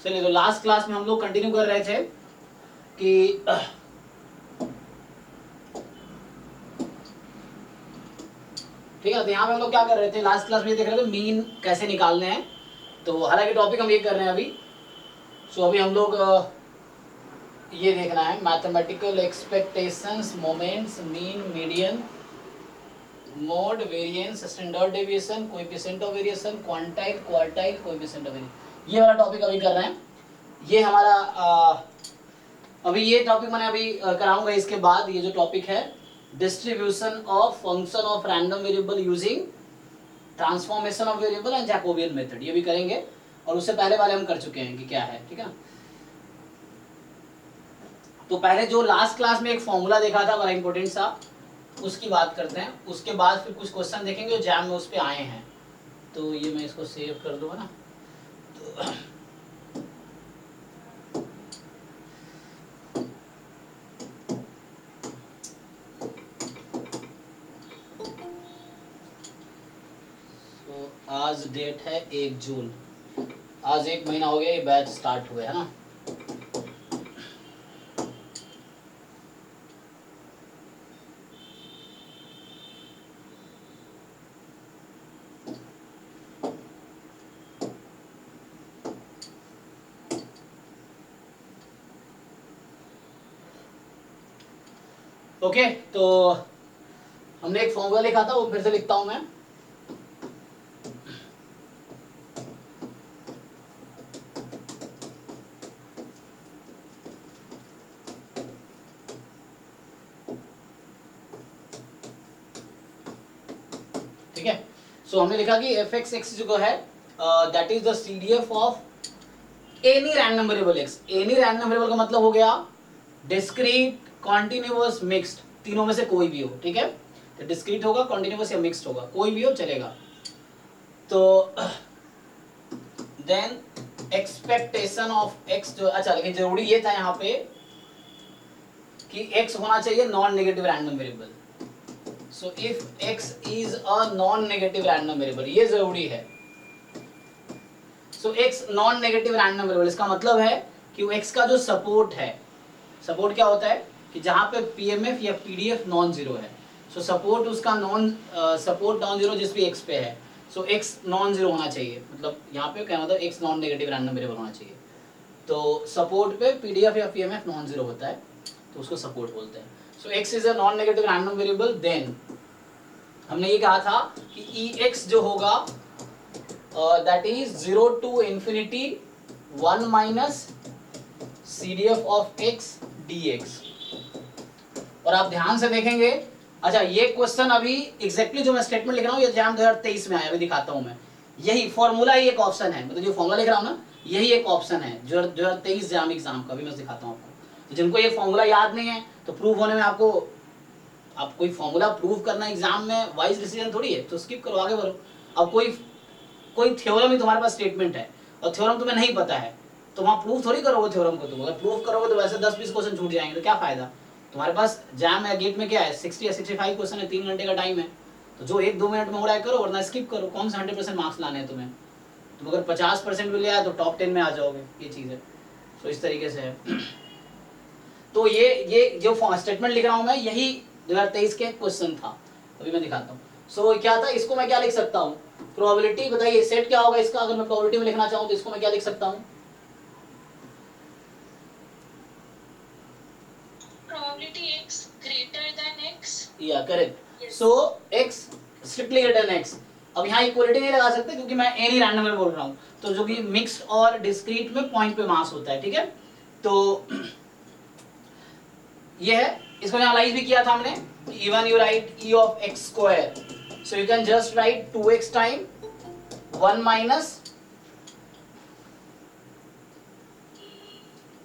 चलिए, तो last class में हम लोग कंटिन्यू कर रहे थे कि ठीक है। तो यहाँ पे हम लोग क्या कर रहे थे, लास्ट क्लास में देख रहे थे मीन कैसे निकालने हैं। तो हालांकि टॉपिक हम ये कर रहे हैं अभी। सो अभी हम लोग ये देखना है mathematical expectations, moments, mean, median, mode, variance, standard deviation, coefficient of variation, quantile, quartile, coefficient of variation, ये वाला टॉपिक अभी कर रहे हैं। ये हमारा अभी ये टॉपिक मैंने अभी कराऊंगा। इसके बाद ये जो टॉपिक है distribution of function of random variable using transformation of variable and Jacobian method, ये भी करेंगे। और उससे पहले वाले हम कर चुके हैं कि क्या है, ठीक है। तो पहले जो लास्ट क्लास में एक फॉर्मूला देखा था बड़ा इंपॉर्टेंट सा, उसकी बात करते हैं। उसके बाद फिर कुछ क्वेश्चन देखेंगे जो एग्जाम में उस पर आए हैं। तो ये मैं इसको सेव कर दूंगा ना। तो आज डेट है 1 जून। आज 1 महीना हो गया ये बैच स्टार्ट हुए, है ना। ओके, तो हमने एक फॉर्मूला लिखा था, वो फिर से लिखता हूं मैं। ठीक है, सो हमने लिखा कि एफ एक्स एक्स जो है that is the CDF of any random variable x. Any random variable का मतलब हो गया डिस्क्रीट, कॉन्टिन्यूअस, मिक्स्ड, तीनों में से कोई भी हो। ठीक है, तो डिस्क्रीट होगा, कॉन्टिन्यूअस या मिक्स्ड होगा, कोई भी हो चलेगा। तो देन एक्सपेक्टेशन ऑफ एक्स जो, अच्छा लेकिन जरूरी ये था यहाँ पे कि एक्स होना चाहिए non negative random variable. So if x is a non negative random variable, ये जरूरी है। So x non negative random variable, इसका मतलब है कि वो एक्स का जो सपोर्ट है, सपोर्ट क्या होता है कि जहां पे पीएमएफ या पीडीएफ नॉन जीरो है। सो सपोर्ट उसका सपोर्ट नॉन जीरो जिस भी एक्स पे है, सो एक्स नॉन जीरो होना चाहिए। मतलब यहाँ पे क्या मतलब x non negative random variable होना चाहिए। तो सपोर्ट पे पीडीएफ या पीएमएफ नॉन जीरो होता है, तो उसको सपोर्ट बोलते हैं। So x is a non negative random variable. Then हमने ये कहा था कि ई एक्स जो होगा that is 0 to infinity 1 minus CDF of x dx। और आप ध्यान से देखेंगे, अच्छा ये क्वेश्चन अभी एग्जैक्टली जो मैं स्टेटमेंट लिख रहा हूँ ये एग्जाम 2023 में आया, अभी दिखाता हूँ मैं। यही फॉर्मूला ही एक ऑप्शन है, मतलब जो फॉर्मूला लिख रहा हूँ ना यही एक ऑप्शन है जो 2023 एग्जाम का। अभी मैं दिखाता हूँ आपको। तो जिनको ये फॉर्मूला याद नहीं है तो प्रूव होने में आपको, आप कोई फॉर्मूला प्रूव करना एग्जाम में वाइज डिसीजन थोड़ी है, तो स्किप करो, आगे बढ़ो। अब कोई थ्योरम ही तुम्हारे पास स्टेटमेंट है और थ्योरम तुम्हें नहीं पता है, तो वहां प्रूव थोड़ी करोगे थ्योरम को। तुम अगर प्रूव करोगे तो वैसे 10-20 क्वेश्चन छूट जाएंगे, तो क्या फायदा। तुम्हारे पास जैम या गेट में क्या है 60 या 65 क्वेश्चन है, 3 घंटे का टाइम है। तो जो 1-2 मिनट में हो रहा है करो, वरना स्किप करो। कौन से 100% मार्क्स लाने हैं तुम्हें। तुम अगर 50% भी ले आए तो टॉप 10 में आ जाओगे, ये चीज़ है। तो इस तरीके से है। तो ये जो स्टेटमेंट लिख रहा हूँ मैं, यही 2023 के क्वेश्चन था। अभी मैं दिखाता हूँ। सो क्या था, इसको मैं क्या लिख सकता हूँ, प्रोबेबिलिटी बताइए सेट क्या होगा इसका। अगर मैं प्रोबेबिलिटी में लिखना चाहूँ तो इसको मैं क्या लिख सकता हूँ, probability x greater than x। या करेक्ट। सो x strictly greater than x। अब यहाँ इक्वलिटी नहीं लगा सकते क्योंकि मैं एनी रैंडम में बोल रहा हूँ, तो जो कि मिक्स्ड और डिस्क्रीट में पॉइंट पे मास होता है। ठीक है, तो ये है। इसको एनालाइज भी किया था हमने। Even you right e of x square, so you can just write 2x time 1 minus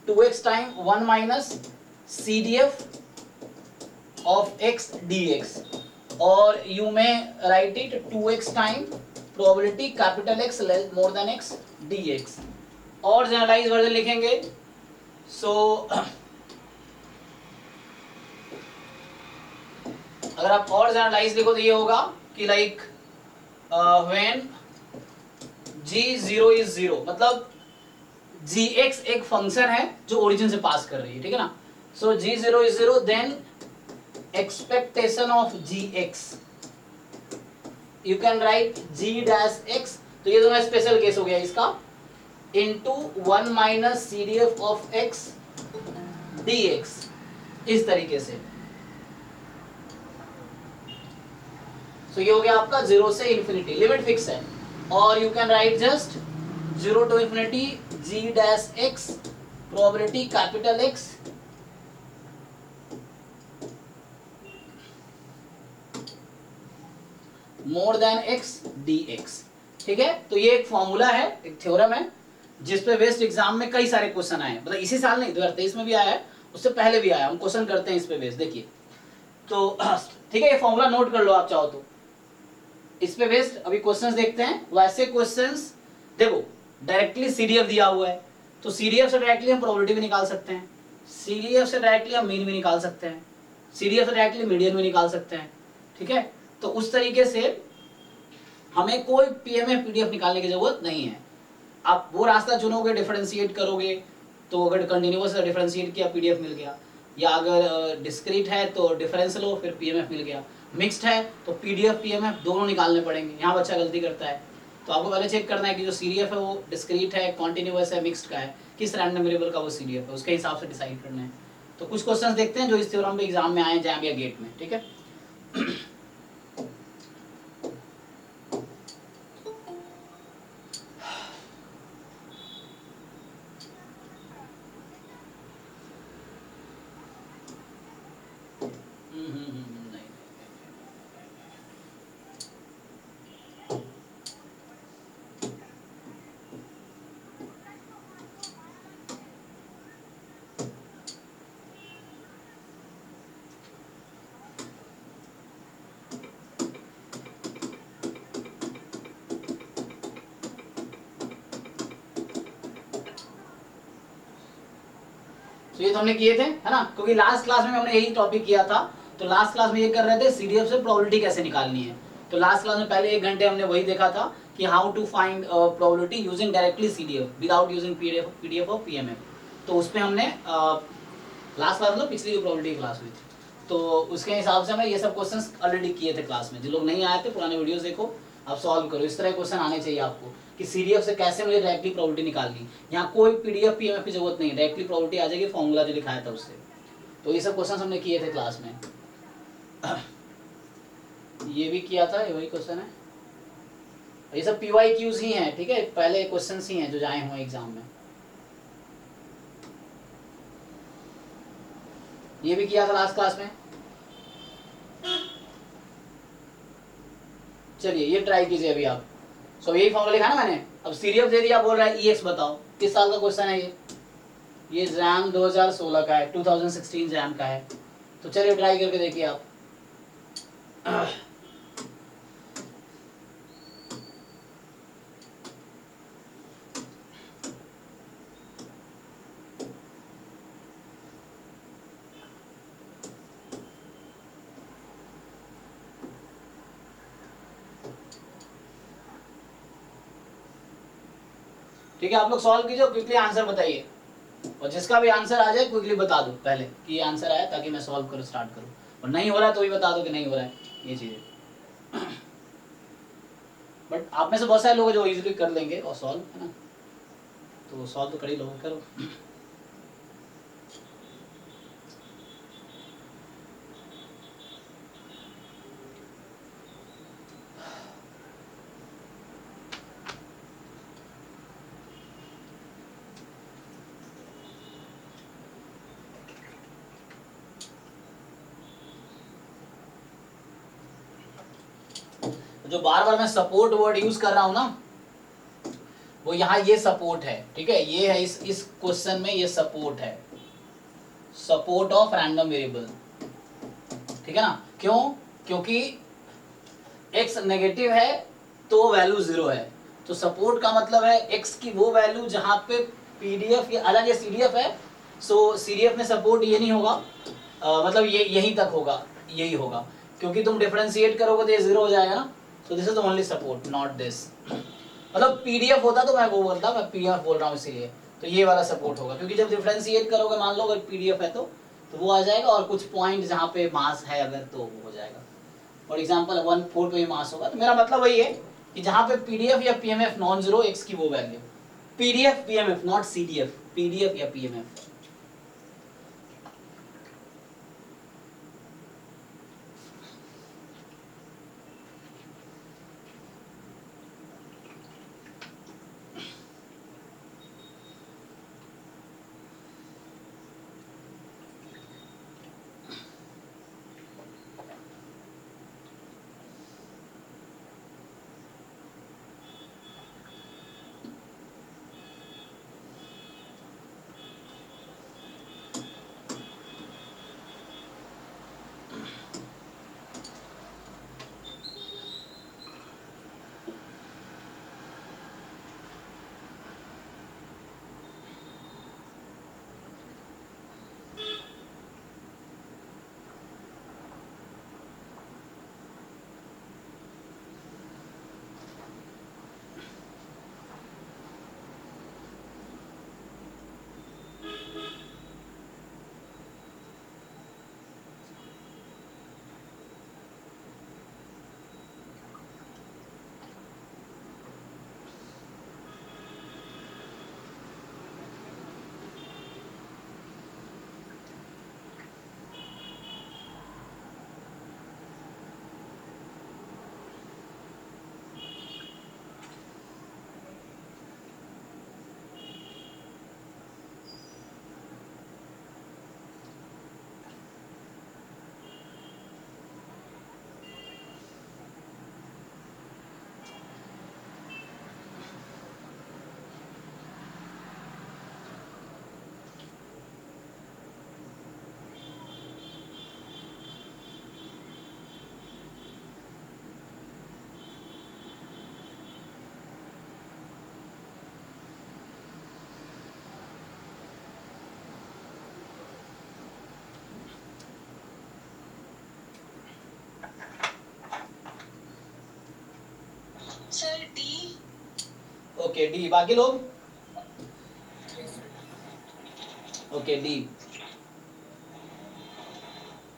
2x time 1 minus CDF of x dx, और you may write it 2x time probability capital X more than x dx। और generalise version लिखेंगे। सो अगर आप और generalise लिखो तो ये होगा कि लाइक व्हेन g 0 is 0, मतलब gx एक फंक्शन है जो ओरिजिन से पास कर रही है, ठीक है ना। So g0 is 0, then expectation of gx you can write g dash x, तो ये दोनों स्पेशल केस हो गया इसका, into 1 minus CDF of x dx, इस तरीके से। सो ये हो गया आपका 0 से इन्फिनिटी, लिमिट फिक्स है, और you can write just 0 to infinity g dash x probability capital X more than x dx, ठीक है। तो ये एक फॉर्मूला है, एक थ्योरम है, जिस पे वेस्ट एग्जाम में कई सारे क्वेश्चन आए, मतलब इसी साल नहीं 2023 में भी आया है, उससे पहले भी आया, हम क्वेश्चन करते हैं इस पे बेस। देखिए तो ठीक है, ये फॉर्मूला नोट कर लो आप चाहो तो, इस पे बेस्ड अभी क्वेश्चंस देखते हैं। वैसे क्वेश्चंस देखो डायरेक्टली सीडीएफ दिया हुआ है, तो सीडीएफ से डायरेक्टली हम प्रोबेबिलिटी भी निकाल सकते हैं, सीडीएफ से डायरेक्टली हम मीन भी निकाल सकते हैं, सीडीएफ से डायरेक्टली मीडियन भी निकाल सकते हैं, ठीक है। तो उस तरीके से हमें कोई पीएमएफ पीडीएफ निकालने की जरूरत नहीं है। आप वो रास्ता चुनोगे, डिफरेंशिएट करोगे, तो अगर कंटिन्यूअस डिफरेंशिएट किया पीडीएफ मिल गया, या अगर डिस्क्रीट है तो डिफरेंस लो फिर पीएमएफ मिल गया, मिक्स्ड है तो पीडीएफ पीएमएफ दोनों निकालने पड़ेंगे। यहाँ बच्चा गलती करता है, तो आपको पहले चेक करना है कि जो सीडीएफ है वो डिस्क्रीट है, कॉन्टिन्यूअस है, मिक्स्ड का है, किस रैंडम वेरिएबल का वो सीडीएफ है, उसके हिसाब से डिसाइड करना है। तो कुछ क्वेश्चंस देखते हैं जो इस थ्योरम पे एग्जाम में आए जैम या गेट में, ठीक है। तो ये तो हमने किए थे, है ना, क्योंकि लास्ट क्लास में हमने यही टॉपिक किया था। तो लास्ट क्लास में ये कर रहे थे सीडीएफ से प्रोबेबिलिटी कैसे निकालनी है। तो लास्ट क्लास में पहले 1 घंटे हमने वही देखा था कि how to find probability using directly CDF without using PDF और पीएमएफ। तो उसमें हमने लास्ट क्लास मतलब पिछली जो प्रोबेबिलिटी क्लास हुई थी, तो उसके हिसाब से हमने ये सब क्वेश्चंस ऑलरेडी किए थे क्लास में। जो लोग नहीं आए थे पुराने वीडियोस देखो, आप सॉल्व करो। इस तरह क्वेश्चन आने चाहिए आपको कि सीडीएफ से कैसे मुझे डायरेक्टली प्रोबेबिलिटी निकालनी। यहाँ कोई पीडीएफ पीएमएफ की जरूरत नहीं, डायरेक्टली प्रोबेबिलिटी आ जाएगी, फॉर्मूला जो लिखाया था उससे। तो ये सब क्वेश्चन हमने किए थे क्लास में। ये भी किया था, ये वही क्वेश्चन है। ये सब PYQs ही हैं, ठीक है, पहले क्वेश्चंस ही हैं जो जाए हुए एग्जाम में। ये भी किया था लास्ट क्लास में। चलिए ये ट्राई कीजिए अभी आप। सो यही फॉर्मूला लिखा ना मैंने। अब सीडीएफ दे दिया, बोल रहा है EX बताओ। किस साल का क्वेश्चन है ये जैम 2016 का है, 2016 जैम का है। तो चलिए ट्राई करके देखिए आप। ठीक है, आप लोग सॉल्व कीजिए, क्विकली आंसर बताइए, और जिसका भी आंसर आ जाए क्विकली बता दो पहले कि ये आंसर आया, ताकि मैं सॉल्व करूँ स्टार्ट करूँ। और नहीं हो रहा है तो भी बता दो कि नहीं हो रहा है, ये चीज़ें। बट आप में से बहुत सारे लोग जो इजीली कर लेंगे और सॉल्व, है ना, तो सॉल्व तो कर ही लोगे, करो। जो बार बार मैं सपोर्ट वर्ड यूज कर रहा हूं ना, वो यहाँ ये सपोर्ट है, ठीक है, ये है इस क्वेश्चन में, ये सपोर्ट है, सपोर्ट ऑफ रैंडम वेरिएबल, ठीक है ना। क्यों? क्योंकि x नेगेटिव है तो वैल्यू 0 है, तो सपोर्ट का मतलब है x की वो वैल्यू जहां पे पीडीएफ या अलग सीडीएफ है। सो सीडीएफ में सपोर्ट ये नहीं होगा, मतलब ये यहीं तक होगा, यही होगा, क्योंकि तुम डिफरेंशिएट करोगे तो ये 0 हो जाएगा ना। So this is only support, not this. मतलब पीडीएफ होता तो मैं वो बोलता, मैं पीडीएफ बोल रहा हूँ इसीलिए। तो ये वाला सपोर्ट होगा, क्योंकि जब डिफरेंशिएट करोगे मान लो अगर पीडीएफ है तो वो आ जाएगा, और कुछ पॉइंट जहाँ पे मास है अगर तो वो हो जाएगा। फॉर एग्जाम्पल 1/4 पे मास होगा, तो मेरा मतलब वही है कि जहाँ पे पीडीएफ या पीएमएफ नॉन जीरो एक्स की वो value, PDF PMF not CDF, PDF या PMF. Sir D. Okay D, बाकी लोग ओके डी,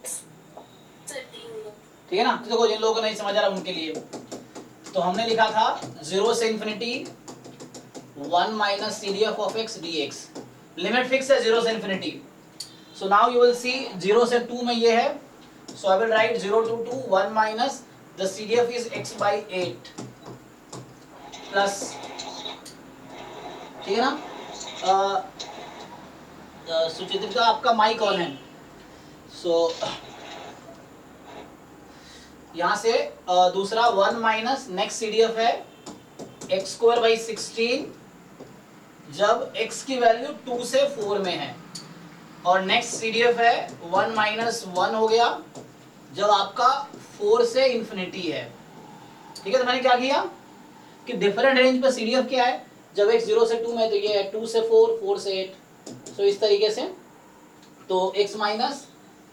सर डी होगा। ठीक है ना। तो देखो जिन लोगों को नहीं समझ आ रहा उनके लिए, तो हमने लिखा था 0 से infinity 1 minus CDF of x d x, limit fix है 0 से infinity. So now you will see 0 से 2 में ये है, so I will write 0 to 2 1 minus the CDF is x by 8 plus, ठीक है ना। सुचित्रा आपका माइक ऑन है, सो यहाँ से दूसरा 1 माइनस नेक्स्ट सीडीएफ है x² by 16 जब x की वैल्यू 2 से 4 में है, और नेक्स्ट सीडीएफ है 1 माइनस 1 हो गया जब आपका 4 से इन्फिनिटी है। ठीक है, तो मैंने क्या किया कि डिफरेंट रेंज पे सीडीएफ क्या है, जब x 0 से 2 में तो ये है 2 से 4, 4 से 8, सो इस तरीके से। तो x माइनस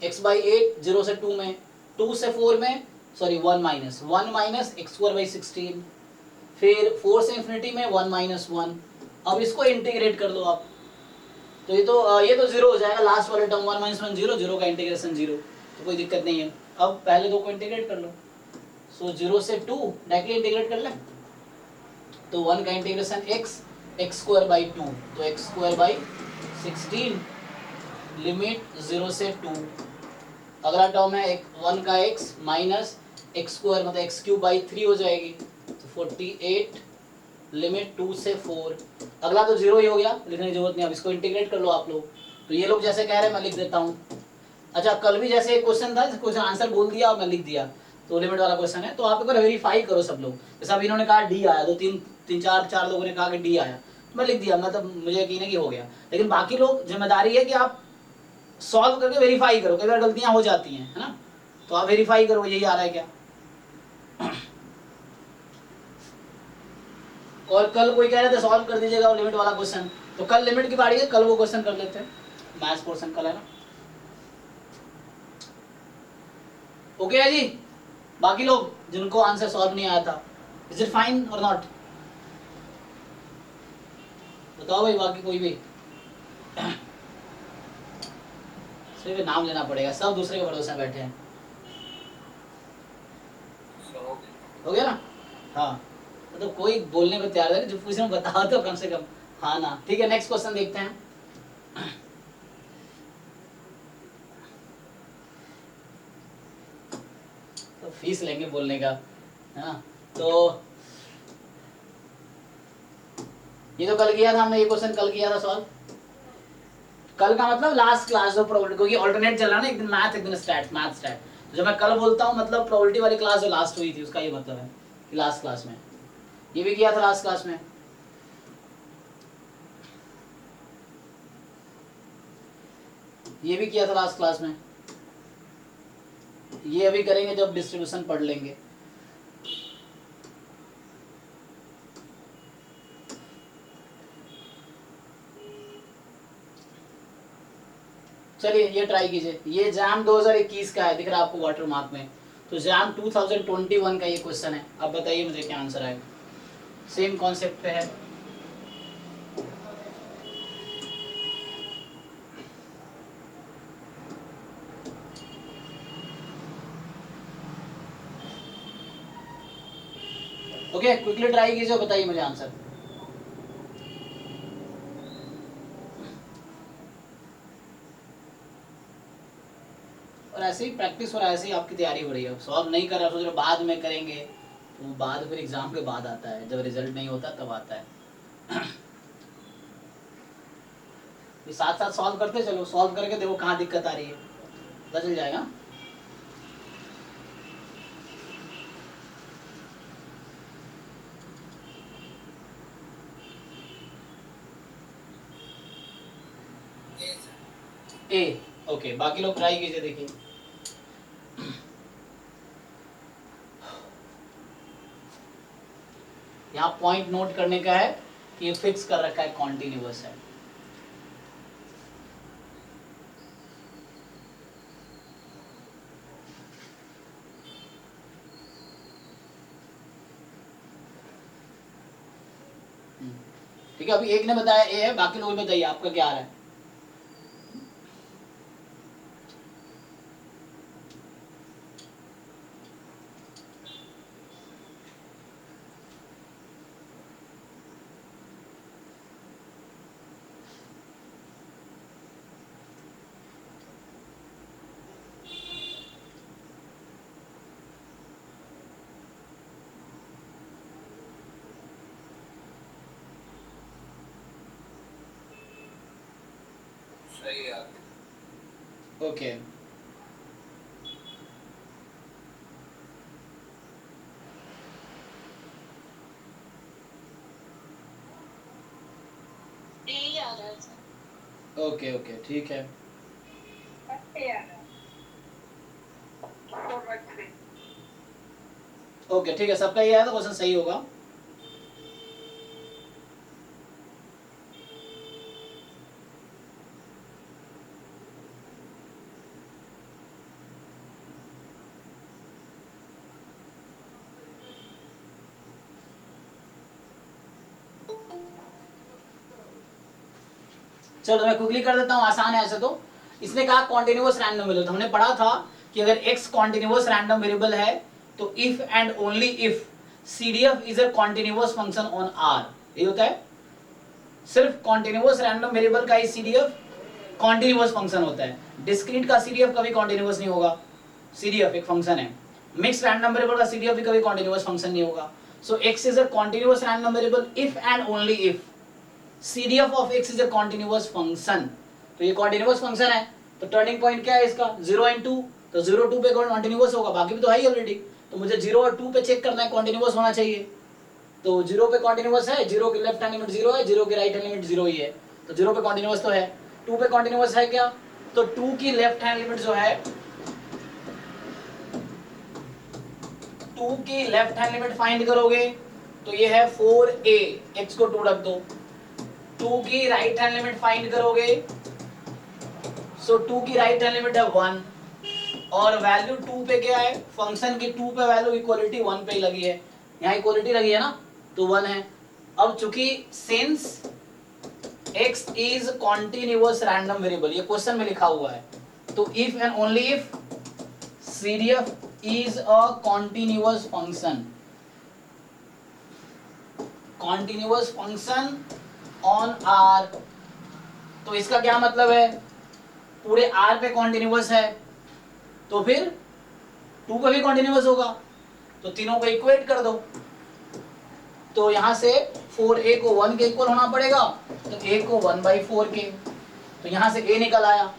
x by 8 0 से 2 में, 2 से 4 में सॉरी 1 माइनस x² by 16, फिर 4 से इन्फिनिटी में 1 माइनस 1। अब इसको इंटीग्रेट कर लो आप, तो ये तो 0 हो जाएगा, लास्ट वाले टर्म 1 माइनस 1 0, 0 का इंटीग्रेशन 0, तो कोई दिक्कत नहीं है। अब पहले दो को इंटीग्रेट कर लो, सो 0 से 2 डायरेक्टली इंटीग्रेट कर ले, तो 1 का इंटीग्रेशन x² by 2, तो x² by 16 लिमिट 0 से 2। अगला टर्म है 1 का x माइनस x² मतलब x³ by 3 हो जाएगी, तो 48 लिमिट 2 से 4। अगला तो 0 ही हो गया, लिखने की जरूरत नहीं, अब इसको इंटीग्रेट कर लो आप लोग। तो ये लोग जैसे कह रहे हैं मैं लिख देता हूँ। अच्छा, कल भी जैसे एक क्वेश्चन था, क्वेश्चन आंसर बोल दिया और मैं लिख दिया, तो लिमिट वाला क्वेश्चन है, तो आप एक बार वेरीफाई करो सब लोग। जैसे अब इन्होंने कहा डी आया, 4 लोगों ने कहा कि डी आया, मैं लिख दिया, मतलब मुझे यकीन है कि हो गया। लेकिन बाकी लोग, जिम्मेदारी है कि आप सॉल्व करके वेरीफाई करो, कई बार गलतियां हो जाती हैं, है ना, तो आप वेरीफाई करो यही आ रहा है क्या। और कल कोई कह रहे थे सॉल्व कर दीजिएगा वो लिमिट वाला क्वेश्चन, तो कल लिमिट की बारी है, कल वो क्वेश्चन कर लेते हैं, मैथ्स पोर्शन कल है ना। ओके है जी, बाकी लोग जिनको आंसर सॉल्व नहीं आया था, इज इट फाइन और नॉट, बताओ। बताओ भाई बाकी कोई भी। सिर्फ नाम लेना पड़ेगा, सब दूसरे के भरोसे बैठे हैं। हो गया ना? हाँ, मतलब कोई बोलने को तैयार है, जो पूछ रहा हूँ बताओ तो कम से कम। हाँ ना, ठीक है, नेक्स्ट क्वेश्चन देखते हैं। तो फीस लेंगे बोलने का, है ना? तो ये तो कल किया था हमने, ये क्वेश्चन कल किया था सॉल्व। कल का मतलब लास्ट क्लास जो प्रोबेबिलिटी, क्योंकि ऑल्टरनेट चल रहा है ना, एक दिन मैथ एक दिन स्टैट, मैथ स्टैट। तो जब मैं कल बोलता हूँ मतलब प्रोबेबिलिटी वाली क्लास जो लास्ट हुई थी उसका ये मतलब है कि लास्ट क्लास में ये भी किया था, लास्ट क्लास में ये भी किया था, लास्ट क्लास में ये अभी करेंगे जब डिस्ट्रीब्यूशन पढ़ लेंगे। चलिए ये ट्राई कीजिए, ये जैम 2021 का है, दिख रहा है आपको वाटर मार्क में। तो जैम 2021 का ये क्वेश्चन है। अब बताइए मुझे क्या आंसर आएगा। सेम कॉन्सेप्ट पे है। ओके, क्विकली ट्राई कीजिए, बताइए मुझे आंसर। और ऐसे ही प्रैक्टिस और ऐसे ही आपकी तैयारी हो रही है। सॉल्व नहीं कर रहा, सोच रहे बाद में करेंगे, तो बाद फिर एग्जाम के बाद आता है, जब रिजल्ट नहीं होता तब आता है। साथ साथ सॉल्व करते चलो, सॉल्व करके देखो कहाँ दिक्कत आ रही है, पता चल जाएगा। ए ओके, बाकी लोग ट्राई कीजिए, देखिए। यहाँ पॉइंट नोट करने का है कि ये फिक्स कर रखा है, कॉन्टिन्यूअस है। ठीक है, अभी एक ने बताया ए है, बाकी लोग बताइए आपका क्या आ रहा है। ओके डी आ रहा है सर। ओके ओके, ठीक है। ओके ठीक है, सबका ये आया तो क्वेश्चन सही होगा। चलो मैं क्विकली कर देता हूँ, आसान है ऐसे तो। इसने कहा कॉन्टिन्यूअस रैंडम वेरिएबल, हमने पढ़ा था कि अगर x कॉन्टिन्यूअस रैंडम वेरिएबल है तो if and only if CDF is a continuous function on R, ये होता है। सिर्फ कॉन्टिन्यूअस रैंडम वेरिएबल का ही CDF कॉन्टिन्यूअस फंक्शन होता है, डिस्क्रीट का CDF कभी कॉन्टिन्यूअस नहीं होगा। CDF एक फंक्शन है, मिक्स रैंडम वेरिएबल का CDF भी कभी कॉन्टिन्यूअस फंक्शन नहीं होगा। सो x is a continuous random variable if and only if CDF of x is a continuous function। तो ये continuous function है, तो टर्निंग पॉइंट क्या है इसका 0 and 2, तो 0 2 पे continuous होगा, बाकी भी तो है ही ऑलरेडी। तो मुझे 0 और 2 पे चेक करना है, continuous होना चाहिए। तो 0 पे continuous है, 0 की लेफ्ट हैंड लिमिट 0 है, 0 की राइट हैंड लिमिट 0 ही है, तो 0 पे continuous तो है। 2 पे continuous है क्या, तो 2 की लेफ्ट हैंड लिमिट जो है, 2 की लेफ्ट हैंड लिमिट फाइंड करोगे तो ये है 4a, x को 2 रख दो। 2 की राइट हैंड लिमिट फाइंड करोगे, सो 2 की राइट हैंड लिमिट है 1, और वैल्यू 2 पे क्या है, फंक्शन की 2 पे वैल्यू इक्वलिटी 1 पे ही लगी है, यहाँ इक्वलिटी लगी है ना, तो 1 है। अब चूंकि since x is continuous random variable, ये क्वेश्चन में लिखा हुआ है। तो if and only if CDF is a continuous function, continuous function on R, तो इसका क्या मतलब है, पूरे R पे कॉन्टिन्यूअस है तो फिर 2 पे भी कॉन्टिन्यूअस होगा, तो तीनों को इक्वेट कर दो। तो यहाँ से 4a को 1 के इक्वल होना पड़ेगा, तो a को 1/4 के, तो यहाँ से a निकल आया।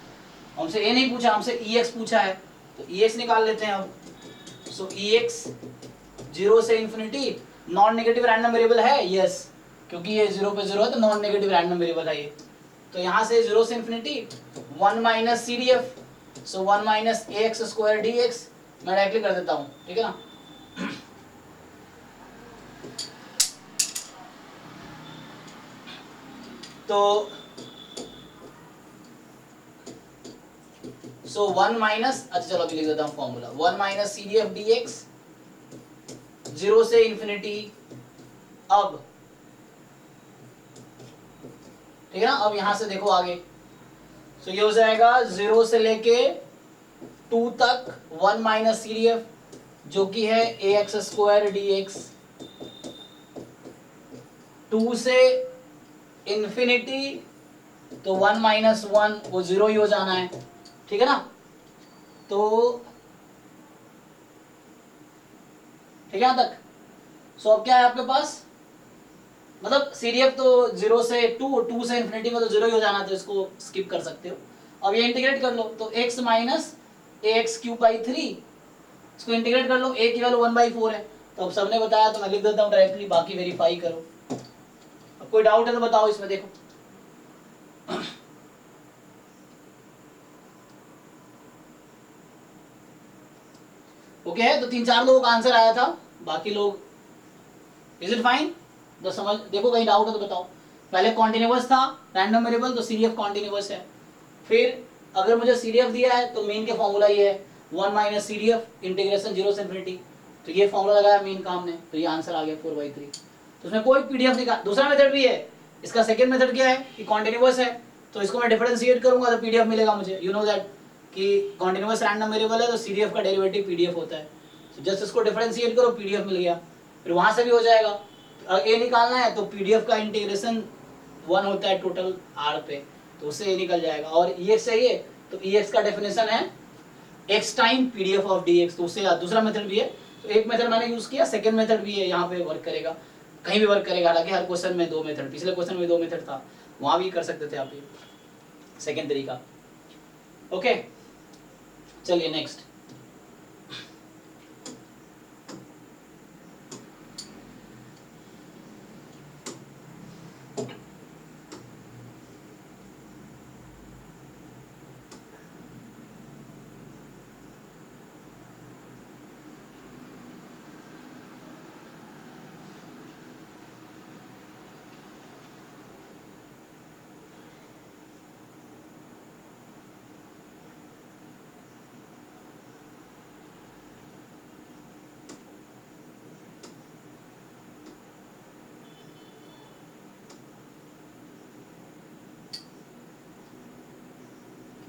हमसे a नहीं पूछा, हमसे ex पूछा है, तो ex निकाल लेते हैं अब। सो ex 0 से infinity, non negative random variable है, यस, क्योंकि ये 0 पे 0 है तो नॉन नेगेटिव रैंडम वेरिएबल है ये। तो यहाँ से 0 से इंफिनिटी 1 माइनस CDF, सो 1 माइनस ax स्क्वायर dx, मैं डायरेक्टली कर देता हूँ, ठीक है ना। तो सो 1 माइनस, अच्छा चलो अभी लिख देता हूँ फॉर्मूला, 1 माइनस CDF dx 0 से इंफिनिटी, अब ठीक है ना। अब यहां से देखो आगे, सो ये हो जाएगा 0 से लेके 2 तक 1 माइनस CDF, जो कि है ax स्क्वायर dx, 2 से इंफिनिटी तो 1 माइनस 1 वो 0 ही हो जाना है, ठीक है ना। तो ठीक है यहाँ तक। सो अब क्या है आपके पास, मतलब CDF तो 0 से 2 से इंफिनिटी में तो 0 ही हो जाना, तो इसको स्किप कर सकते हो। अब ये इंटीग्रेट कर लो, तो x माइनस ax³ 3, इसको इंटीग्रेट कर लो, a की वैल्यू 1/4 है। तो अब सबने बताया तो मैं लिख देता हूँ डायरेक्टली, बाकी वेरीफाई करो। अब कोई डाउट है तो बताओ इसमें, देखो ओके है। तो 3-4 लोगों का आंसर आया था, बाकी लोग इज इट फाइन, तो समझ, देखो कहीं डाउट है तो बताओ। पहले कॉन्टिन्यूअस था रैंडम वेरिएबल, तो CDF कॉन्टिन्यूअस है। फिर अगर मुझे CDF दिया है तो मेन के फॉर्मूला ये है 1 माइनस CDF इंटीग्रेशन 0 से इंफिनिटी, तो ये फॉर्मूला लगाया मेन काम ने, तो ये आंसर आ गया 4/3। तो उसमें कोई PDF निकाल, दूसरा मेथड भी है इसका। सेकेंड मेथड क्या है कि कॉन्टिन्यूअस है, तो इसको मैं डिफरेंशिएट करूंगा तो PDF मिलेगा मुझे। यू नो दैट कि कॉन्टिन्यूअस रैंडम वेरिएबल है तो CDF का डेरिवेटिव PDF होता है। तो जस्ट इसको डिफरेंशिएट करो, PDF मिल गया। फिर वहां से भी हो जाएगा। अगर a निकालना है तो PDF का इंटीग्रेशन 1 होता है टोटल R पे, तो उससे a निकल जाएगा। और ex चाहिए तो ex का डेफिनेशन है x time PDF of dx, तो उससे दूसरा मेथड भी है। तो एक मेथड मैंने यूज किया, सेकंड मेथड भी है, यहाँ पे वर्क करेगा, कहीं भी वर्क करेगा। हालांकि हर क्वेश्चन में 2 मेथड, पिछले क्वेश्चन में 2 मेथड था, वहां भी कर सकते थे आप ये सेकंड तरीका। ओके चलिए नेक्स्ट।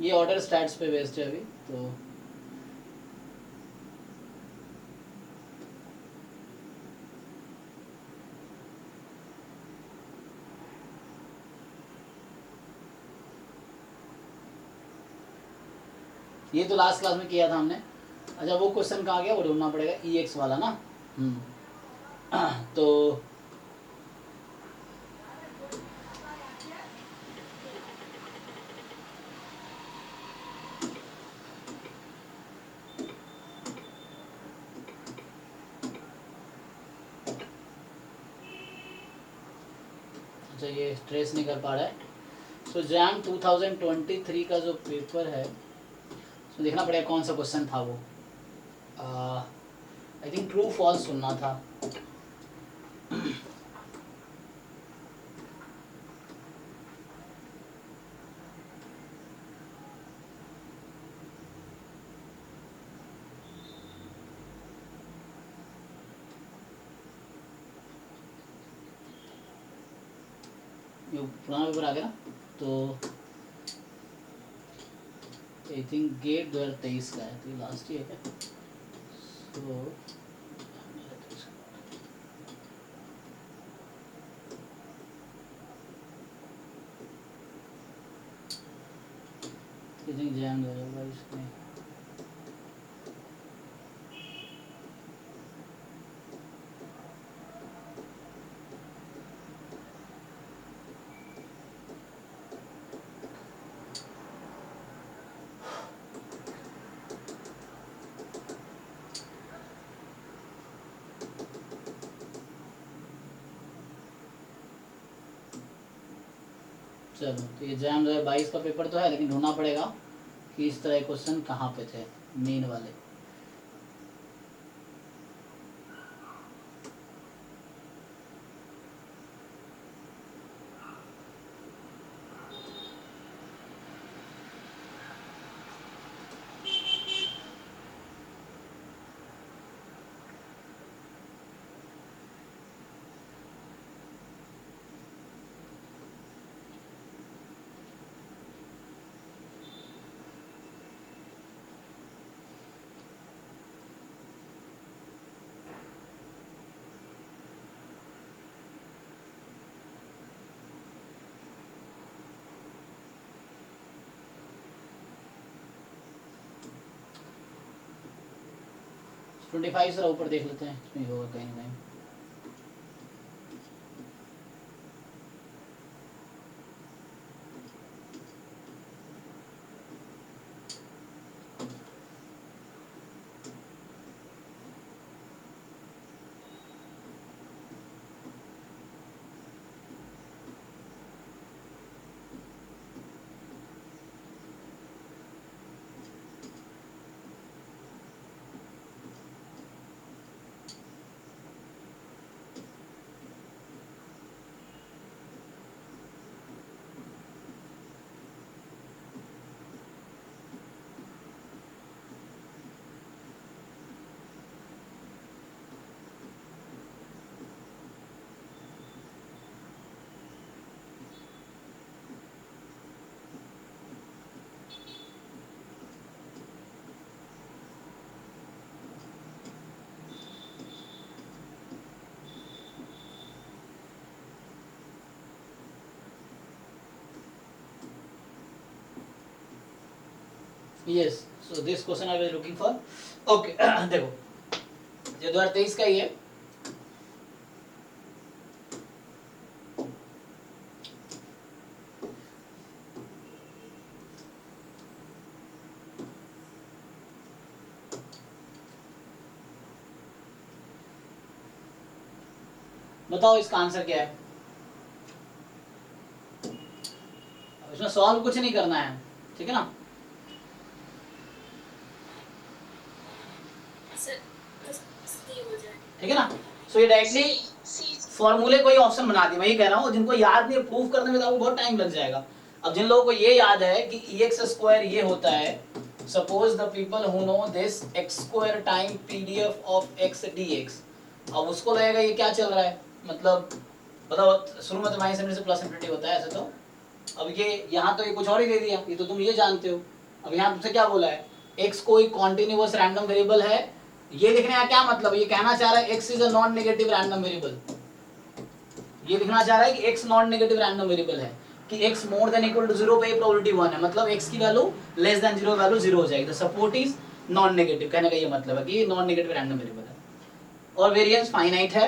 ये ऑर्डर स्टैट्स पे बेस्ड है अभी तो। ये तो लास्ट क्लास में किया था हमने। अच्छा वो क्वेश्चन कहाँ गया, वो ढूंढना पड़ेगा, EX वाला ना। तो अच्छा ये ट्रेस नहीं कर पा रहा है। सो जैम 2023 का जो पेपर है उसमें देखना पड़ेगा कौन सा क्वेश्चन था वो। आई थिंक ट्रू फॉल्स सुनना था। ये पुराना पेपर आ गया ना, तो आई थिंक गेट 2023 का है, तो ये लास्ट ही है क्या? तो आई थिंक जैन 2022 में चलो, तो ये जैम 2022 का पेपर तो है, लेकिन ढूंढना पड़ेगा कि इस तरह के क्वेश्चन कहाँ पे थे मेन वाले। ट्वेंटी फाइव से ऊपर देख लेते हैं, इसमें होगा कहीं ना कहीं। Yes, so this question I was looking for. Okay, देखो, ये 2023 का ही है। बताओ इसका आंसर क्या है? इसमें सॉल्व कुछ नहीं करना है, ठीक है ना? ठीक है ना? सो ये डायरेक्टली फॉर्मूले को ही ऑप्शन बना दिया। मैं ये कह रहा हूँ, जिनको याद नहीं है प्रूव करने में तो आपको बहुत टाइम लग जाएगा। अब जिन लोगों को ये याद है कि EX² ये होता है, suppose the people who know this x² time PDF of x dx, अब उसको लगेगा ये क्या चल रहा है, मतलब बताओ, शुरू में तो माइनस इनफिनिटी से प्लस इनफिनिटी होता है ऐसे तो। अब ये यहाँ तो ये कुछ और ही दे दिया, ये तो तुम ये जानते हो। अब यहाँ तुमसे क्या बोला है, x कोई कॉन्टिन्यूअस रैंडम वेरिएबल है, ये लिखने का क्या मतलब, ये कहना चाह रहा है x is a non negative random variable. ये लिखना चाह रहा है कि x non negative random variable है, कि x more than equal to 0 पे प्रोबेबिलिटी 1 है, मतलब x की वैल्यू लेस देन 0 वैल्यू 0 हो जाएगी। The support is non negative, कहने का ये मतलब है कि ये नॉन नेगेटिव रैंडम वेरिएबल है और वेरिएंस फाइनाइट है।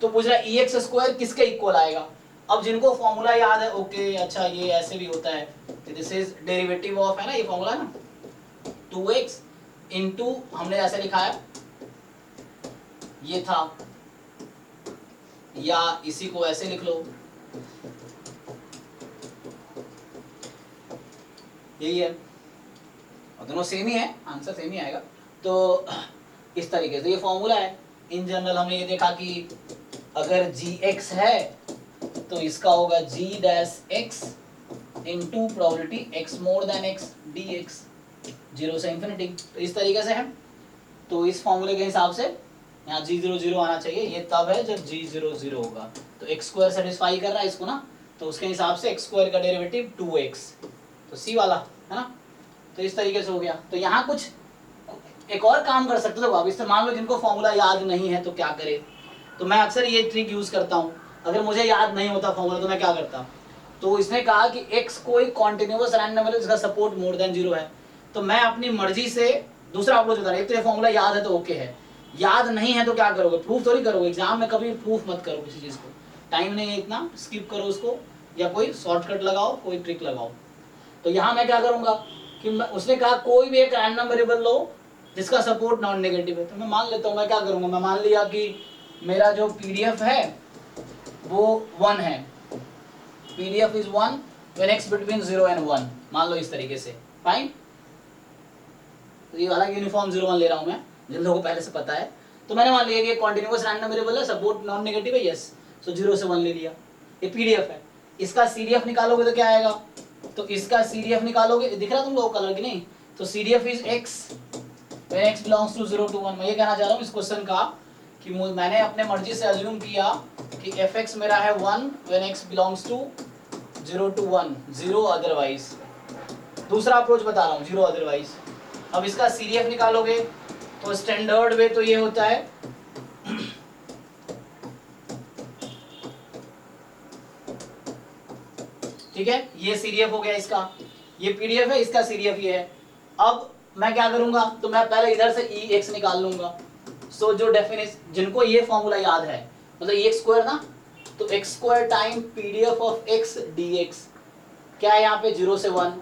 तो पूछ रहा है EX² किसके इक्वल आएगा। अब जिनको फॉर्मूला याद है, ओके अच्छा ये ऐसे भी होता है, दिस इज डेरिवेटिव ऑफ, है ना ये फॉर्मूला है ना, 2x इनटू हमने ऐसे लिखा है, ये था, या इसी को ऐसे लिख लो, यही है, और दोनों सेम ही है, आंसर सेम ही आएगा। तो इस तरीके से ये फॉर्मूला है। इन जनरल हमने ये देखा कि अगर gx है तो इसका होगा g-x इनटू प्रोबेबिलिटी x मोर देन x dx 0 से इंफिनिटी। तो इस तरीके से है। तो इस फॉर्मूले के हिसाब से यहाँ g00 आना चाहिए, ये तब है जब g00 होगा। तो x² सेटिस्फाई कर रहा है इसको ना, तो उसके हिसाब से एक्स स्क्वायर का डेरिवेटिव 2x, तो सी वाला है ना। तो इस तरीके से हो गया। तो यहाँ कुछ एक और काम कर सकते हो आप, इससे मान लो जिनको फॉर्मूला याद नहीं है तो क्या करे, तो मैं अक्सर ये ट्रिक यूज करता हूँ। अगर मुझे याद नहीं होता फॉर्मूला तो मैं क्या करता, तो इसने कहा कि x कोई कॉन्टिन्यूअस रैंडम नंबर है जिसका सपोर्ट मोर देन 0 है, तो मैं अपनी मर्जी से दूसरा अप्रोच बता रहा हूं। एक तो ये फॉर्मूला याद है तो ओके है, याद नहीं है तो क्या करोगे, प्रूफ थोड़ी करोगे, एग्जाम में कभी प्रूफ मत करो किसी चीज को, टाइम नहीं है इतना, स्किप करो उसको, या कोई शॉर्टकट लगाओ, कोई ट्रिक लगाओ। तो यहाँ मैं क्या करूंगा कि उसने कहा कोई भी एक रैंडम वेरिएबल लो जिसका सपोर्ट नॉन नेगेटिव है, तो मैं मान लेता हूँ। मैं क्या करूंगा, मैं मान लिया कि मेरा जो पीडीएफ है वो 1 है, PDF is 1 when x between 0 and 1, मान लो इस तरीके से, फाइन। तो ये वाला यूनिफॉर्म 0 1 ले रहा हूं मैं, जिन लोगों को पहले से पता है। तो मैंने मान लिया कि कॉन्टिन्यूअस रैंडम वेरिएबल है, सपोर्ट नॉन नेगेटिव है, यस, सो 0 से 1 ले लिया। ये पीडीएफ है, इसका सीडीएफ निकालोगे तो क्या आएगा, तो इसका सीडीएफ निकालोगे, दिख रहा है तुम लोगों को कलर की नहीं, तो CDF is x when x belongs to 0 to 1। मैं ये कहना चाह रहा हूँ इस क्वेश्चन का कि मैंने अपने मर्जी से अज्यूम किया कि fx मेरा है 1 when x belongs to 0 to 1, 0 otherwise. दूसरा अप्रोच बता रहा हूँ, 0 अदरवाइज। अब इसका सीडीएफ निकालोगे तो स्टैंडर्ड वे तो ये होता है ठीक है, ये सीडीएफ हो गया इसका, ये पीडीएफ है, इसका सीडीएफ ये है। अब मैं क्या करूंगा, तो मैं पहले इधर से ई एक्स निकाल लूंगा। सो जो डेफिनेशन, जिनको ये फॉर्मूला याद है, मतलब ई एक्स स्क्वायर ना, तो x square time PDF of x d x, क्या है यहाँ पे 0 से 1,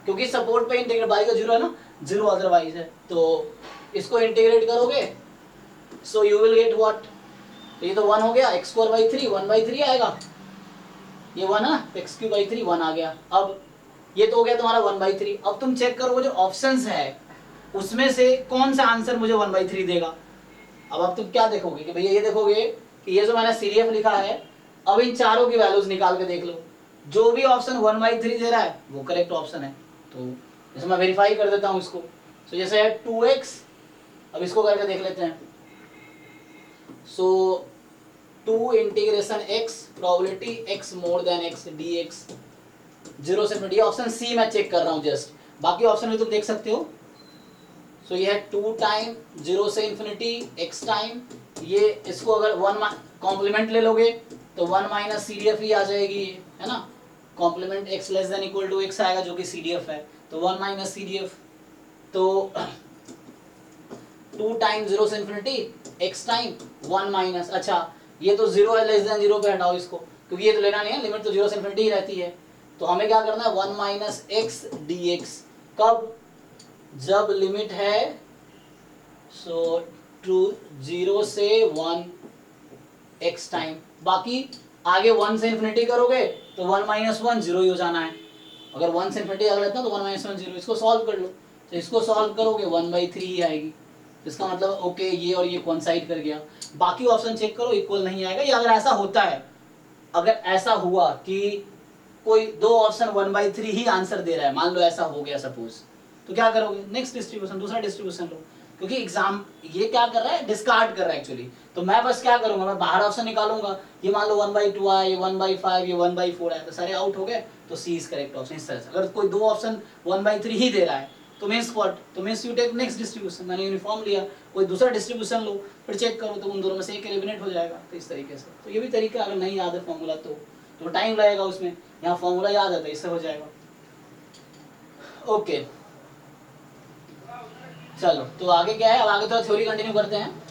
क्योंकि सपोर्ट पे इंटीग्रेट बाई का 0 है ना, 0 अदरवाइज है, तो इसको इंटीग्रेट करोगे so you will get what, तो ये तो 1 हो गया, एक्स स्क्वायर बाई 3, 1/3 आएगा, ये 1 है ना, एक्स क्यूब बाई 3 1 आ गया। अब ये तो हो गया तुम्हारा 1/3। अब तुम चेक करो वो जो ऑप्शंस है उसमें से कौन सा आंसर मुझे 1/3 देगा। अब तुम क्या देखोगे कि भैया ये देखोगे कि ये जो मैंने सीडीएफ लिखा है, अब इन चारों की वैल्यूज निकाल के देख लो, जो भी ऑप्शन 1/3 दे रहा है वो करेक्ट ऑप्शन है। तो जैसे मैं वेरीफाई कर देता हूँ इसको, तो जैसे है 2x, अब इसको करके देख लेते हैं। सो 2 इंटीग्रेशन x प्रोबेबिलिटी x मोर देन x dx 0 से इन्फिनिटी, ऑप्शन सी मैं चेक कर रहा हूँ जस्ट, बाकी ऑप्शन में तुम देख सकते हो। सो ये है 2 टाइम 0 से इन्फिनिटी x टाइम, ये इसको अगर 1 कॉम्प्लीमेंट ले लोगे तो 1 माइनस सी डी एफ ही आ जाएगी, है ना, complement x less than equal to x आएगा जो कि सी डी एफ है, तो 1 माइनस सी डी एफ, तो 2 टाइम 0 से इन्फिनिटी x टाइम 1 माइनस, अच्छा ये तो 0 है, लेस देन 0 पे हटाओ इसको, क्योंकि ये तो लेना नहीं है, लिमिट तो 0 से इन्फिनिटी ही रहती है। तो हमें क्या करना है 1 माइनस एक्स डी एक्स, कब, जब लिमिट है सो टू 0 से 1 एक्स टाइम, बाकी आगे 1 से इन्फिनिटी करोगे तो 1 माइनस 1 0 ही हो जाना है, अगर 1 से इन्फिनिटी अगर लेते हो तो 1 माइनस 1 0, इसको सॉल्व कर लो, तो इसको सॉल्व करोगे 1/3 ही आएगी, इसका मतलब ओके ये और ये कोइंसाइड कर गया। बाकी ऑप्शन चेक करो इक्वल नहीं आएगा, या अगर ऐसा होता है, अगर ऐसा हुआ कि कोई दो ऑप्शन 1/3 ही आंसर दे रहा है, मान लो ऐसा हो गया सपोज, तो क्या करोगे, नेक्स्ट डिस्ट्रीब्यूशन, दूसरा डिस्ट्रीब्यूशन लो, क्योंकि एग्जाम ये क्या कर रहा है, डिस्कार्ड कर रहा है एक्चुअली। तो मैं बस क्या करूंगा, मैं बाहर ऑप्शन निकालूंगा, ये मान लो 1/2 आया, ये 1/5, ये 1/4 आया, तो सारे आउट हो गए, तो सी इज करेक्ट ऑप्शन। इस तरह से अगर कोई दो ऑप्शन 1/3 ही दे रहा है तो मीन्स व्हाट, तो means you take next distribution, मैंने यूनिफॉर्म लिया, कोई दूसरा डिस्ट्रीब्यूशन लो, फिर चेक करो तो उन दोनों में से एक एलिमिनेट हो जाएगा। तो इस तरीके से, तो ये भी तरीका, अगर नहीं याद है फॉर्मूला तो टाइम लगेगा उसमें, यहाँ फॉर्मूला याद है तो इससे हो जाएगा। ओके चलो, तो आगे क्या है, अब आगे थोड़ा थ्योरी कंटिन्यू करते हैं।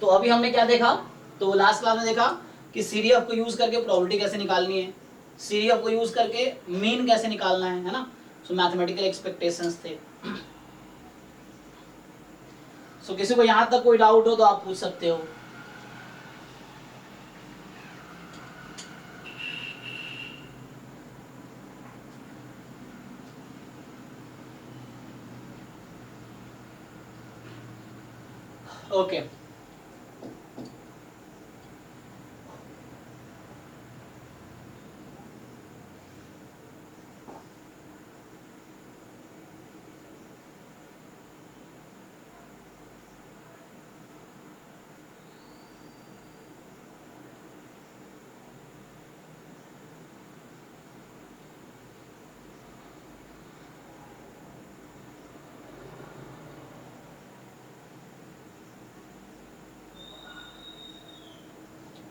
तो अभी हमने क्या देखा, तो लास्ट क्लास में देखा कि सीडीएफ को यूज करके प्रोबेबिलिटी कैसे निकालनी है, सीडीएफ को यूज करके मीन कैसे निकालना है ना, सो मैथमेटिकल एक्सपेक्टेशंस थे। सो किसी को यहाँ तक कोई डाउट हो तो आप पूछ सकते हो। ओके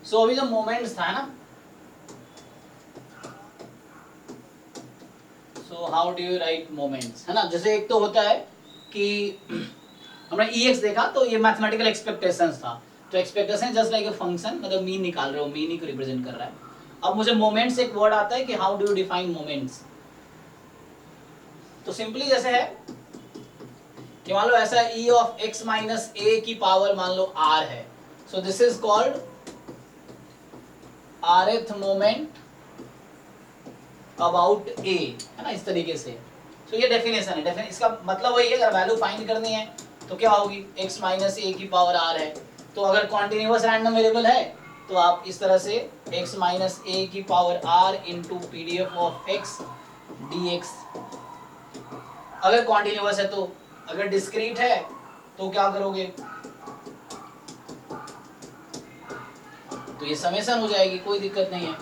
सो अभी जो मोमेंट्स था ना, so how do you right moments, है ना। जैसे एक तो होता है कि हमने EX देखा तो ये मैथमेटिकल एक्सपेक्टेशंस था, तो expectation just like a function, मतलब मीन निकाल रहे हो, मीन ही को रिप्रेजेंट कर रहा है। अब मुझे मोमेंट्स एक वर्ड आता है कि how do you define moments. तो सिंपली जैसे है कि मान लो ऐसा e ऑफ x माइनस ए की पावर मान लो r है, so this is called rth moment about a, है ना, इस तरीके से। तो ये डेफिनेशन है, इसका मतलब वही है, अगर वैल्यू फाइंड करनी है तो क्या होगी, x माइनस ए की पावर r है। तो अगर कॉन्टिन्यूअस रैंडम वेरिएबल है तो आप इस तरह से x माइनस ए की power r into PDF of x dx, अगर कॉन्टिन्यूअस है तो। अगर डिस्क्रीट है तो क्या करोगे, तो ये समेशन हो जाएगी, कोई दिक्कत नहीं है।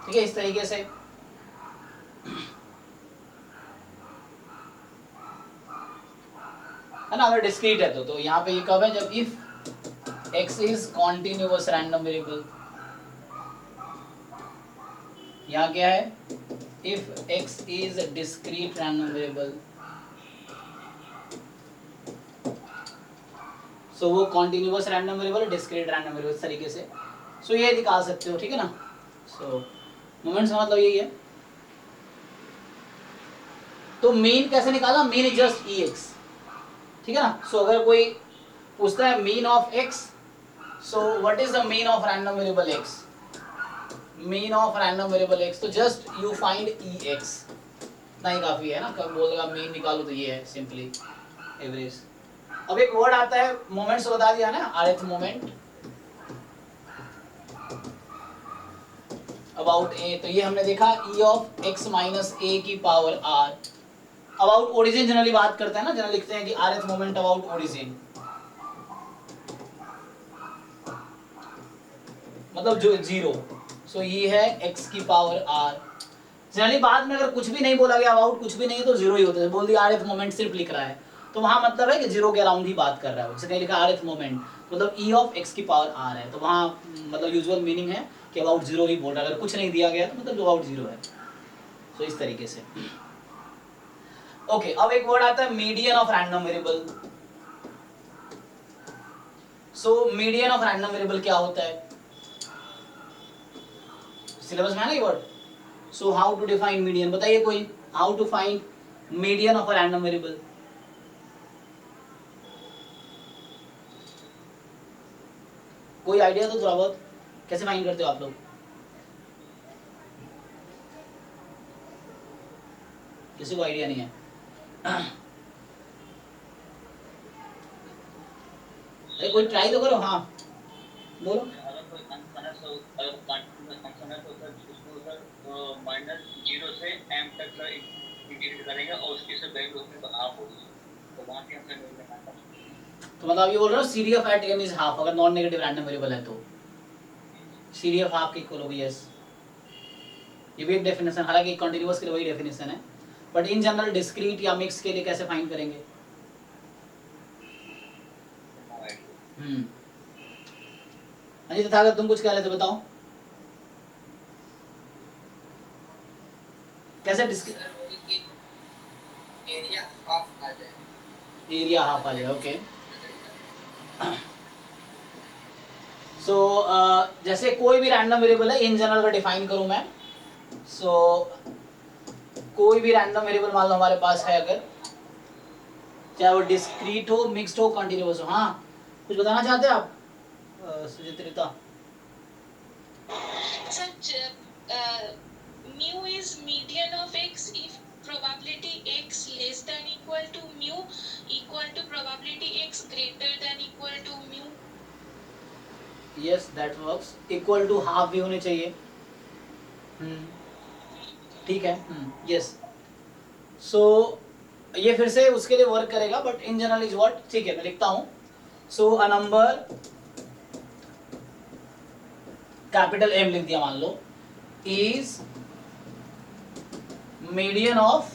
ठीक है, इस तरीके से। है ना, अगर डिस्क्रीट है तो यहाँ पे ये कब है, जब if x is continuous random variable. यहाँ क्या है, if x is discrete random variable, so वो continuous random variable, discrete random variable, इस तरीके से। सो ये निकाल सकते हो, ठीक है ना। सो मोमेंट्स का मतलब यही है। तो मीन कैसे निकाला, मीन इज जस्ट EX, ठीक है ना। सो अगर कोई पूछता है mean of x, so what is the mean of random variable x, mean of random variable x, तो जस्ट यू फाइंड EX, इतना ही काफी है ना। कब बोलेगा मीन निकालो तो ये है सिंपली एवरेज। अब एक वर्ड आता है मोमेंट्स, बता दिया ना, rth मोमेंट अबाउट a, तो ये हमने देखा e ऑफ x माइनस ए की power r। About origin generally बात करते हैं ना, जनरली लिखते हैं कि rth मोमेंट अबाउट ओरिजिन, मतलब जो जीरो। सो ये है x की पावर r। जनरली बाद में अगर कुछ भी नहीं बोला गया, अबाउट कुछ भी नहीं, तो जीरो ही होता है। बोल दिया rth मोमेंट सिर्फ लिख रहा है, तो वहां मतलब है कि जीरो के अराउंड ही बात कर रहा है। जैसे कहीं लिखा rth मोमेंट मतलब e ऑफ x की पावर r है, तो वहां मतलब यूजुअल मीनिंग है कि अबाउट जीरो ही बोल रहा है। अगर कुछ नहीं दिया गया तो मतलब अबाउट जीरो है। तो इस तरीके से। ओके, अब एक वर्ड आता है median of random variable. So median of random variable क्या होता है, सिलेबस में है ना ये word. So how to define median, बताइए कोई, how to find median of a random variable. कोई आइडिया तो थोड़ा बहुत, कैसे फाइंड करते हो आप लोग, किसी को आइडिया नहीं है। अरे कोई ट्राई तो करो, हाँ बोलो। अगर कोई फंक्शन है तो कंटिन्यूअस फंक्शन है तो सर उसको सर माइनस 0 से m तक सर इंटीग्रेट करेंगे और उसकी से वैल्यू उसमें तो हाफ होगी, तो वहां से हम सर निकाल सकते हैं। तो मतलब ये बोल रहे हो CD of at n is half, अगर नॉन नेगेटिव रैंडम वेरिएबल है तो CD ऑफ हाफ के इक्वल होगी, यस। ये भी एक डेफिनेशन, हालांकि कंटिन्यूअस के लिए वही डेफिनेशन है, बट इन जनरल डिस्क्रीट या मिक्स के लिए कैसे फाइंड करेंगे। अजी तथागत तुम कुछ कह रहे थे, बताओ कैसे एरिया हाफ आ जाए, एरिया हाफ आ जाए, ओके। सो जैसे कोई भी रैंडम वेरिएबल है, इन जनरल का डिफाइन करूं मैं। सो कोई भी रैंडम वेरिएबल मान लो हमारे पास है, अगर चाहे वो डिस्क्रीट हो, मिक्स्ड हो, कंटिन्यूअस हो। हाँ कुछ बताना चाहते हैं आप सुचित्रिता। Sir, mu is median of x if probability x less than equal to mu equal to probability x greater than equal to mu. Yes that works, equal to half भी होने चाहिए। ठीक है, यस। सो ये फिर से उसके लिए वर्क करेगा, but in general is what, ठीक है मैं लिखता हूं। So a number capital M लिख दिया मान लो, is median of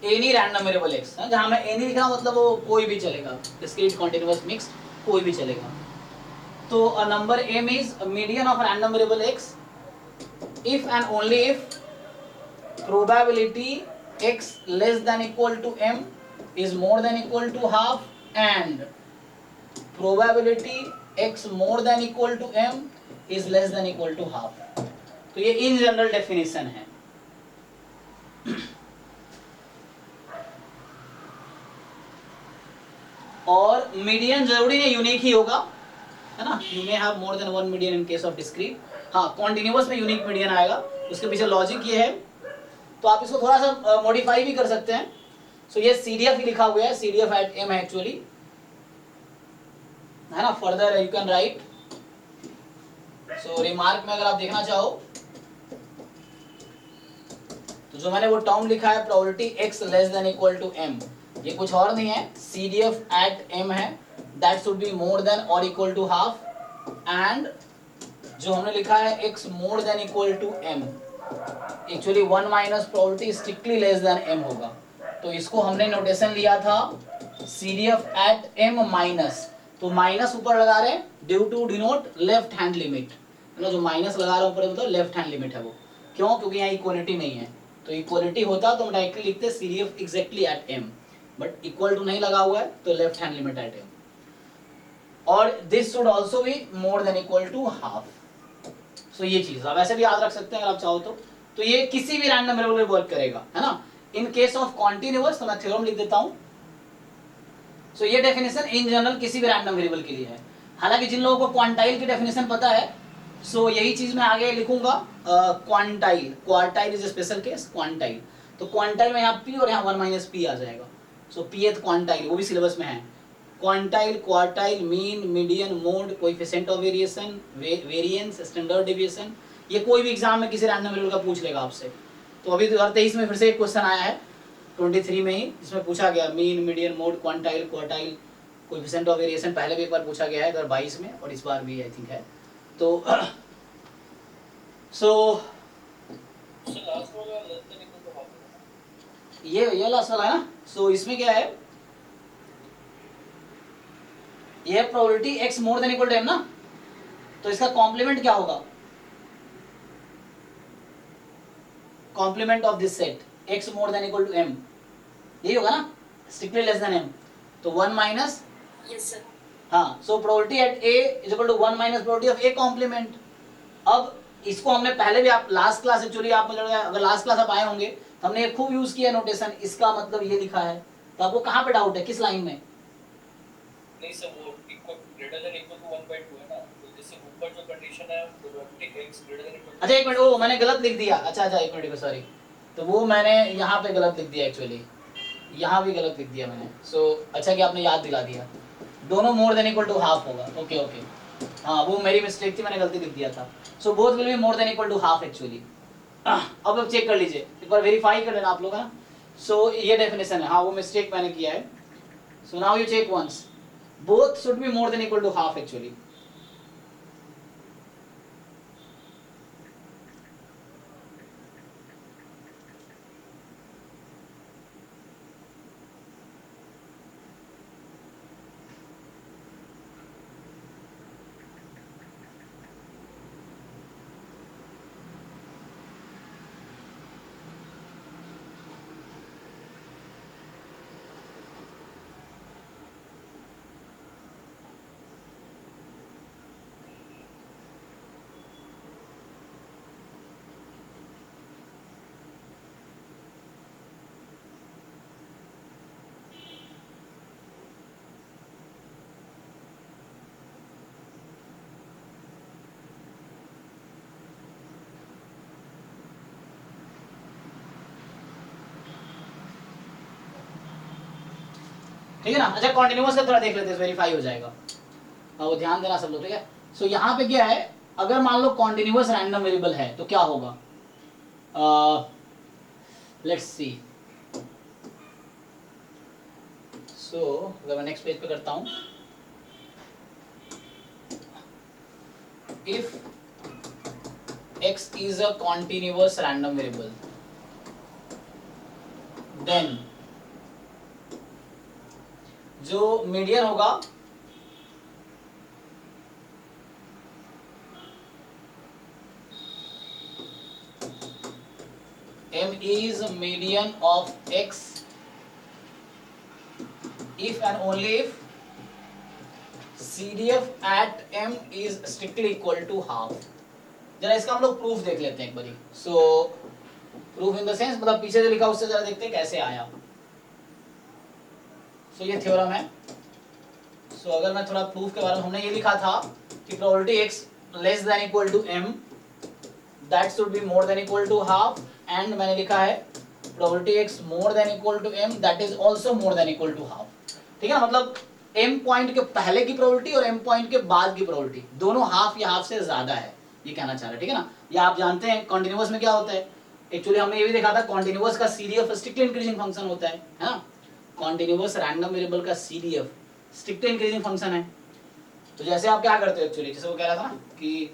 any random variable x, जहां मैं एनी लिखा मतलब वो कोई भी चलेगा, डिस्क्रीट कॉन्टिन्यूअस मिक्स कोई भी चलेगा। तो a number m is median of random variable x if and only if probability x less than equal to m is more than equal to half and probability x more than equal to m is less than equal to half। तो ये in general definition है। और median जरूरी नहीं unique ही होगा, है ना, you may have more than one median in case of discrete. हाँ, कॉन्टिन्यूअस में यूनिक मीडियन आएगा, उसके पीछे लॉजिक ये है। तो आप इसको थोड़ा सा मॉडिफाई भी कर सकते हैं। सो ये CDF ही लिखा हुआ है, CDF एट m है एक्चुअली, है ना। Further you can right, so remark में अगर आप देखना चाहो तो जो मैंने वो टर्म लिखा है probability x less than equal to m, ये कुछ और नहीं है, CDF एट m है, that should be more than और इक्वल टू हाफ, एंड जो हमने लिखा है x more than equal to m, actually 1 minus probability strictly less than m होगा। तो इसको हमने नोटेशन लिया था CDF एट m माइनस, तो माइनस ऊपर लगा रहे हैं due to denote left hand limit, मतलब जो माइनस लगा रहा है ऊपर मतलब लेफ्ट हैंड लिमिट है वो, क्यों, क्योंकि यहाँ इक्वलिटी नहीं है। तो इक्वलिटी होता तो हम डायरेक्टली लिखते CDF exactly at m, but equal to नहीं लगा हुआ है तो left hand limit at m, और this should also be more than equal to half. So ये चीज आप ऐसे भी याद रख सकते हैं अगर आप चाहो तो ये किसी भी रैंडम वेरिएबल में वर्क करेगा, है ना। इन केस ऑफ कॉन्टिन्यूअस तो मैं थ्योरम लिख देता हूं। सो ये डेफिनेशन इन जनरल किसी भी रैंडम वेरिएबल के लिए है। हालांकि जिन लोगों को क्वांटाइल की डेफिनेशन पता है, सो यही चीज मैं आगे लिखूंगा, quantile, quartile is special case, quantile. तो क्वांटाइल में यहाँ p और यहाँ 1 माइनस p आ जाएगा। सो pth क्वांटाइल, वो भी सिलेबस में है। Quantile, quartile, mean, median, mode, coefficient of variation, variance, standard deviation, ये कोई भी एग्जाम में किसी रैंडम वेरिएबल का पूछ लेगा आपसे। तो अभी 2023 में फिर से एक क्वेश्चन आया है 23 में ही, जिसमें पूछा गया mean, median, mode, quantile, quartile, coefficient of variation. पहले भी एक बार पूछा गया है 2022 में, और इस बार भी आई थिंक है। तो ये लास्ट वाला है ना। सो इसमें क्या है, ये probability x more than equal to m ना, तो इसका कॉम्प्लीमेंट क्या होगा, complement of this set x more than equal to m, यही होगा ना, स्ट्रिक्टली लेस देन m, तो 1 माइनस, यस सर। हाँ। So probability at a is equal to 1 minus probability of a complement. अब इसको हमने पहले भी, आप लास्ट क्लास एक्चुअली आप अगर लास्ट क्लास आप आए होंगे तो हमने खूब यूज किया नोटेशन, इसका मतलब ये लिखा है। तो आपको कहाँ पे डाउट है, किस लाइन में? नहीं सर, वो equal greater than equal to 1/2 है ना, तो जैसे ऊपर जो कंडीशन है probability x greater than equal to, अच्छा एक मिनट, वो मैंने गलत लिख दिया। अच्छा एक मिनट, सॉरी, तो वो मैंने यहाँ पे गलत लिख दिया एक्चुअली, यहाँ भी गलत लिख दिया मैंने। सो अच्छा कि आपने याद दिला दिया, दोनों more than equal to half होगा। ओके, हाँ वो मेरी मिस्टेक थी, मैंने गलती लिख दिया था। So both will be more than equal to half actually. अब चेक कर लीजिए, एक बार वेरीफाई कर लेना आप लोग, है ना। सो ये डेफिनेशन है, हाँ वो मिस्टेक मैंने किया है। So now you check once, both should be more than equal to half actually। ठीक है ना। अच्छा कॉन्टिन्यूअस का थोड़ा देख लेते हैं, वेरीफाई हो जाएगा, वो ध्यान देना सब लोग, ठीक है। सो यहाँ पे क्या है, अगर मान लो कॉन्टिन्यूअस रैंडम वेरिएबल है तो क्या होगा, लेट्स सी। सो अगर मैं नेक्स्ट पेज पे करता हूँ, if x is a continuous random variable then जो मीडियन होगा m is median of x if and only if CDF at m is strictly equal to half। जरा इसका हम लोग प्रूफ देख लेते हैं एक बारी। सो प्रूफ इन द सेंस मतलब पीछे जो लिखा उससे जरा देखते हैं कैसे आया। सो ये थ्योरम है। सो अगर मैं थोड़ा प्रूफ के बारे में, हमने ये लिखा था कि probability x less than equal to m that should be more than equal to half, and मैंने लिखा है probability x more than equal to m that is also more than equal to half. ठीक है, मतलब m point के पहले की probability और m पॉइंट के बाद की प्रोबेबिलिटी दोनों हाफ या हाफ से ज्यादा है, ये कहना चाह रहे हैं। ठीक है ना, या आप जानते हैं कॉन्टिन्यूअस में क्या होता है, एक्चुअली हमने ये भी देखा था कॉन्टिन्यूअस का CDF स्ट्रिक्टली इंक्रीजिंग फंक्शन होता है ना। कॉन्टिन्यूअस रैंडम वेरिएबल का CDF स्ट्रिक्टली इंक्रीजिंग फंक्शन है। तो जैसे आप क्या करते हो एक्चुअली, जैसे वो कह रहा था ना कि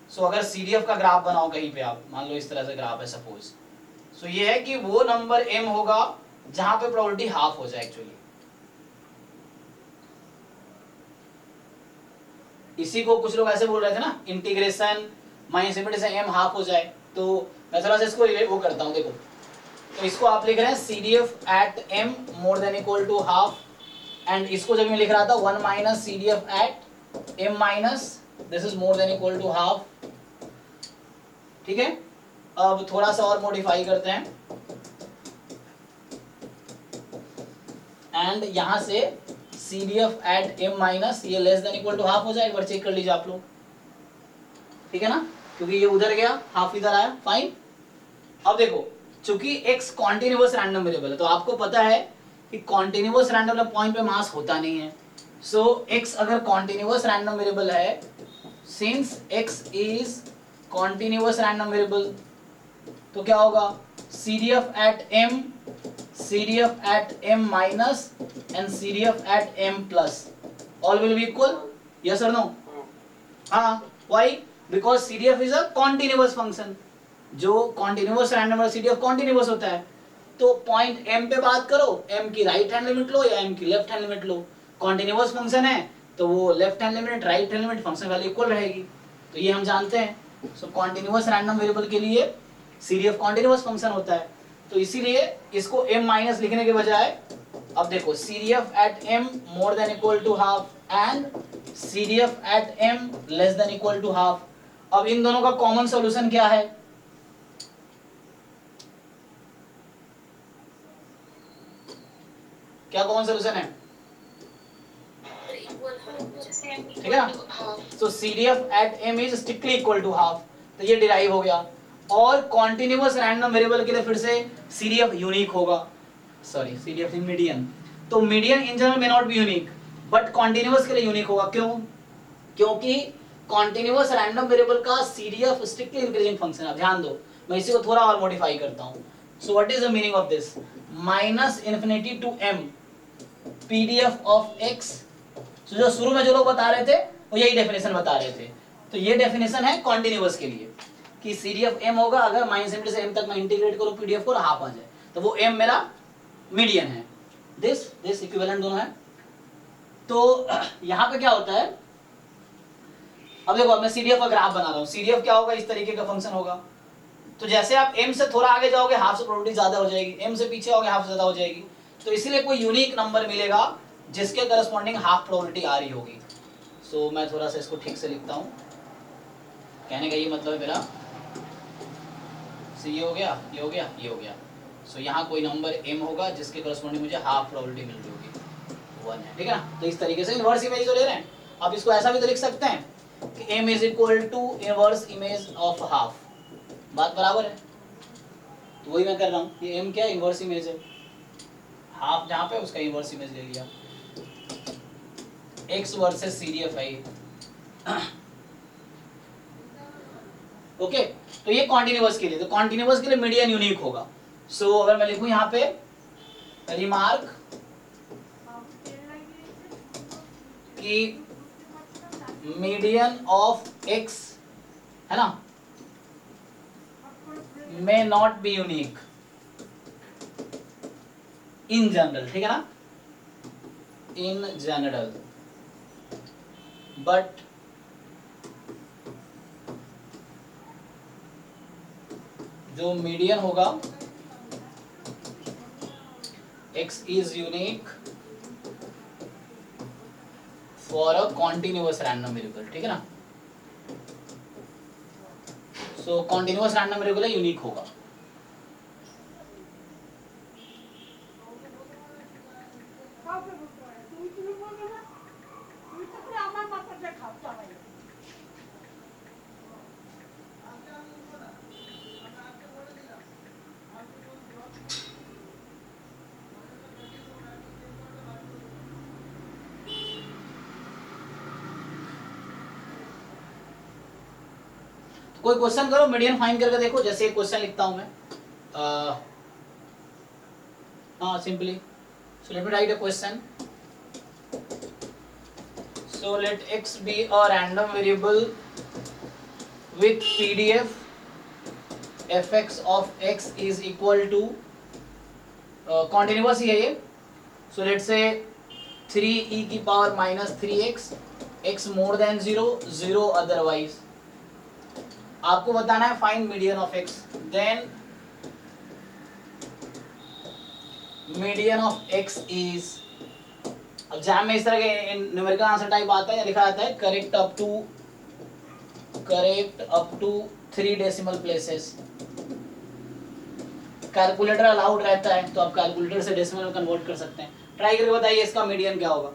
अगर CDF का ग्राफ बनाओ कहीं पे, आप मान लो इस तरह से ग्राफ है सपोज, ये है कि वो नंबर m होगा जहां पे प्रोबेबिलिटी हाफ हो जाए। एक्चुअली इसी को कुछ लोग ऐसे बोल रहे थे ना, इंटीग्रेशन माइनस इंफिनिटी से m हाफ हो जाए। तो मैं थोड़ा सा इसको वो करता हूँ, देखो तो इसको आप लिख रहे हैं CDF at m more than equal to half, and इसको जब मैं लिख रहा था 1 minus CDF at m minus this is more than equal to half. ठीक है, अब थोड़ा सा और मॉडिफाई करते हैं, एंड यहां से CDF at m माइनस ये less than equal to half हो जाए। एक बार चेक कर लीजिए आप लोग, ठीक है ना, क्योंकि ये उधर गया हाफ इधर आया, फाइन। अब देखो चूंकि x कॉन्टिन्यूअस रैंडम वेरिएबल है तो आपको पता है कि कॉन्टिन्यूअस रैंडम पॉइंट पे मास होता नहीं है। सो x अगर कॉन्टिन्यूअस रैंडम वेरिएबल है, since x is continuous random variable, तो क्या होगा CDF at m minus and CDF at m plus all will be equal, yes or no? Why? Because CDF is a continuous function। जो continuous random और CDF continuous होता है, तो point m पे बात करो, m की राइट हैंड लिमिट लो या m की लेफ्ट हैंड लिमिट लो, continuous फंक्शन है तो वो left hand limit right hand limit function value equal रहेगी। तो ये हम जानते हैं। सो continuous random वेरिएबल के लिए CDF continuous फंक्शन होता है, तो इसीलिए इसको m माइनस लिखने के बजाय अब देखो CDF at m more than equal to half and CDF at m less than equal to half. अब इन दोनों का कॉमन सॉल्यूशन क्या है, क्या कॉमन सॉल्यूशन है, ठीक है ना। तो CDF at m is strictly equal to half, तो ये डिराइव हो गया। और कॉन्टिन्यूअस रैंडम वेरिएबल के लिए फिर से CDF यूनिक होगा, सॉरी CDF इन मीडियन, तो median in general may not be unique but continuous के लिए यूनिक होगा। क्यों? क्योंकि कॉन्टिन्यूअस रैंडम वेरिएबल का CDF स्ट्रिक्टली इंक्रीजिंग फंक्शन है। ध्यान दो, मैं इसी को थोड़ा और मॉडिफाई करता हूं। So what is the meaning of this, minus infinity to m PDF of x। तो जो शुरू में जो लोग बता रहे थे वो यही डेफिनेशन बता रहे थे, तो ये डेफिनेशन है कॉन्टिन्यूअस के लिए कि CDF m होगा अगर माइनस इनफिनिटी से m तक मैं इंटीग्रेट करूं PDF को और हाफ आ जाए, तो वो m मेरा मीडियन है। दिस इक्विवेलेंट दोनों है। तो यहां पे क्या होता है, अब देखो अब मैं CDF का ग्राफ बना रहा हूं। CDF क्या होगा, इस तरीके का फंक्शन होगा। तो जैसे आप m से थोड़ा आगे जाओगे हाफ से प्रोबेबिलिटी ज्यादा हो जाएगी, m से पीछे आओगे हाफ से ज्यादा हो जाएगी, तो इसीलिए कोई यूनिक नंबर मिलेगा जिसके करस्पॉन्डिंग हाफ प्रोबेबिलिटी आ रही होगी। सो मैं थोड़ा सा इसको ठीक से लिखता हूं, कहने का ये मतलब है मेरा, ये हो गया, ये हो गया, ये हो गया। सो यहाँ कोई नंबर m होगा जिसके करस्पॉन्डिंग मुझे हाफ प्रोबेबिलिटी मिल रही होगी, 1 है, ठीक है ना। तो इस तरीके से इनवर्स इमेज जो ले रहे हैं, आप इसको ऐसा भी तो लिख सकते हैं कि m is equal to inverse image of half, बात बराबर है। तो वही मैं कर रहा हूँ, ये m क्या इनवर्स इमेज है, हाफ जहाँ पे उसका इनवर्स इमेज ले लिया, x वर्सेस CDF है। ओके, तो ये कॉन्टिन्यूअस के लिए, तो कॉन्टिन्यूअस के लिए मीडियन यूनिक होगा। सो अगर मैं लिखूं यहाँ पे रिमार्क कि मीडियन ऑफ x है ना मे not be unique in general, ठीक है ना। इन जनरल, बट जो मीडियन होगा x is unique for a continuous random variable, ठीक है ना। सो कॉन्टिन्यूअस रैंडम वेरिएबल यूनिक होगा। कोई क्वेश्चन करो, मीडियन फाइंड करके देखो। जैसे एक क्वेश्चन लिखता हूं मैं, हाँ simply, so let me right a question. So let x be a random variable with PDF fx of x is equal to continuous ही है ये। सो लेट से 3e की power minus 3x, x more than 0, 0 otherwise. आपको बताना है find median of x, then median of x is, अब exam में इस तरह के न्यूमेरिकल आंसर टाइप आता है, लिखा जाता है correct up to 3 decimal places. Calculator allowed रहता है तो आप कैलकुलेटर से डेसिमल में कन्वर्ट कर सकते हैं। ट्राई करके बताइए इसका मीडियन क्या होगा।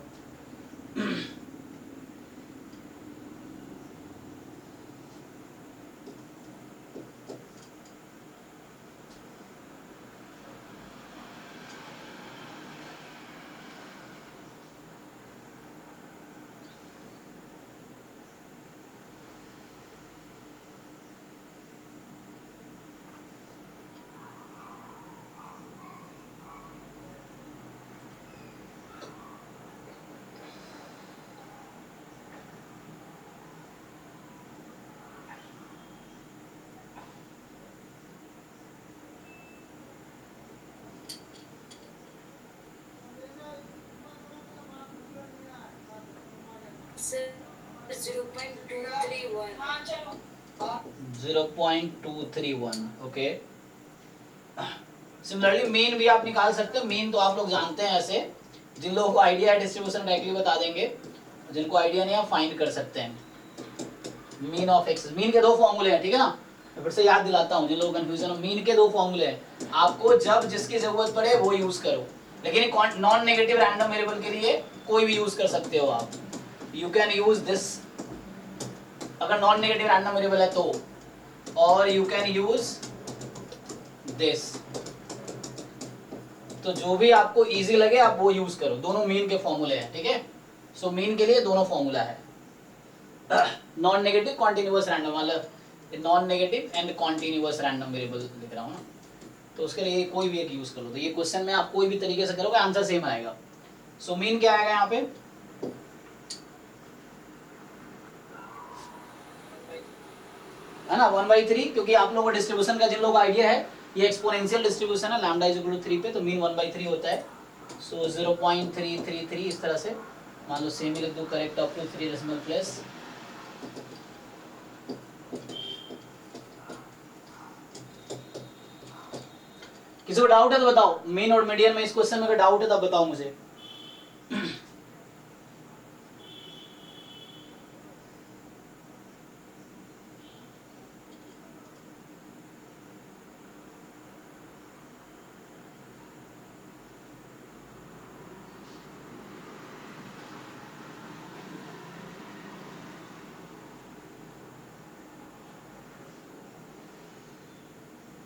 Sir, 0.231. 0.231, ओके। सिमिलरली मीन भी आप निकाल सकते हो। मीन तो आप लोग जानते हैं, ऐसे जिन लोगों को आइडिया है डिस्ट्रीब्यूशन डायरेक्टली बता देंगे, जिनको आइडिया नहीं है फाइंड कर सकते हैं मीन ऑफ एक्स। मीन के 2 फॉर्मूले हैं, ठीक है ना। मैं फिर से याद दिलाता हूँ जिन लोगों को कंफ्यूजन हो, मीन के 2 फॉर्मूले हैं। आपको जब जिसकी जरूरत पड़े वो यूज करो, लेकिन नॉन नेगेटिव रैंडम वेरिएबल के लिए कोई भी यूज कर सकते हो आप। यू कैन यूज दिस अगर नॉन नेगेटिव रैंडम वेरिएबल है तो, और यू कैन यूज दिस। तो जो भी आपको इजी लगे आप वो यूज करो। दोनों मीन के फॉर्मूले हैं, ठीक है। सो मीन के लिए दोनों फॉर्मूला है, नॉन नेगेटिव कॉन्टिन्यूअस रैंडम, मतलब non negative and continuous random variable लिख रहा हूँ ना, तो उसके लिए कोई भी एक यूज करो। तो ये क्वेश्चन में आप कोई भी तरीके से करोगे आंसर सेम आएगा। सो मीन क्या आएगा यहाँ पे, है ना 1/3, क्योंकि आप लोगों को डिस्ट्रीब्यूशन का जिन लोगों को आइडिया है ये एक्सपोनेंशियल डिस्ट्रीब्यूशन है, लैम्डा इज इक्वल टू 3 पे, तो मीन 1/3 होता है। सो 0.333 इस तरह से मान लो, सेम ही लिख दो, correct up to 3 decimal place. किसी को डाउट है तो बताओ, मीन और मीडियन में इस क्वेश्चन में अगर डाउट है तो बताओ मुझे।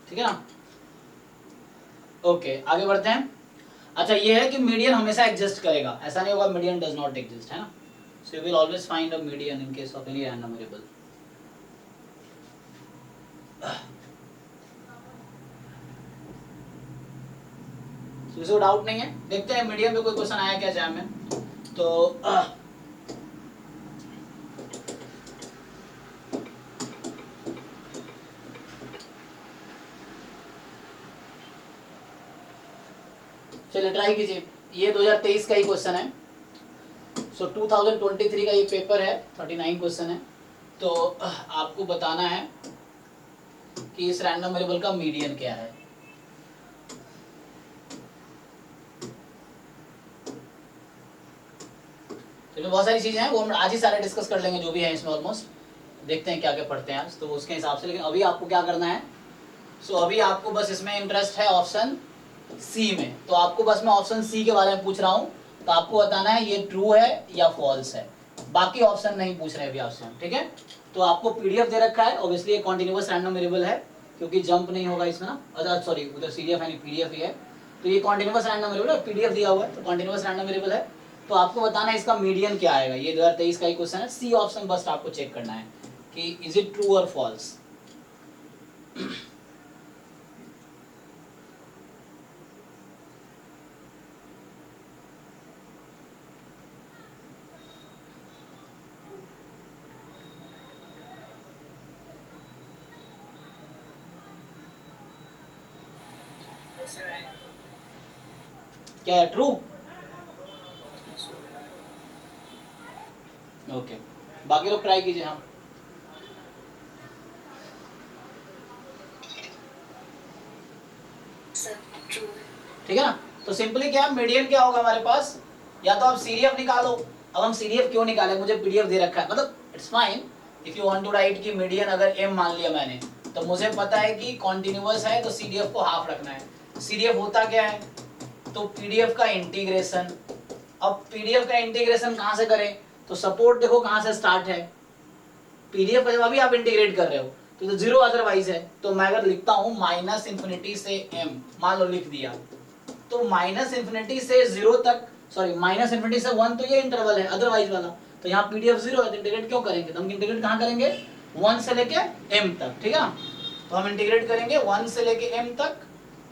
ठीक है ना, ओके आगे बढ़ते हैं। अच्छा ये है कि मीडियन हमेशा एग्जिस्ट करेगा, ऐसा नहीं होगा मीडियन डज नॉट एग्जिस्ट, है ना। So you will always find a median in case of any random variable. किसी को डाउट नहीं है, देखते हैं मीडियन पे कोई क्वेश्चन आया क्या एग्जाम में। तो चलिए ट्राई कीजिए, ये 2023 का ही क्वेश्चन है। सो 2023 का ये पेपर है, 39 क्वेश्चन है। तो आपको बताना है कि इस रैंडम वेरिएबल का मीडियन क्या है। तो बहुत सारी चीजें हैं, वो हम आज ही सारे डिस्कस कर लेंगे जो भी है इसमें ऑलमोस्ट। देखते हैं क्या क्या पढ़ते हैं आज, तो उसके हिसाब से। लेकिन अभी आपको क्या करना है, सो अभी आपको बस इसमें इंटरेस्ट है ऑप्शन सी में, तो आपको बस मैं ऑप्शन सी के बारे में पूछ रहा हूँ, तो आपको बताना है ये ट्रू है या फॉल्स है। बाकी ऑप्शन नहीं पूछ रहे अभी आपसे हम, ठीक है। तो आपको पीडीएफ दे रखा है, ऑब्वियसली ये कॉन्टिन्यूअस रैंडम वेरिएबल है क्योंकि जंप नहीं होगा इसमें ना, अच्छा सॉरी उधर सीडीएफ है नहीं पीडीएफ ही है। तो ये कॉन्टिन्यूअस रैंडम वेरिएबल है, पीडीएफ दिया हुआ है तो कॉन्टिन्यूअस रैंडम वेरिएबल है। तो आपको बताना है इसका मीडियन क्या आएगा। ये 2023 का ही क्वेश्चन है, सी ऑप्शन बस आपको चेक करना है कि इज इट ट्रू और फॉल्स। सर है क्या है, ट्रू? ओके, बाकी लोग ट्राई कीजिए। हाँ सर ट्रू ठीक है ना। तो सिंपली क्या है, मीडियन क्या होगा हमारे पास, या तो आप सीडीएफ निकालो। अब हम सीडीएफ क्यों निकाले, मुझे पीडीएफ दे रखा है, मतलब it's fine if you want to write कि मीडियन अगर एम मान लिया मैंने, तो मुझे पता है कि कॉन्टिन्यूअस है तो सीडीएफ को हाफ रखना है। सीडीएफ होता क्या है, तो पीडीएफ का इंटीग्रेशन। अब पीडीएफ का इंटीग्रेशन कहाँ से करें, तो सपोर्ट देखो कहाँ से स्टार्ट है, पीडीएफ जब अभी आप इंटीग्रेट कर रहे हो तो जीरो अदरवाइज है। तो मैं अगर लिखता हूँ माइनस इन्फिनिटी से एम, मान लो लिख दिया, तो माइनस इन्फिनिटी से जीरो तक, सॉरी माइनस इन्फिनिटी से 1 तो ये इंटरवल है अदरवाइज वाला, तो यहाँ पीडीएफ जीरो है तो इंटीग्रेट क्यों करेंगे, तो हम इंटीग्रेट कहाँ करेंगे 1 से लेके m तक, ठीक है ना। तो हम इंटीग्रेट करेंगे 1 से लेके m तक,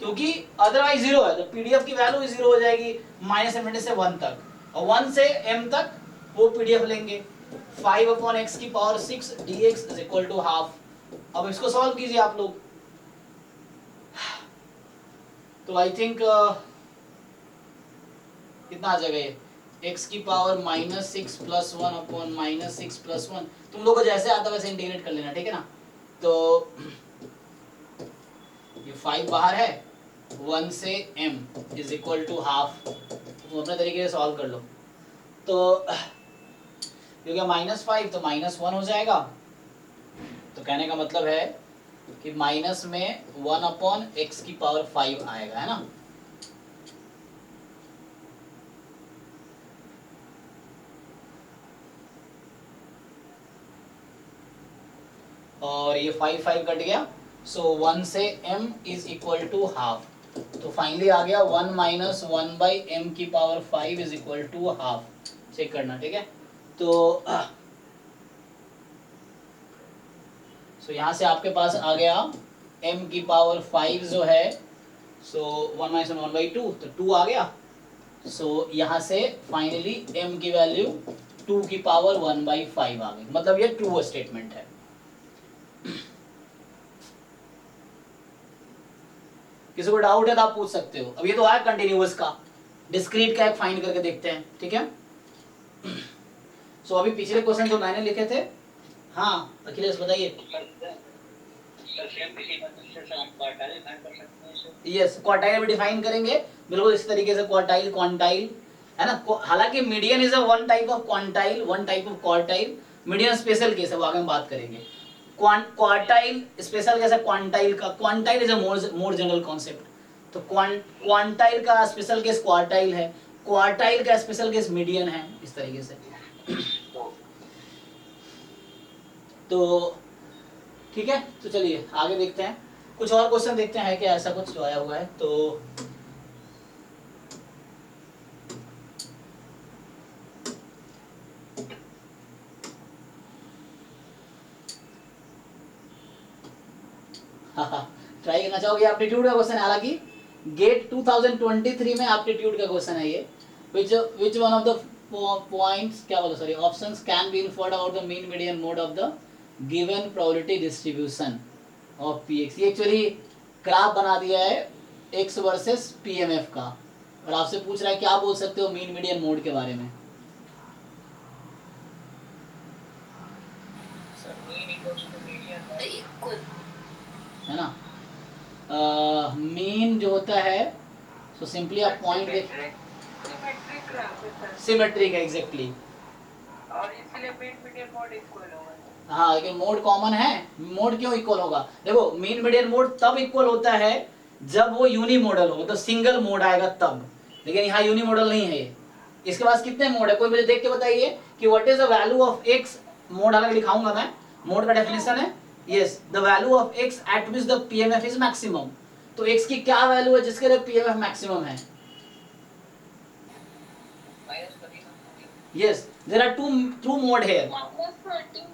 क्योंकि अदरवाइज जीरो है तो पीडीएफ की वैल्यू जीरो हो जाएगी माइनस इन्फिनिटी से 1 तक, और 1 से m तक वो पीडीएफ लेंगे। 5/x की power 6 dx is equal to half. अब इसको सॉल्व कीजिए आप लोग। तो आई थिंक कितना आ जाएगा ये, x की पावर -6 + 1 अपॉन -6 + 1, तुम लोग को जैसे आता वैसे इंटीग्रेट कर लेना, ठीक है ना। तो ये 5 बाहर है, 1 से m is equal to half, तुम अपने तरीके से सॉल्व कर लो। तो क्योंकि -5 तो -1 हो जाएगा, तो कहने का मतलब है कि माइनस में 1/x की पावर 5 आएगा, है ना। और ये 5 कट गया, सो 1 से m is equal to half. तो फाइनली आ गया 1 - 1/m की power 5 is equal to half. Check करना, ठीक है। तो सो यहाँ से आपके पास आ गया m की पावर 5 जो है, सो 1 - 1/2 तो 2 आ गया। सो यहाँ से फाइनली m की वैल्यू 2 की पावर 1/5 आ गई, मतलब ये ट्रू स्टेटमेंट है। किसी को डाउट है तो आप पूछ सकते हो। अब ये तो आया कंटिन्यूअस का, डिस्क्रीट का एक फाइंड करके देखते हैं, ठीक है। सो अभी पिछले क्वेश्चन जो मैंने लिखे थे, हाँ अखिलेश बताइए। यस, क्वार्टाइल भी डिफाइन करेंगे, बिल्कुल इस तरीके से, क्वार्टाइल क्वांटाइल, है ना। हालांकि median is a one type of quantile, one type of quartile. Median special case है, वो आगे हम बात करेंगे। क्वार्टाइल स्पेशल केस है क्वांटाइल का। Quantile is a more general concept. तो क्वांटाइल का स्पेशल केस क्वार्टाइल है, क्वार्टाइल का स्पेशल केस मीडियन है, इस तरीके से। तो ठीक है, तो चलिए आगे देखते हैं, कुछ और क्वेश्चन देखते हैं क्या ऐसा कुछ जो आया हुआ है। तो ट्राई करना चाहोगे, एप्टीट्यूड का क्वेश्चन है। हालांकि गेट 2023 में एप्टीट्यूड का क्वेश्चन है ये। which one of the points, क्या बोलो sorry, options can be inferred about the mean median mode of the given probability distribution of px। ये एक्चुअली ग्राफ बना दिया है x वर्सेस pmf का, और आपसे पूछ रहा है क्या बोल सकते हो मीन मीडियन मोड के बारे में। equal. है ना। मीन जो होता है सो सिंपली आप पॉइंट देख, Symmetric graph है सर. सिमेट्रिक है एग्जैक्टली। और इसलिए मीन मीडियन मोड इक्वल होगा. हाँ लेकिन मोड कॉमन है, मोड क्यों इक्वल होगा? देखो मीन मीडियन मोड तब इक्वल होता है जब वो यूनी मॉडल हो, मतलब सिंगल मोड आएगा तब, लेकिन यहाँ यूनी मॉडल नहीं है ये। इसके पास कितने मोड है, कोई मुझे देख के बताइए कि what is the value of x. Mode अलग लिखाऊंगा मैं, मोड का डेफिनेशन है yes the value of x eight which the PMF is maximum. तो एक्स की क्या वैल्यू है जिसके लिए पीएमएफ मैक्सिमम है? Yes, there are two mode here. minus 13.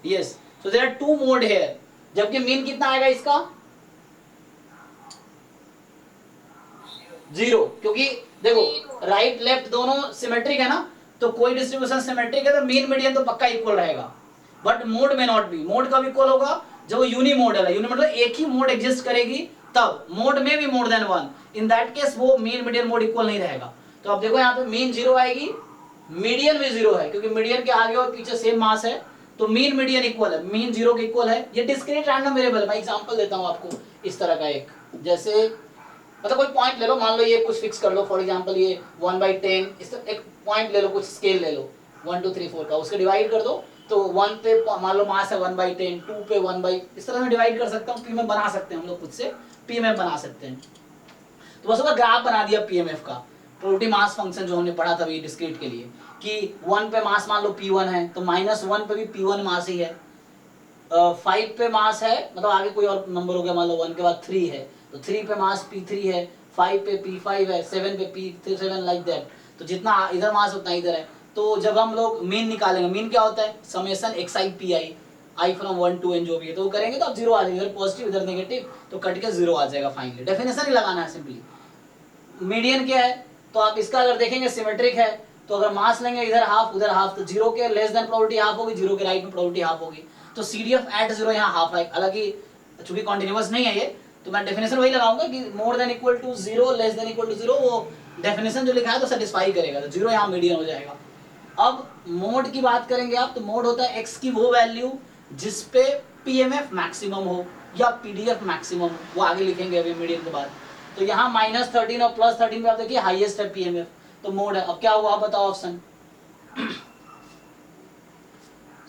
Yes, so there are two mode here. जबकि मीन कितना आएगा इसका? 0, क्योंकि देखो राइट लेफ्ट दोनों सिमेट्रिक है ना, तो कोई डिस्ट्रीब्यूशन सिमेट्रिक है तो मीन मीडियन तो पक्का इक्वल रहेगा। बट मोड में नॉट बी, मोड कब इक्वल होगा? जब वो यूनी मॉडल है, यूनी मॉडल एक ही मोड एग्जिस्ट करेगी तब, मोड में भी more than one, in that case वो मीन मीडियन मोड इक्वल नहीं रहेगा। तो आप देखो यहाँ पे मीन 0 आएगी, मीडियन भी 0 है, क्योंकि मीडियन के आगे और पीछे सेम मास है, तो मीन मीडियन इक्वल है, मीन 0 के इक्वल है। ये डिस्क्रीट रैंडम वेरिएबल, मैं एग्जांपल देता हूँ आपको इस तरह का एक, जैसे मतलब कोई पॉइंट ले लो, मान लो ये कुछ फिक्स कर लो, फॉर एग्जांपल ये 1/10, इस तरह एक पॉइंट ले लो, कुछ स्केल ले लो 1 2 3 4 का, उसके डिवाइड कर दो, तो 1 पे मान लो मास है 1/10, 2 पे 1 इस तरह मैं डिवाइड कर सकता हूँ, पीएमएफ बना सकते हैं हम लोग, खुद से पीएमएफ बना सकते हैं। तो बस उसका ग्राफ बना दिया पीएमएफ का, प्रोबेबिलिटी मास फंक्शन जो हमने पढ़ा था अभी डिस्क्रीट के लिए, कि 1 पे मास मान लो P1 है, तो -1 पे भी P1 मास ही है, 5 पे मास है, मतलब आगे कोई और नंबर हो गया, मान लो 1 के बाद 3 है, तो 3 पे मास P3 है, 5 पे P5 है, 7 पे P7 लाइक दैट, तो जितना इधर मास उतना इधर है। तो जब हम लोग मीन निकालेंगे, मीन क्या होता है? Summation xi pi, i from 1 to n जो भी है, तो वो करेंगे तो अब 0 आ जाएगा, इधर पॉजिटिव इधर नेगेटिव, तो कट के 0 आ जाएगा फाइनली। डेफिनेशन ही लगाना है सिंपली। मीडियन क्या है? तो आप इसका अगर देखेंगे सिमेट्रिक है, तो अगर मास लेंगे इधर हाफ उधर हाफ, तो 0 के लेस देन प्रोबेबिलिटी हाफ होगी, 0 के राइट में प्रोबेबिलिटी हाफ होगी, तो CDF एट 0 यहाँ हाफ है। हालांकि चूंकि कॉन्टिन्यूअस नहीं है ये, तो मैं डेफिनेशन वही लगाऊंगा कि more than equal to 0 less than equal to 0, वो डेफिनेशन जो लिखा है तो सेटिस्फाई करेगा, तो 0 यहाँ मीडियन हो जाएगा। अब मोड की बात करेंगे आप, तो मोड होता है एक्स की वो वैल्यू जिस पे पीएमएफ मैक्सिमम हो या पीडीएफ मैक्सिमम, वो आगे लिखेंगे अभी मीडियन के बाद। तो यहाँ -13 और +13 पे आप देखिए हाईएस्ट है पीएमएफ, तो मोड है। अब क्या हुआ आप बताओ option.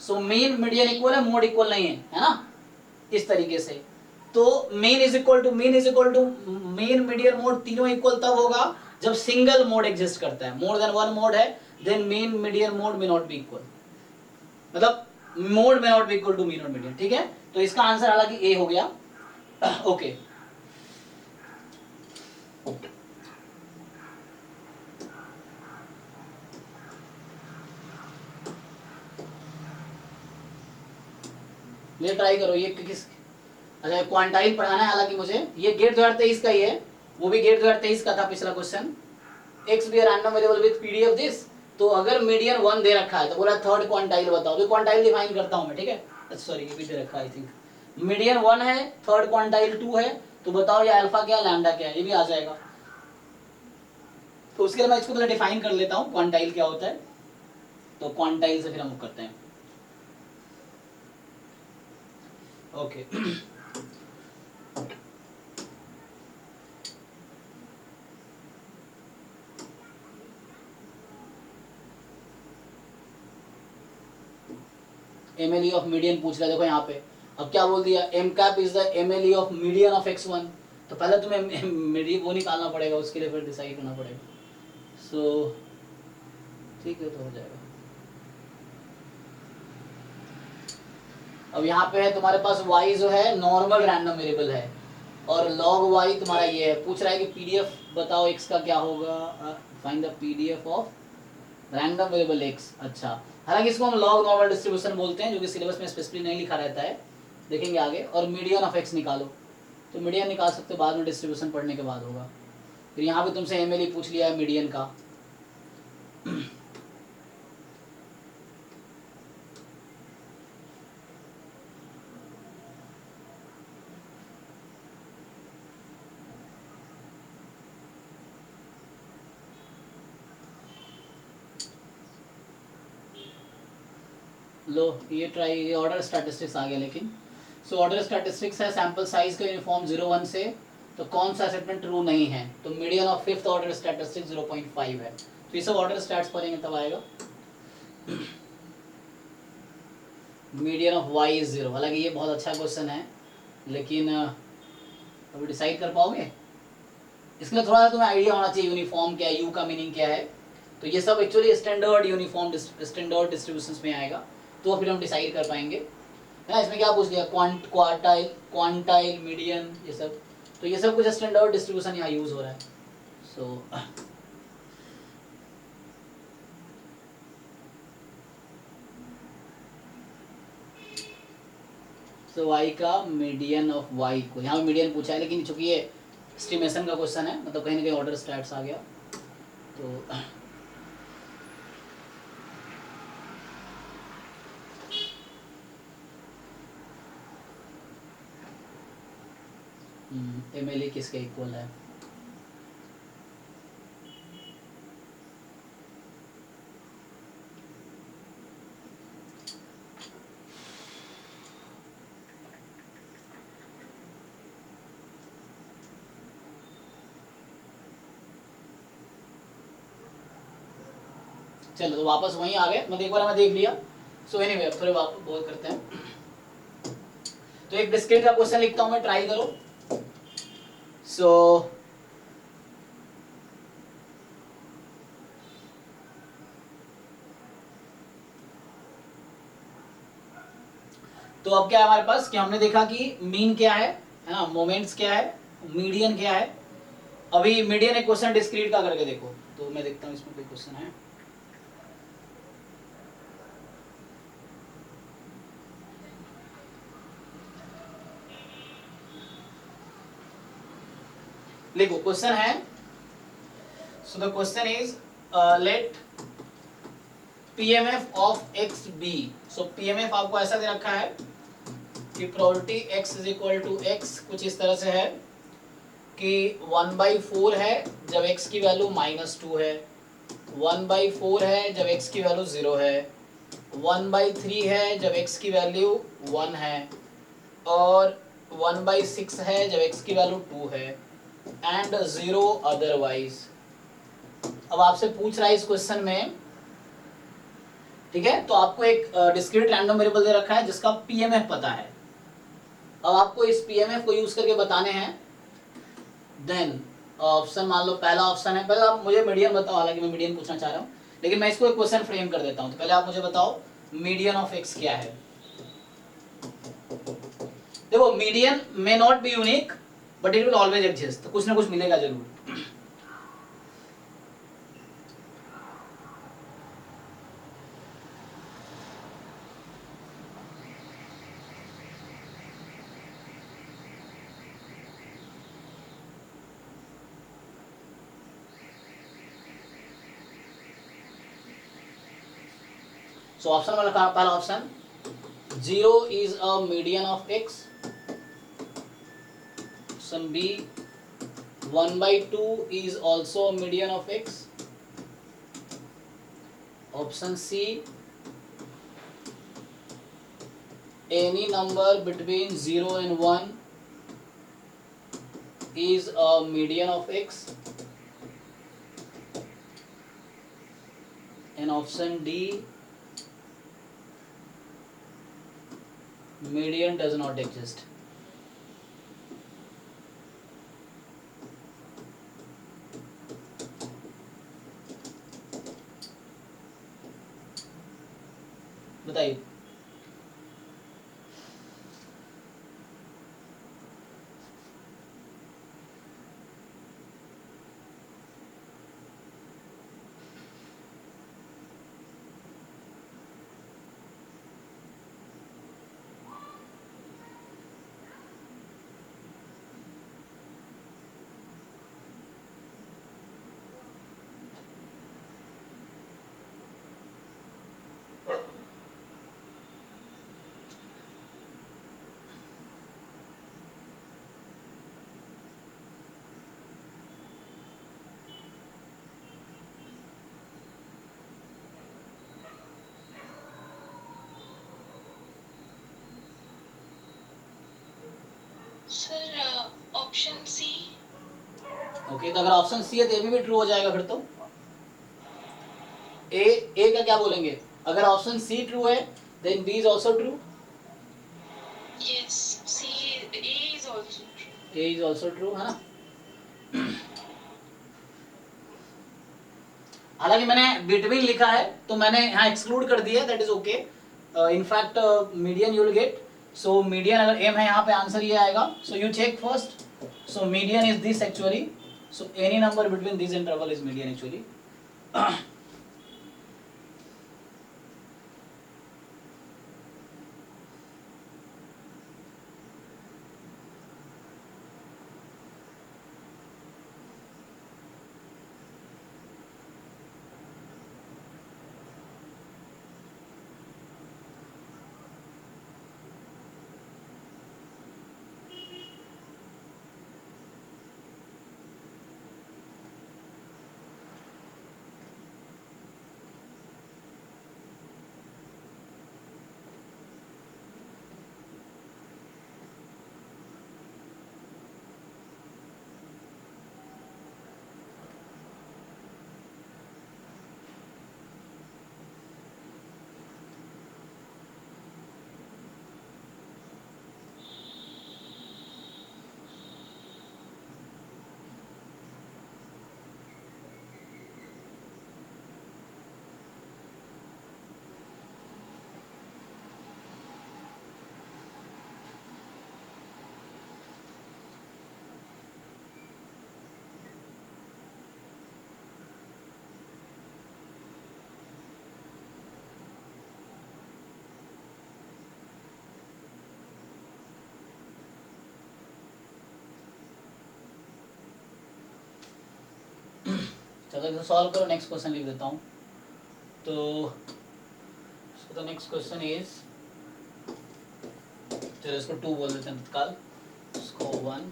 So mean median equal है, मोड इक्वल नहीं है ना, इस तरीके से। तो mean is equal to mean median mode, तीनों इक्वल तब होगा जब सिंगल मोड एग्जिस्ट करता है। मोर देन वन मोड है then mean median mode may not be equal, मतलब mode may not be equal to mean और मीडियन, ठीक है। तो इसका आंसर हालांकि ए हो गया। ओके ये ट्राई करो, ये किस, अच्छा क्वांटाइल पढ़ाना है हालांकि मुझे, ये गेट 2023 का ही है, वो भी गेट 2023 का था पिछला question. X be random variable with PDF this, तो अगर मीडियन 1 दे रखा है तो बोला थर्ड क्वांटाइल बताओ, तो क्वांटाइल डिफाइन करता हूं मैं, ठीक है। सॉरी ये भी दे रखा है, आई थिंक मीडियन 1 है, थर्ड क्वांटाइल 2 है, तो बताओ ये अल्फा क्या लैम्डा क्या है, ये भी आ जाएगा। तो उसके लिए मैं इसको पहले डिफाइन कर लेता हूँ क्वांटाइल क्या होता है, तो क्वांटाइल से फिर हम करते हैं। ओके MLE ऑफ मीडियन पूछ रहा है, देखो यहाँ पे अब क्या बोल दिया, M cap is the MLE of median of x1, तो पहले तुम्हें वो निकालना पड़ेगा, उसके लिए फिर डिसाइड करना पड़ेगा। सो ठीक है, तो हो जाएगा। अब यहाँ पे है तुम्हारे पास y जो है नॉर्मल रैंडम वेरिएबल है, और log y तुम्हारा ये है। पूछ रहा है कि PDF बताओ x का क्या होगा, find the PDF of random variable x। अच्छा, हालांकि इसको हम लॉग नॉर्मल डिस्ट्रीब्यूशन बोलते हैं, जो कि सिलेबस में स्पेसिफिकली नहीं लिखा रहता है, देखेंगे आगे। और मीडियन ऑफ x निकालो, तो मीडियन निकाल सकते हो बाद में, डिस्ट्रीब्यूशन पढ़ने के बाद होगा। फिर यहाँ पे तुमसे MLE पूछ लिया है मीडियन का। लो ये ट्राई, ये ऑर्डर स्टैटिस्टिक्स आ गया, लेकिन सो ऑर्डर स्टैटिस्टिक्स है सैंपल साइज का यूनिफॉर्म 0-1 से, तो कौन सा सेटमेंट ट्रू नहीं है, तो median of fifth order statistics 0.5 है। तो ये सब ऑर्डर स्टैट्स पढ़ेंगे तब आएगा। मीडियन ऑफ y इज 0, हालांकि ये बहुत अच्छा क्वेश्चन है, लेकिन अभी डिसाइड कर पाओगे? इसके लिए थोड़ा सा तुम्हें आइडिया होना चाहिए यूनिफॉर्म क्या है, यू का मीनिंग क्या है। तो ये सब actually standard uniform standard distributions में आएगा, तो फिर हम डिसाइड कर पाएंगे, है ना। इसमें क्या पूछ लिया, क्वार्टाइल, क्वांटाइल, मीडियन, ये सब, तो ये सब कुछ स्टैंडर्ड डिस्ट्रीब्यूशन यहाँ यूज हो रहा है। सो y का मीडियन ऑफ y को, यहाँ पे मीडियन पूछा है, लेकिन चूंकि ये एस्टिमेशन का क्वेश्चन है, मतलब कहीं ना कहीं ऑर्डर स्टैट्स आ गया, तो MLE किसके इक्वल है? चलो तो वापस वहीं आ गए, मतलब एक बार मैं देख लिया। सो एनीवे अब थोड़े वापस बहुत करते हैं। तो एक डिस्क्रीट का क्वेश्चन लिखता हूं मैं, ट्राई करो। सो तो अब क्या है हमारे पास कि हमने देखा कि मीन क्या है ना, मोमेंट्स क्या है, मीडियन क्या है। अभी मीडियन एक क्वेश्चन डिस्क्रीट का करके देखो, तो मैं देखता हूँ इसमें कोई क्वेश्चन है। देखो क्वेश्चन है, so the question is let PMF of X be. So PMF आपको ऐसा दे रखा है कि probability x is equal to X कुछ इस तरह से है कि 1/4 है जब x की वैल्यू -2 है, 1/4 है जब x की वैल्यू 0 है, 1/3 है जब x की वैल्यू 1 है, और 1/6 है जब x की वैल्यू 2 है, एंड 0 अदरवाइज। अब आपसे पूछ रहा है इस क्वेश्चन में, ठीक है, तो आपको एक डिस्क्रीट रैंडम वेरिएबल दे रखा है जिसका पीएमएफ पता है। अब आपको इस पीएमएफ को यूज करके बताने हैं। देन ऑप्शन मान लो पहला ऑप्शन है, पहले आप मुझे मीडियन बताओ, हालांकि मैं मीडियन पूछना चाह रहा हूँ, लेकिन मैं इसको एक क्वेश्चन फ्रेम कर देता हूँ। तो पहले आप मुझे बताओ मीडियन ऑफ एक्स क्या है। देखो median may not be unique but it will always exist, तो कुछ ना कुछ मिलेगा जरूर। सो ऑप्शन वाला पहला option, 0 is a median of x. Option B, 1/2 is also a median of x. Option C, any number between 0 and 1 is a median of x. And option D, median does not exist. बताइए। Sir option C. Okay, तो अगर option सी है तो ए भी true हो जाएगा फिर तो. ए का क्या बोलेंगे? अगर ऑप्शन सी ट्रू है then B is also true. Yes, C. A is also true. A is also true, है ना. हालांकि मैंने बिटवीन लिखा है तो मैंने यहाँ एक्सक्लूड कर दिया, that is okay. In fact median you will get. So median अगर एम है यहाँ पे आंसर ये आएगा. So you check first. So median is this actually. So any number between this interval is median actually. चलो इसे सॉल्व करो. Next question लिख देता हूँ. तो द नेक्स्ट क्वेश्चन इज, चलो इसको 2 बोल देते हैं तत्काल. इसको 1.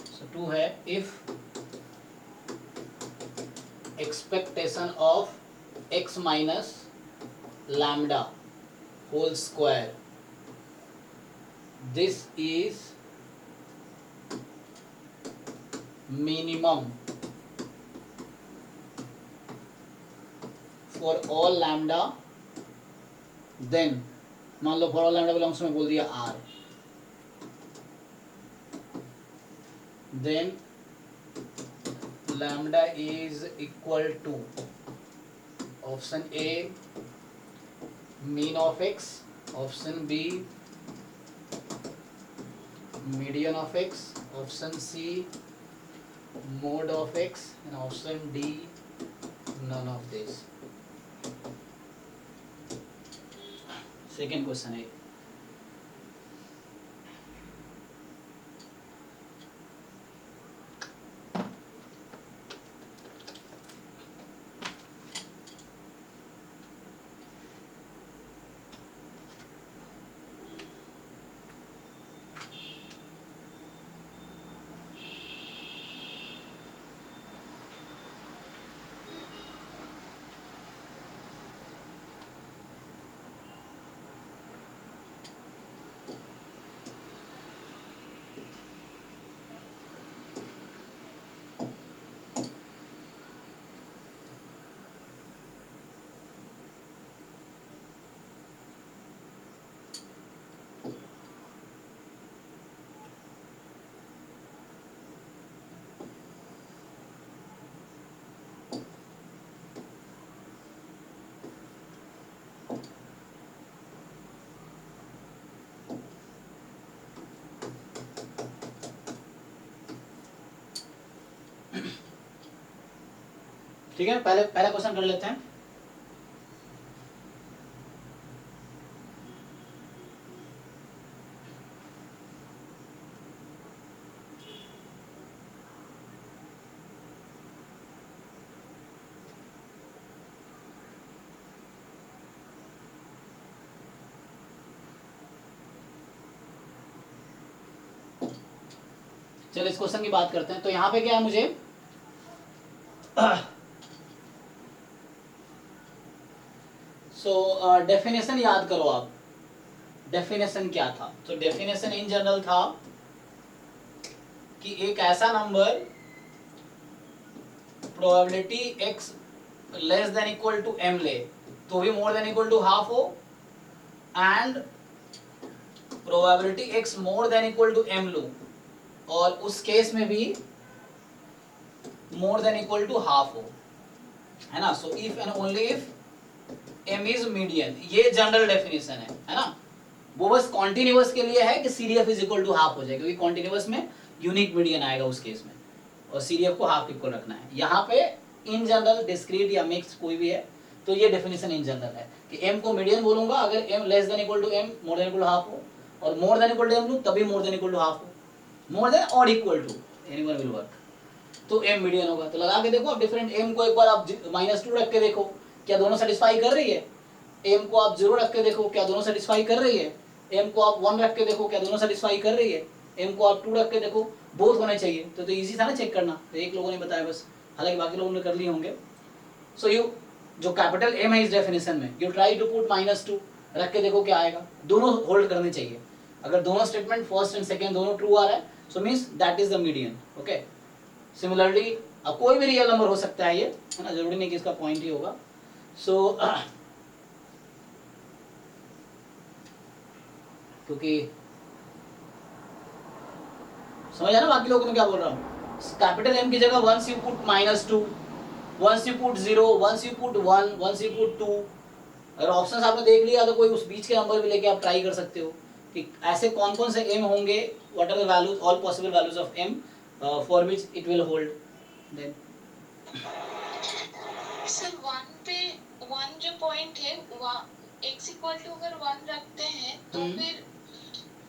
सो 2 है, if expectation of x minus lambda whole square, this is minimum for all lambda, then मान लो फॉर ऑल लैम्डा बिलोंग्स में बोल दिया R, then lambda is equal to option A mean of x, option B median of x, option C mode of x, and option D none of this. Second question है. ठीक है, पहला question कर लेते हैं. चलो इस क्वेश्चन की बात करते हैं. तो यहाँ पे क्या है, मुझे डेफिनेशन याद करो आप. डेफिनेशन क्या था? तो डेफिनेशन इन जनरल था कि एक ऐसा number probability x less than equal to m ले तो भी more than equal to half हो, and probability x more than equal to m लो और उस केस में भी more than equal to half हो, है ना. So if and only if m is median, ये जनरल डेफिनेशन है ना. वो बस कॉन्टिन्यूअस के लिए है कि CDF is equal to half हो जाए, क्योंकि कॉन्टिन्यूअस में यूनिक मीडियन आएगा उस केस में और CDF को हाफ इक्वल रखना है. यहाँ पे इन जनरल, डिस्क्रीट या मिक्स कोई भी है तो ये डेफिनेशन इन जनरल है कि m को मीडियन बोलूंगा अगर m less than equal to m more than equal to half हो, और more than equal to m लूँ तभी more than equal to half हो, मोर देन और equal to anyone will work, तो m मीडियन होगा. तो लगा के देखो आप डिफरेंट m को एक बार आप -2 रख के देखो क्या दोनों सेटिस्फाई कर रही है, m को आप 0 रख के देखो क्या दोनों सेटिस्फाई कर रही है, m को आप 1 रख के देखो क्या दोनों सेटिस्फाई कर रही है, m को आप 2 रख के देखो बोथ होने चाहिए. तो इजी था ना चेक करना, तो एक लोगों ने बताया बस, हालांकि बाकी लोगों ने कर लिए होंगे. सो यू जो कैपिटल M है इस डेफिनेशन में, यू ट्राई टू पुट -2 रख के देखो क्या आएगा, दोनों होल्ड करने चाहिए. अगर दोनों स्टेटमेंट फर्स्ट एंड सेकंड दोनों ट्रू आ रहा है सो means that is the median. Okay, similarly अब कोई भी रियल नंबर हो सकता है ये, है ना, जरूरी नहीं कि इसका पॉइंट ही होगा. सो क्योंकि समझ आया ना बाकी लोगों को मैं क्या बोल रहा हूँ. कैपिटल M की जगह once you put -2, once you put 0, once you put 1, once you put 2. अगर ऑप्शंस आपने देख लिया तो कोई उस बीच के नंबर भी लेके आप ट्राई कर सकते हो कि ऐसे कौन कौन से m होंगे, what are the values, all possible values of m for which it will hold. Then sir 1 पे 1 जो पॉइंट है x इक्वल टू अगर 1 रखते हैं तो फिर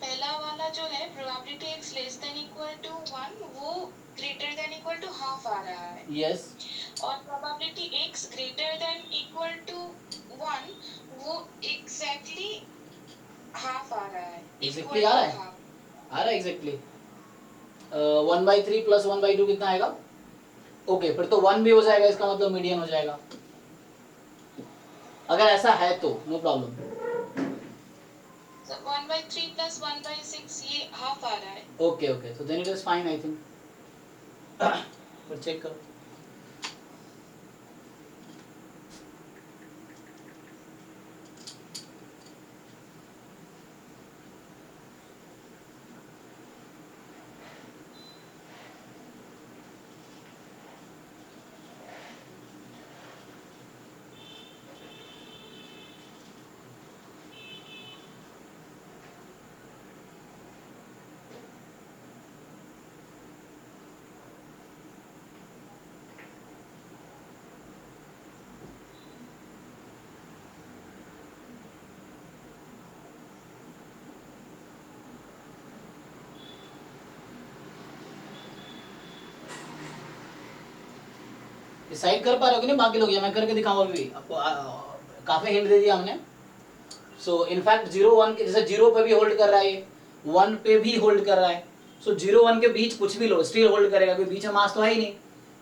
पहला वाला जो है probability x less than equal to 1 वो greater than equal to half आ रहा है. यस, और probability x greater than equal to 1 वो एग्जैक्टली हाफ आ रहा है. एग्जैक्टली आ रहा है, आ रहा है एग्जैक्टली. 1/3 प्लस 1/2 कितना आएगा? ओके, फिर तो 1 भी हो जाएगा, इसका मतलब मीडियन हो जाएगा. अगर ऐसा है तो नो प्रॉब्लम. 1/3 प्लस 1/6 ये हाफ आ रहा है. Okay okay, so then it is fine I think. पर चेक करो. डिसाइड कर पा रहे हो कि नहीं बाकी लोग, या मैं करके दिखाऊं अभी भी आपको. काफी हिंट दे दिया हमने. सो इनफैक्ट 0 1 के जैसे 0 पे भी होल्ड कर रहा है, 1 पे भी होल्ड कर रहा है. सो 0 1 के बीच कुछ भी लो स्टिल होल्ड करेगा, क्योंकि बीच में मास तो है ही नहीं.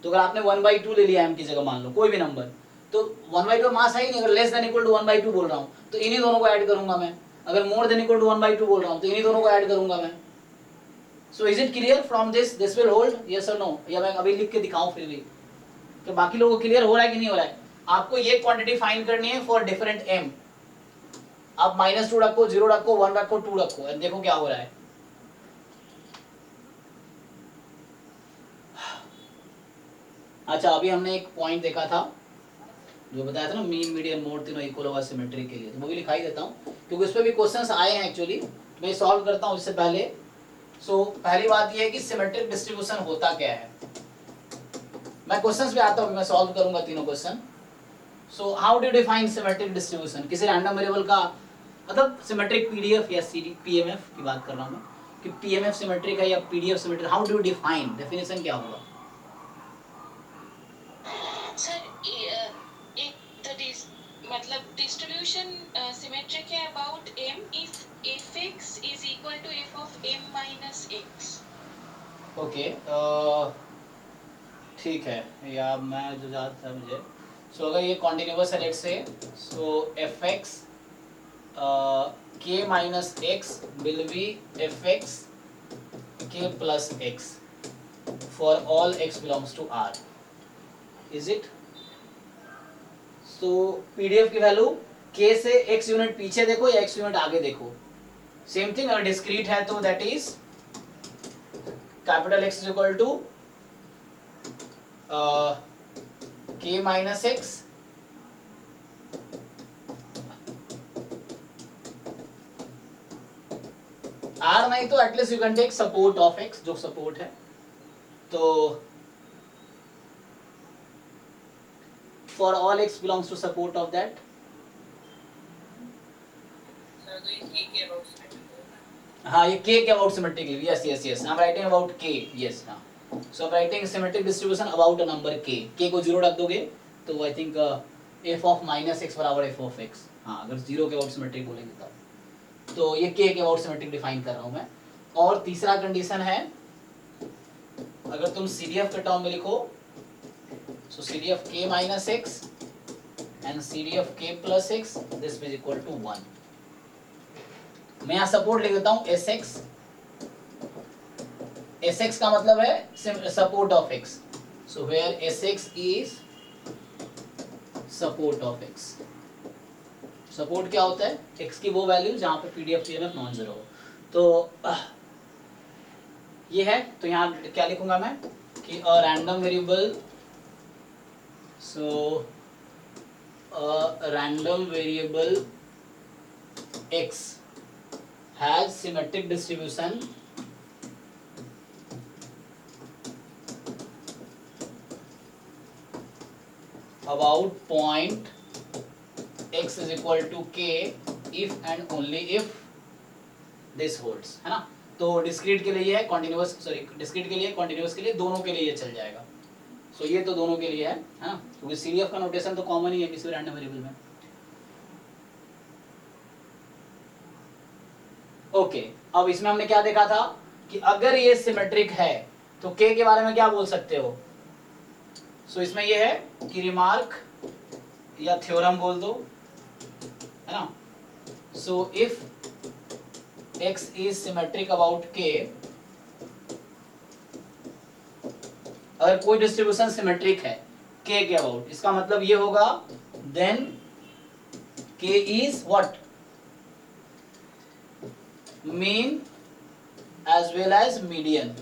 तो अगर आपने 1/2 ले लिया m की जगह, मान लो कोई भी नंबर, तो 1/2 मास है ही नहीं. अगर लेस देन इक्वल टू 1/2 बोल रहा हूँ तो इन्हीं दोनों को ऐड करूंगा मैं. अगर मोर देन इक्वल टू 1/2 बोल रहा हूँ तो इन्हीं दोनों को ऐड करूंगा मैं. So is it clear from this will hold, yes और नो, या मैं अभी लिख के दिखाऊं फिर भी तो बाकी लोगों को क्लियर हो रहा है कि नहीं हो रहा है. आपको ये क्वांटिटी फाइंड करनी है फॉर डिफरेंट m. आप -2 रखो, 0 रखो, 1 रखो, 2 रखो, एंड देखो क्या हो रहा है. अच्छा, अभी हमने एक पॉइंट देखा था जो बताया था ना, मीन मीडियन मोड तीनों इक्वल होगा सिमेट्री के लिए, तो वो भी लिखाई देता हूँ क्योंकि उस पर भी क्वेश्चंस आए हैं एक्चुअली. मैं सॉल्व करता हूँ इससे पहले. सो पहली बात ये है कि सिमेट्रिक डिस्ट्रीब्यूशन होता क्या है. मैं क्वेश्चंस पे आता हूँ, मैं सॉल्व करूंगा तीनों question. So how do define symmetric distribution. किसी रैंडम वेरिएबल का मतलब सिमेट्रिक पीडीएफ या पीएमएफ की बात कर रहा हूँ मैं, कि पीएमएफ सिमेट्रिक है या PDF symmetric, how do define, definition क्या होगा. सर मतलब डिस्ट्रीब्यूशन सिमेट्रिक है about m if fx is equal to f of m minus x. Okay, ठीक है, या मैं जो याद था मुझे. सो अगर ये कॉन्टिन्यूअस है let's say, so fx k minus x will be fx k plus x. For all x belongs to R, is it? So PDF की वैल्यू k से x यूनिट पीछे देखो या x यूनिट आगे देखो, सेम थिंग। अगर discrete है तो that is capital X is equal to k minus x R नहीं तो at least you can take support of x, जो सपोर्ट है। तो for all x belongs to support of that, sir तो ये के अबाउट सिमेट्रिक हाँ ये k के about symmetric, yes yes yes, I am writing about k, yes हाँ। So I am writing symmetric distribution about a number k को 0 रख दोगे तो I think f of minus x बराबर f of x, हाँ अगर 0 के अबाउट सिमेट्रिक बोलेंगे तब। तो ये k के अबाउट सिमेट्रिक डिफाइन कर रहा हूँ मैं। और तीसरा कंडीशन है, अगर तुम CDF के टर्म में लिखो, so CDF k minus x and CDF k plus x, this is equal to 1। मैं यहाँ सपोर्ट लिख देता हूँ SX, SX का मतलब है support of x, so where SX is support of x। Support क्या होता है? x की वो वैल्यू जहां पे PDF PMF नॉन जीरो हो। तो ये है, तो यहाँ क्या लिखूंगा मैं कि अ random variable, so random variable x has symmetric distribution about point x is equal to k if and only if this holds, है ना? तो डिस्क्रीट के लिए ये है, कॉन्टिन्यूअस सॉरी डिस्क्रीट के लिए, कॉन्टिन्यूअस के लिए, दोनों के लिए ये चल जाएगा। सो ये तो दोनों के लिए है ना, क्योंकि CDF का नोटेशन तो कॉमन ही है किसी रैंडम वेरिएबल में। ओके, अब इसमें हमने क्या देखा था कि अगर ये सिमेट्रिक है तो k के बारे में क्या बोल सकते हो? सो इसमें ये है कि रिमार्क या थ्योरम बोल दो, है ना? So if x is symmetric about k, अगर कोई डिस्ट्रीब्यूशन सिमेट्रिक है k के अबाउट, इसका मतलब ये होगा then k is what? Mean as well as median.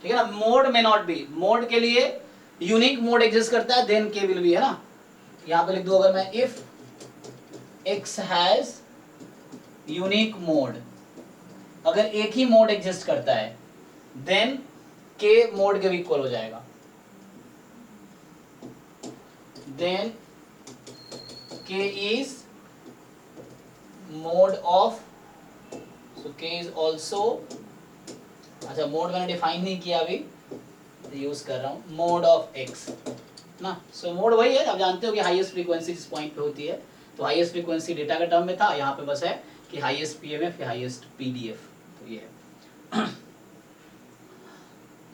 ठीक है ना? मोड में नॉट बी, मोड के लिए यूनिक मोड एग्जिस्ट करता है, देन के विल बी, है ना? यहां पे लिख दो अगर मैं, if x has unique mode, अगर एक ही मोड एग्जिस्ट करता है देन k मोड के भी इक्वल हो जाएगा, then k is mode of, so k is also, अच्छा मोड मैंने डिफाइन नहीं किया अभी, यूज कर रहा हूँ मोड ऑफ x ना। सो मोड वही है, आप जानते हो कि हाईएस्ट फ्रीक्वेंसी जिस पॉइंट पे होती है, तो हाईएस्ट फ्रीक्वेंसी डेटा का टर्म में था, यहाँ पे बस है कि हाईएस्ट PMF या हाईएस्ट PDF, तो ये है।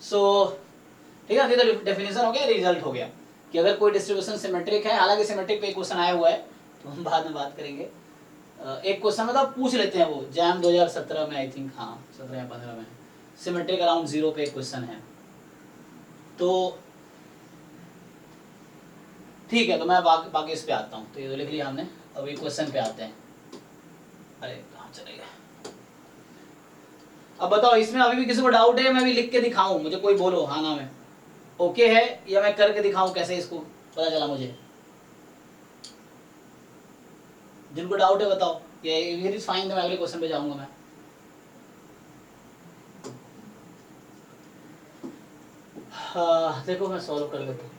सो ठीक है, तो डेफिनेशन हो गया, रिजल्ट हो गया कि अगर कोई डिस्ट्रीब्यूशन सिमेट्रिक है, हालांकि सिमेट्रिक पे एक क्वेश्चन आया हुआ है तो हम बाद में बात करेंगे। एक क्वेश्चन मतलब पूछ लेते हैं, वो जैम 2017 में आई थिंक, हाँ 17 या 15 में, सिमेट्रिक अराउंड 0 पे एक क्वेश्चन है। तो ठीक है, तो मैं बाकी इस पे आता हूँ, तो ये तो लिख लिया हमने, अभी क्वेश्चन पे आते हैं। अरे कहाँ चले गए? अब बताओ, इसमें अभी भी किसी को डाउट है? मैं भी लिख के दिखाऊं, मुझे कोई बोलो हाँ ना में ओके है, या मैं करके दिखाऊं कैसे, इसको पता चला मुझे? जिनको डाउट है बताओ, ये इज फाइन, मैं अगले क्वेश्चन पे जाऊंगा मैं। हाँ देखो मैं सॉल्व कर देता हूँ।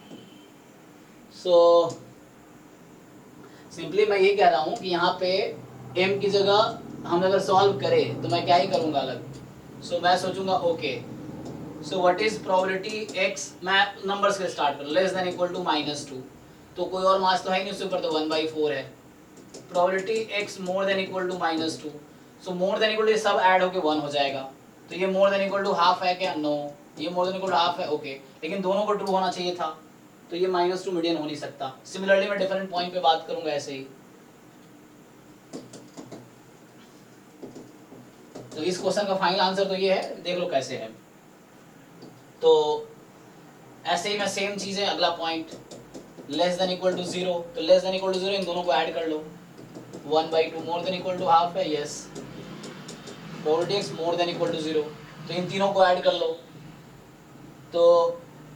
सो सिंपली मैं ये कह रहा हूँ कि यहाँ पे m की जगह हम अगर सॉल्व करें तो मैं क्या ही करूँगा अलग। सो मैं सोचूंगा okay, so what is probability x, मैं नंबर्स से स्टार्ट करूँ, लेस देन इक्वल टू -2, तो कोई और मास तो है नहीं उसके ऊपर, तो 1/4 है। Probability x more than equal to -2, so more than equal to सब ऐड होके 1 हो जाएगा, तो ये more than equal to half है क्या? नो, ये more than equal to half है, ओके, लेकिन दोनों को ट्रू होना चाहिए था, तो ये -2 मीडियन हो नहीं सकता। सिमिलरली मैं डिफरेंट पॉइंट पे बात करूंगा ऐसे ही। तो इस क्वेश्चन का फाइनल आंसर तो ये है, देख लो कैसे है। तो ऐसे ही मैं सेम चीज़ है, अगला point less than equal to 0, तो लेस देन इक्वल टू 0 इन दोनों को ऐड कर लो। 1/2 more than equal to half है, yes. Probability x more than equal to 0, तो इन तीनों को ऐड कर लो। तो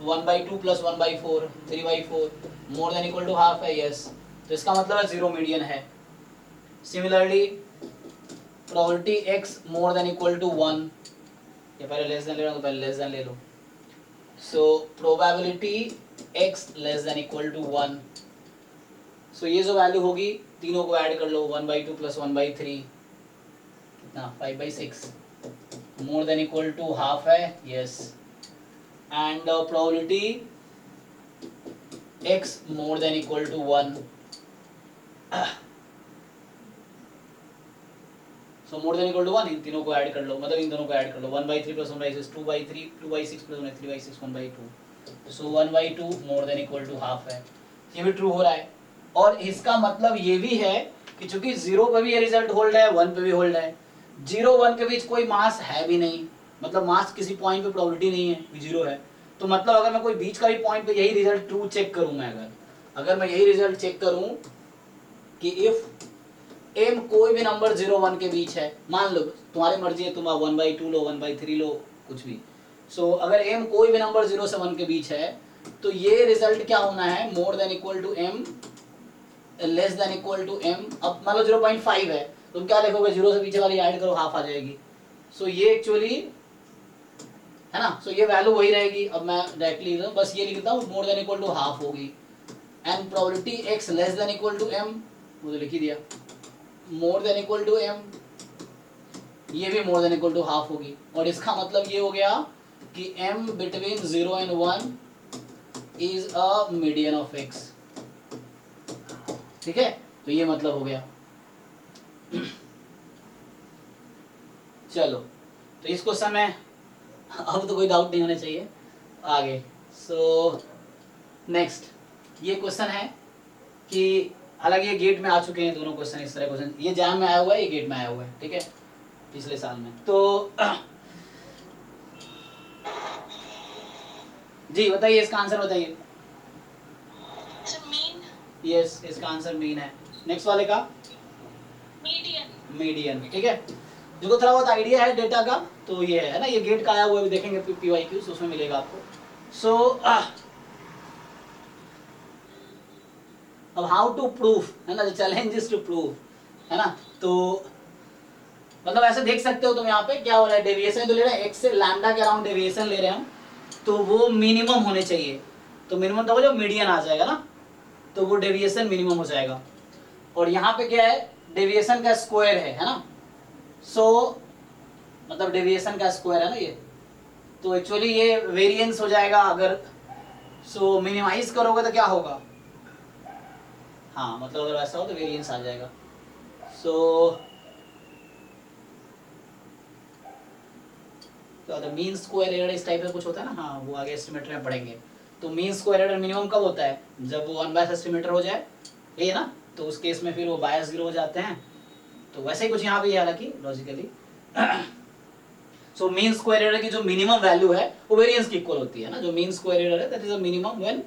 1/2 plus 1/4 3/4 more than equal to half है, यस। तो इसका मतलब है 0 मीडियन है। Similarly probability x more than equal to 1, ये पहले लेस देन ले रहा हूँ तो पहले लेस देन ले लो। So probability x less than equal to 1, so ये जो वैल्यू होगी तीनों को ऐड कर लो। 1/2 प्लस 1/3 कितना 5/6 more than equal to half है, yes. And probability x more than equal to 1, so more than equal to 1 इन तीनों को ऐड कर लो, मतलब इन दोनों को ऐड कर लो। 1/3 plus 1/6 2/3 2/6 plus 3/6 1/2, so 1/2 more than equal to half है। ये भी ट्रू हो रहा है। और इसका मतलब ये भी है कि चूंकि 0 पे भी ये रिजल्ट होल्ड है, 1 पे भी होल्ड है, 0 1 के बीच कोई मास है भी नहीं, मतलब मास किसी पॉइंट पे प्रोबेबिलिटी नहीं है कि 0 है। तो मतलब अगर मैं कोई बीच का भी पॉइंट पे यही रिजल्ट ट्रू चेक करूं, मैं अगर मैं यही रिजल्ट चेक करूं कि इफ m कोई भी नंबर 0 1 के बीच है, मान लो तुम्हारी मर्जी है, तुम 1/2 लो 1/3 लो कुछ भी। सो अगर m कोई भी नंबर 0 से 1 के बीच है तो ये रिजल्ट क्या होना है, more than equal to m less than equal to m। अब मान लो 0.5 है, तुम क्या लिखोगे, 0 से पीछे वाली ऐड करो, हाफ आ जाएगी। सो ये एक्चुअली है ना, सो ये वैल्यू वही रहेगी। अब मैं डायरेक्टली बस ये लिखता हूँ, more than equal to half होगी। And probability x less than equal to m, वो तो लिख ही दिया, more than equal to m, ये भी more than equal to half होगी। और इसका मतलब ये हो गया कि m between 0 and 1 is a median of x। ठीक है, तो ये मतलब हो गया। चलो, तो इस क्वेश्चन में अब तो कोई डाउट नहीं होने चाहिए आगे। सो नेक्स्ट ये क्वेश्चन है कि हालांकि ये गेट में आ चुके हैं दोनों क्वेश्चन, इस तरह क्वेश्चन, ये जैम में आया हुआ है, ये गेट में आया हुआ है, ठीक है, पिछले साल में। तो जी बताइए इसका आंसर बताइए। मीन यस, इसका आंसर मीन है। नेक्स्ट वाले का मीडियन। मीडियन, ठीक है। जिसको थोड़ा बहुत आइडिया है डेटा का तो ये है ना, ये गेट का आया हुआ है, देखेंगे PYQ उसमें मिलेगा आपको। सो अब हाउ टू प्रूव है ना, the challenge is to prove, है ना। तो मतलब ऐसे देख सकते हो तुम यहाँ पे क्या हो रहा है, डेविएशन तो ले रहे हैं x से लैम्डा के अराउंड डेविएशन ले रहे हैं हम, तो वो मिनिमम होने चाहिए। तो मिनिमम तो जो मीडियन आ जाएगा ना, तो वो डेविएशन मिनिमम हो जाएगा। और यहाँ पे क्या है, डेविएशन का स्क्वायर है ना। सो मतलब डेविएशन का स्क्वायर है ना ये, तो एक्चुअली ये वेरिएंस हो जाएगा अगर। सो मिनिमाइज करोगे तो क्या होगा, हाँ मतलब अगर ऐसा हो तो वेरिएंस आ जाएगा। सो तो मीन स्क्वायर एरर इस टाइप का कुछ होता है ना, हाँ वो आगे एस्टिमेटर में पढ़ेंगे। तो मीन स्क्वायर एरर मिनिमम कब होता है, जब वो अनबायस एस्टिमेटर हो जाए, ये है ना, तो उस केस में फिर वो बायस 0 हो जाते हैं। तो वैसे ही कुछ यहाँ पे हालांकि logically. So mean square error की जो मिनिमम वैल्यू है वो वेरिएंस की इक्वल होती है ना, जो मीन स्क्वायर एरर है that is a minimum when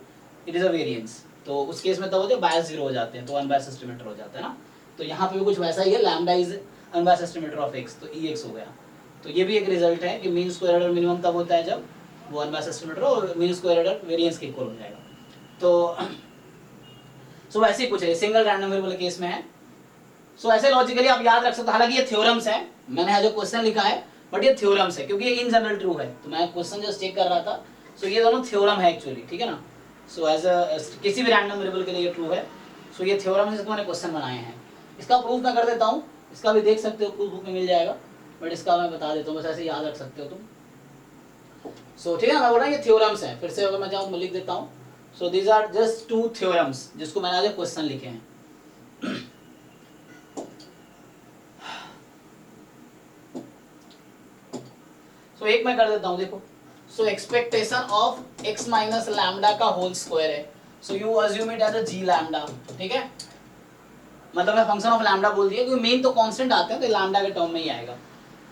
it is a variance. तो उस केस में तब होते हैं बायस 0 हो जाते हैं, तो अनबायस एस्टिमेटर हो जाता है ना। तो यहाँ पे भी कुछ वैसा ही है, lambda is unbias estimator of x, तो EX हो गया। तो ये भी एक रिजल्ट है कि मीन स्क्वायर एरर मिनिमम तब होता है जब वो अनबायस एस्टिमेटर और मीन स्क्वायर एरर वेरिएंस के इक्वल हो जाएगा। तो सो वैसे ही कुछ है, सिंगल रैंडम वेरिएबल केस में है। सो ऐसे लॉजिकली आप याद रख सकते हो, हालांकि ये थ्योरम्स है, मैंने जो क्वेश्चन लिखा है बट ये थ्योरम्स है क्योंकि ये इन जनरल ट्रू है, तो मैं क्वेश्चन जस्ट चेक कर रहा था। सो ये दोनों थ्योरम है एक्चुअली, ठीक है ना। सो एज अ किसी भी रैंडम वेरिएबल के लिए ट्रू है। सो ये थ्योरम है जिसको मैंने क्वेश्चन बनाए हैं। इसका प्रूफ मैं कर देता हूँ, इसका भी देख सकते हो, प्रूफ बुक में मिल जाएगा, बट इसका मैं बता देता हूँ, बस ऐसे याद रख सकते हो तुम। सो ठीक है ना, मैं बोल रहा हूँ ये थ्योरम्स हैं, फिर से अगर मैं चाहूँ तो लिख देता हूँ। So these are just 2 theorems जिसको मैंने आज क्वेश्चन लिखे हैं। सो एक मैं कर देता हूँ, देखो। So expectation of x minus lambda का होल स्क्वायर है। So you assume it as a g lambda, ठीक है, मतलब मैं फंक्शन ऑफ लैम्डा बोल दिया क्योंकि मेन तो कांस्टेंट आते हैं तो लैम्डा के टर्म में ही आएगा।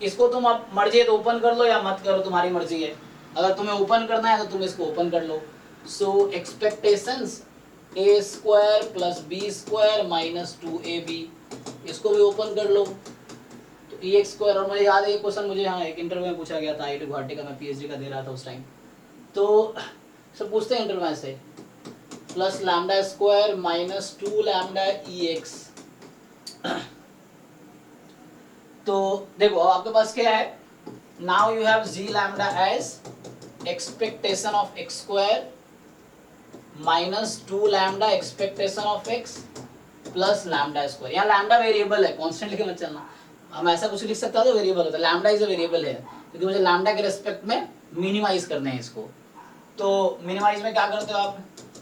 इसको तुम अब मर्जी है तो ओपन कर लो या मत करो, तुम्हारी मर्जी है। अगर तुम्हें ओपन करना है तो तुम इसको ओपन कर लो। So expectations a square plus b square minus 2ab, इसको भी ओपन कर लो। तो ई एक्स स्क्वायर, और मुझे याद है ये क्वेश्चन मुझे यहाँ एक इंटरव्यू में पूछा गया था, IIT गुवाहाटी का, मैं PhD का दे रहा था उस टाइम। तो सब पूछते हैं इंटरव्यू में से, plus lambda square minus 2 lambda e x. तो देखो अब आपके पास क्या है, now you have g lambda as expectation of x square minus 2 lambda expectation of x plus lambda square. यहाँ लैम्डा वेरिएबल है, कांस्टेंट लेके मत चलना। हम ऐसा कुछ लिख सकता तो वेरिएबल होता है, लैम्डा इज अ वेरिएबल है, क्योंकि मुझे लैम्डा के रेस्पेक्ट में मिनिमाइज करने हैं इसको। तो मिनिमाइज में क्या करते हो आप,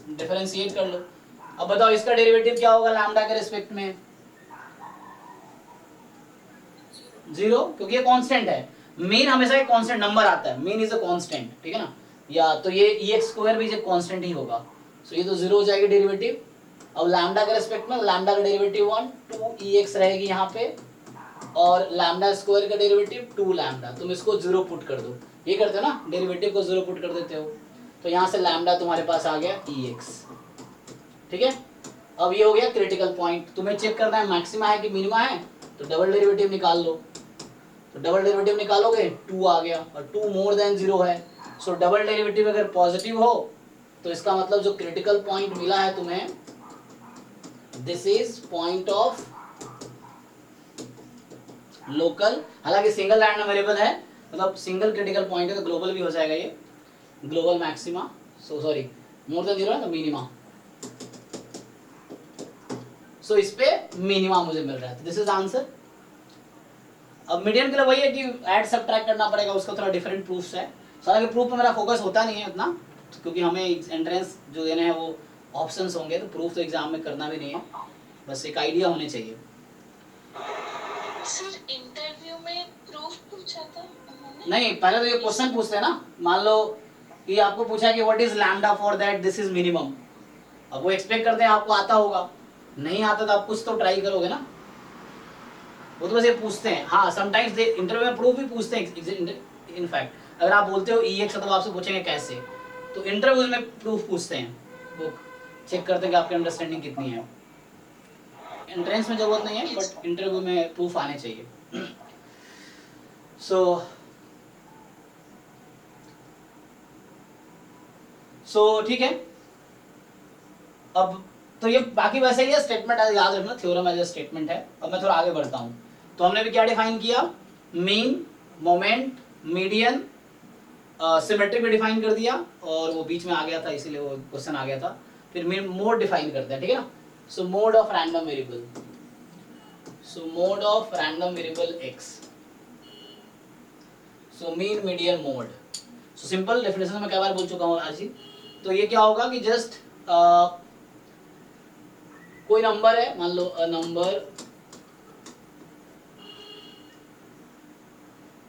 डिफरेंशिएट कर लो। अब बताओ इसका डेरिवेटिव क्या होगा लैम्डा के रेस्पेक्ट में, 0, क्योंकि ये कांस्टेंट है। मीन हमेशा एक कांस्टेंट नंबर आता है, मीन इज अ कांस्टेंट, ठीक है ना। या तो ये ई एक्स स्क्वायर भी एक कांस्टेंट ही होगा, सो ये तो 0 हो जाएगी डेरिवेटिव। अब लैम्डा के रेस्पेक्ट में लैम्डा का डेरिवेटिव 1, 2 ई एक्स रहेगी यहाँ पे, और लैम्डा स्क्वायर का डेरिवेटिव 2 लैम्डा। तुम इसको 0 पुट कर दो, ये करते हो ना, डेरिवेटिव को 0 पुट कर देते हो, तो यहाँ से लैम्डा तुम्हारे पास आ गया ई एक्स, ठीक है। अब ये हो गया क्रिटिकल पॉइंट, तुम्हें चेक करना है मैक्सिमा है कि मिनिमा है, तो डबल डेरिवेटिव निकाल लो। तो डबल डेरिवेटिव निकालोगे 2 आ गया, और 2 मोर देन 0 है। सो डबल डेरिवेटिव अगर पॉजिटिव हो तो इसका मतलब जो क्रिटिकल पॉइंट मिला है तुम्हें, this is point of local. हालांकि सिंगल रैंडम वेरिएबल है, मतलब सिंगल क्रिटिकल पॉइंट है, तो ग्लोबल भी हो जाएगा ये, global maxima. So sorry, more than 0 है तो मिनिमा। सो इस पे मिनिमा मुझे मिल रहा है, तो दिस इज आंसर। अब मीडियन के लिए वही है कि ऐड सब्ट्रैक्ट करना पड़ेगा, उसका थोड़ा डिफरेंट प्रूफ्स है। हालांकि प्रूफ पे मेरा फोकस होता नहीं है उतना, क्योंकि हमें एंट्रेंस जो देने हैं वो ऑप्शंस होंगे, तो प्रूफ तो एग्जाम में करना भी नहीं है, बस एक आइडिया होने चाहिए। सर इंटरव्यू में प्रूफ पूछा था उन्होंने? नहीं, पहले तो ये क्वेश्चन पूछते हैं ना, मान लो कि आपको पूछा है कि what is lambda for that this is minimum. अब वो एक्सपेक्ट करते हैं आपको आता होगा, नहीं आता तो आप कुछ तो ट्राई करोगे ना, वो तो बस ये पूछते हैं। हाँ, समटाइम्स दे इंटरव्यू में प्रूफ भी पूछते हैं। इनफैक्ट अगर आप बोलते हो ई एक्स तो आपसे पूछेंगे कैसे, तो इंटरव्यूज में प्रूफ पूछते हैं, वो चेक करते हैं कि आपकी अंडरस्टैंडिंग कितनी है। एंट्रेंस में जरूरत नहीं है, बट इंटरव्यू में प्रूफ आने चाहिए। सो ठीक है। अब तो ये बाकी वैसे ही है, स्टेटमेंट याद रखना, थ्योरम एज ए स्टेटमेंट है। अब मैं थोड़ा आगे बढ़ता हूँ। तो हमने भी क्या डिफाइन किया, मीन, मोमेंट, मीडियन, सिमेट्रिक भी डिफाइन कर दिया, और वो बीच में आ गया था इसीलिए वो क्वेश्चन आ गया था। फिर मोड डिफाइन करते हैं, ठीक है ना। सो mode of random variable, so mode of random variable x, so mean, median, mode. So simple definition में कई बार बोल चुका हूँ आज ही। तो ये क्या होगा कि जस्ट कोई नंबर है, मान लो नंबर,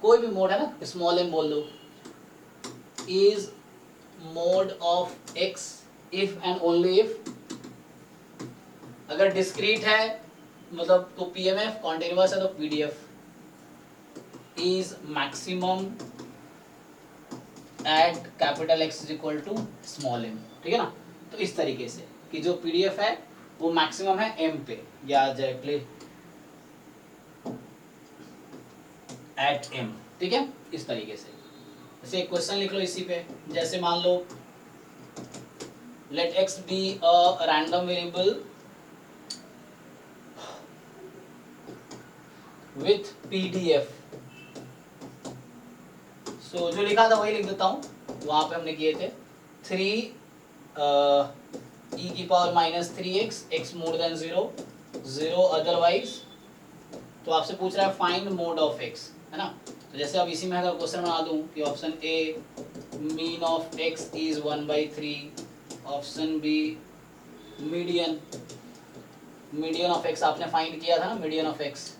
कोई भी मोड है ना, स्मॉल m बोल दो, is mode of x if and only if, अगर डिस्क्रीट है मतलब तो PMF, कॉन्टिन्यूअस है तो PDF, is maximum at capital X is equal to small m, ठीक है ना। तो इस तरीके से कि जो PDF है वो मैक्सिमम है m पे, या डायरेक्टली एट m, ठीक है, इस तरीके से। जैसे एक क्वेश्चन लिख लो इसी पे, जैसे मान लो let x be a random variable with PDF। So जो लिखा था वही लिख देता हूँ, वहां पे हमने किए थे 3 e की power minus 3x, x more than 0, 0 otherwise. तो आपसे पूछ रहा है फाइंड मोड ऑफ x, है ना। तो जैसे अब इसी में अगर क्वेश्चन बना दूं कि option A mean of x is 1/3, option B median, median of x आपने फाइंड किया था ना, मीडियन ऑफ x।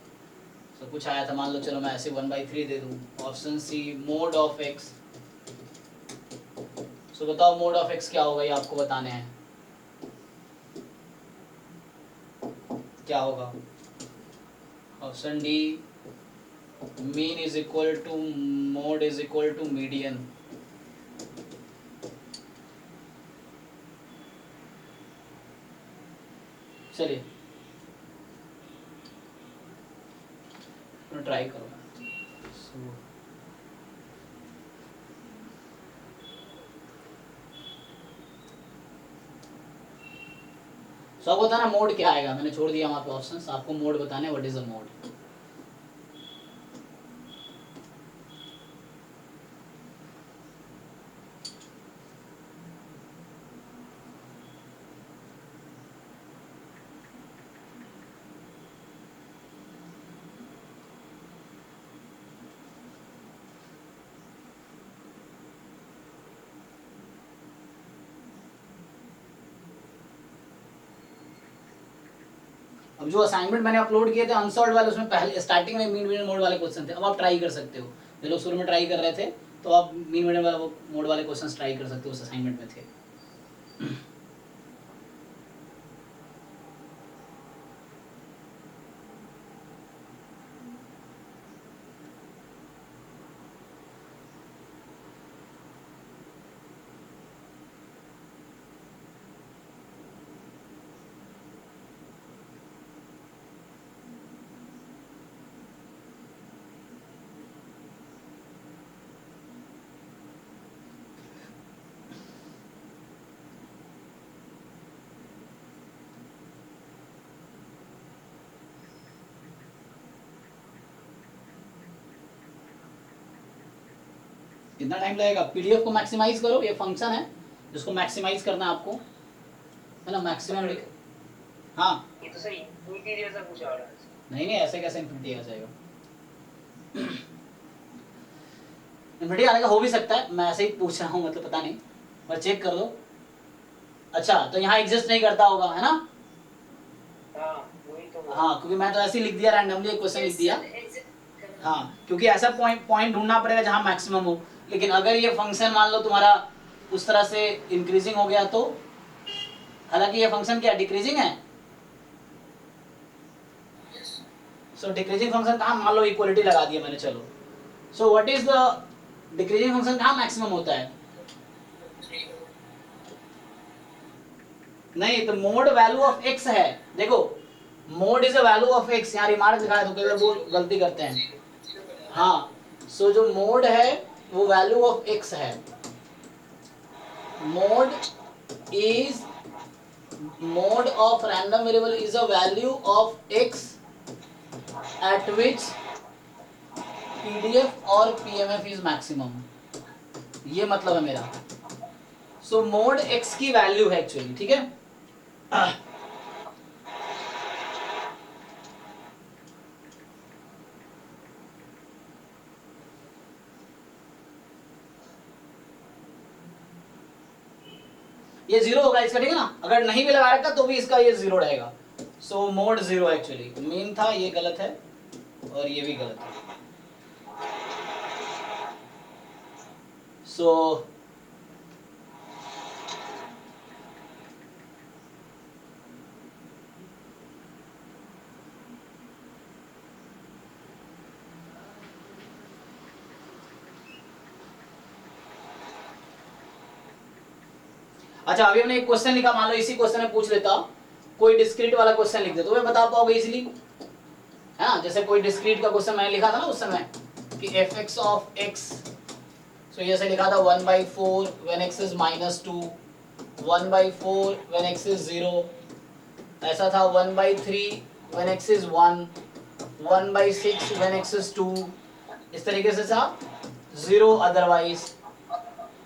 तो कुछ आया था, मान लो चलो मैं ऐसे 1/3 दे दूं, option C mode of x। So बताओ मोड ऑफ x क्या होगा, ये आपको बताने हैं, क्या होगा। Option D mean is equal to mode is equal to median. चलिए ट्राई करो। सो अब बताना मोड क्या आएगा। मैंने छोड़ दिया वहाँ पे ऑप्शंस, आपको मोड बताने व्हाट इज अ मोड। अब जो असाइनमेंट मैंने अपलोड किए थे अनसॉल्व वाले, उसमें पहले स्टार्टिंग में मीन मीडियन मोड वाले क्वेश्चन थे। अब आप ट्राई कर सकते हो, जो लोग शुरू में ट्राई कर रहे थे तो आप मीन मीडियन वाला मोड वाले क्वेश्चन ट्राई कर सकते हो, उस असाइनमेंट में थे। कितना टाइम लगेगा? पीडीएफ को मैक्सिमाइज करो, ये फंक्शन है जिसको मैक्सिमाइज करना है आपको, है ना, मैक्सिमम। हाँ ये तो सही इनफिनिटी जैसा कुछ आ रहा है। नहीं नहीं, ऐसे कैसे इन्फिनिटी आ जाएगा? इन्फिनिटी आने का हो भी सकता है, मैं ऐसे ही पूछ रहा हूँ, मतलब पता नहीं, पर चेक कर दो। अच्छा तो यहाँ एग्जिस्ट नहीं करता होगा, है ना? हाँ वही तो। हाँ क्योंकि मैं तो ऐसे ही लिख दिया, रैंडमली एक क्वेश्चन लिख दिया। हाँ क्योंकि ऐसा पॉइंट ढूंढना पड़ेगा जहाँ मैक्सिमम हो। लेकिन अगर ये फंक्शन मान लो तुम्हारा उस तरह से इंक्रीजिंग हो गया तो, हालांकि ये फंक्शन क्या डिक्रीजिंग है, सो डिक्रीजिंग फंक्शन कहाँ, मान लो इक्वलिटी लगा दिया मैंने, चलो। सो what is the decreasing function, कहाँ मैक्सिमम होता है? नहीं तो मोड वैल्यू ऑफ एक्स है, देखो mode is a value of x, यहाँ रिमार्क दिखाया तो कई बार वो गलती करते हैं। हाँ सो जो मोड है वो वैल्यू ऑफ एक्स है। Mode is mode of random variable is a value of x eight which PDF और पीएमएफ इज मैक्सिमम, ये मतलब है मेरा। सो मोड एक्स की वैल्यू है एक्चुअली, ठीक है। ये जीरो होगा इसका, ठीक है ना। अगर नहीं भी लगा रखा तो भी इसका ये जीरो रहेगा। सो मोड जीरो एक्चुअली मीन था, ये गलत है और ये भी गलत है। सो अच्छा अभी हमने एक क्वेश्चन लिखा, मान लो इसी क्वेश्चन में पूछ लेता कोई डिस्क्रीट वाला क्वेश्चन लिख दे तो मैं बता पाओगे इजीली, है ना। जैसे कोई डिस्क्रीट का क्वेश्चन मैंने लिखा था ना उस समय कि एफ एक्स ऑफ एक्स, सो ये से लिखा था 1/4 when x is -2, 1/4 when x is 0, ऐसा था 1/3 when x is 1, 1/6 when x is 2, इस तरीके से था 0 अदरवाइज।